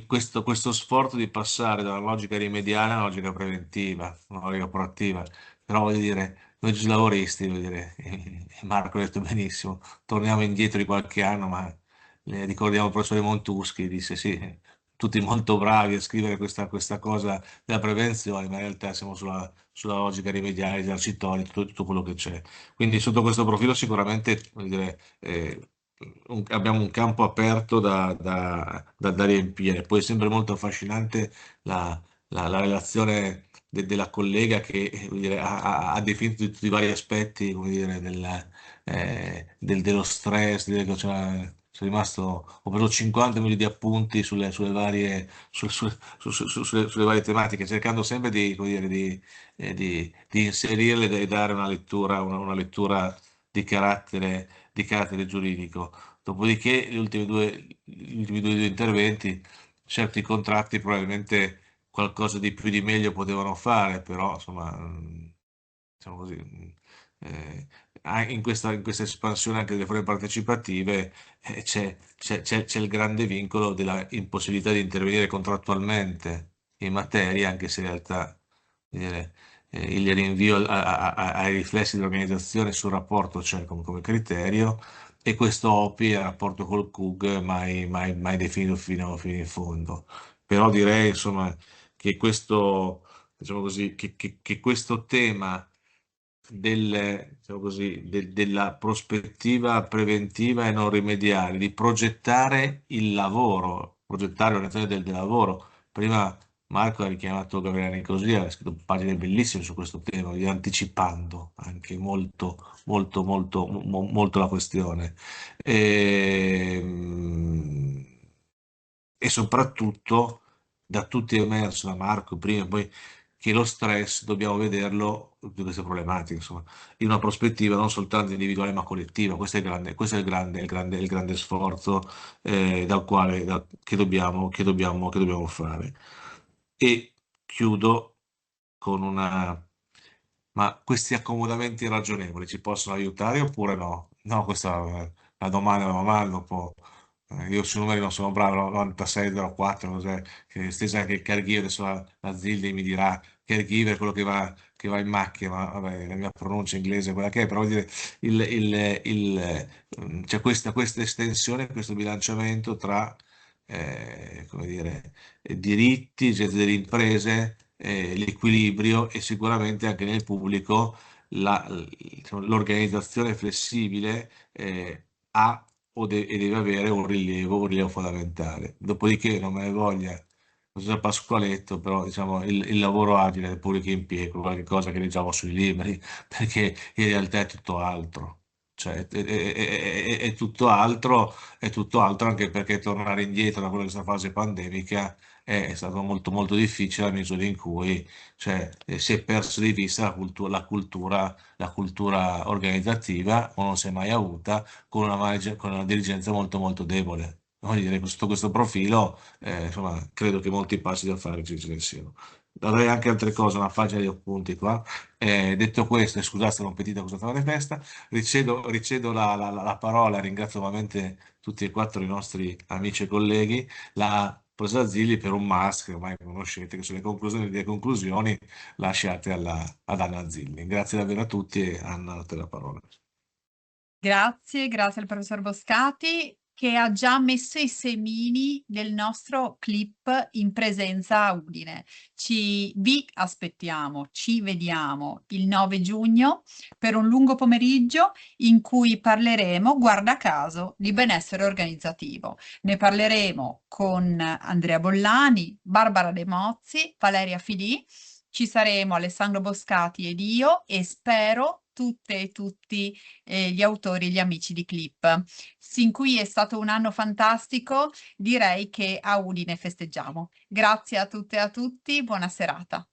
questo sforzo di passare dalla logica rimediale alla logica preventiva, una logica proattiva. Però voglio dire, noi giuslavoristi, voglio dire, e Marco ha detto benissimo, torniamo indietro di qualche anno, ma ricordiamo il professore Montuschi, disse sì, tutti molto bravi a scrivere questa cosa della prevenzione, ma in realtà siamo sulla logica rimediale, esercitoria, tutto quello che c'è. Quindi sotto questo profilo sicuramente, voglio dire, abbiamo un campo aperto da riempire. Poi è sempre molto affascinante la relazione della collega che voglio dire, ha definito tutti i vari aspetti come dire, dello stress. Sono rimasto, ho preso 50 minuti di appunti sulle varie tematiche, cercando sempre di, come dire, di inserirle e dare una lettura di carattere giuridico. Dopodiché, gli ultimi due interventi, certi contratti probabilmente qualcosa di più di meglio potevano fare, però insomma, diciamo così, in questa espansione anche delle forme partecipative c'è il grande vincolo della impossibilità di intervenire contrattualmente in materia, anche se in realtà dire, il rinvio ai riflessi dell'organizzazione sul rapporto c'è come criterio, e questo OPI è il rapporto col CUG mai definito fino in fondo. Però direi insomma che diciamo così, che questo tema diciamo così, della prospettiva preventiva e non rimediale, di progettare il lavoro, progettare l'orientazione del lavoro. Prima Marco ha richiamato Gabriele Nicosia, ha scritto pagine bellissime su questo tema, anticipando anche molto la questione. E, e soprattutto da tutti è emerso, da Marco prima e poi, che lo stress dobbiamo vederlo, tutte queste problematiche, insomma, in una prospettiva non soltanto individuale ma collettiva. Questo è il grande sforzo che dobbiamo fare. E chiudo con ma questi accomodamenti ragionevoli ci possono aiutare oppure no? No, questa è la domanda dopo. Io sui numeri non sono bravo, 9604, cos'è? Che stessa anche il caregiver, adesso la Zilli mi dirà caregiver è quello che va in macchina, ma vabbè, la mia pronuncia inglese è quella che è, però voglio dire, c'è questa estensione, questo bilanciamento tra come dire, diritti, gestione delle imprese, l'equilibrio e sicuramente anche nel pubblico diciamo, l'organizzazione flessibile ha e deve avere un rilievo fondamentale. Dopodiché non me ne voglia Giuseppe Pasqualetto, però diciamo il lavoro agile del pubblico impiego, qualche cosa che leggiamo sui libri, perché in realtà è tutto altro. Cioè, è tutto altro anche perché tornare indietro da quella fase pandemica è stato molto molto difficile nella misura in cui cioè, si è perso di vista la cultura organizzativa o non si è mai avuta con una dirigenza molto molto debole. Voglio dire, sotto questo profilo, insomma, credo che molti passi da fare ci siano. Avrei anche altre cose, una pagina di appunti qua. Detto questo, e scusate, non petita cosa fare festa, ricedo la parola, ringrazio nuovamente tutti e quattro i nostri amici e colleghi, la professora Zilli per un must che ormai conoscete, che sono le conclusioni lasciate ad Anna Zilli. Grazie davvero a tutti e Anna, a te la parola. Grazie, grazie al professor Boscati che ha già messo i semini del nostro clip in presenza a Udine. Vi aspettiamo, ci vediamo il 9 giugno per un lungo pomeriggio in cui parleremo, guarda caso, di benessere organizzativo. Ne parleremo con Andrea Bollani, Barbara De Mozzi, Valeria Filì. Ci saremo Alessandro Boscati ed io e spero tutte e tutti gli autori, gli amici di Clip. Sin qui è stato un anno fantastico, direi che a Udine festeggiamo. Grazie a tutte e a tutti, buona serata.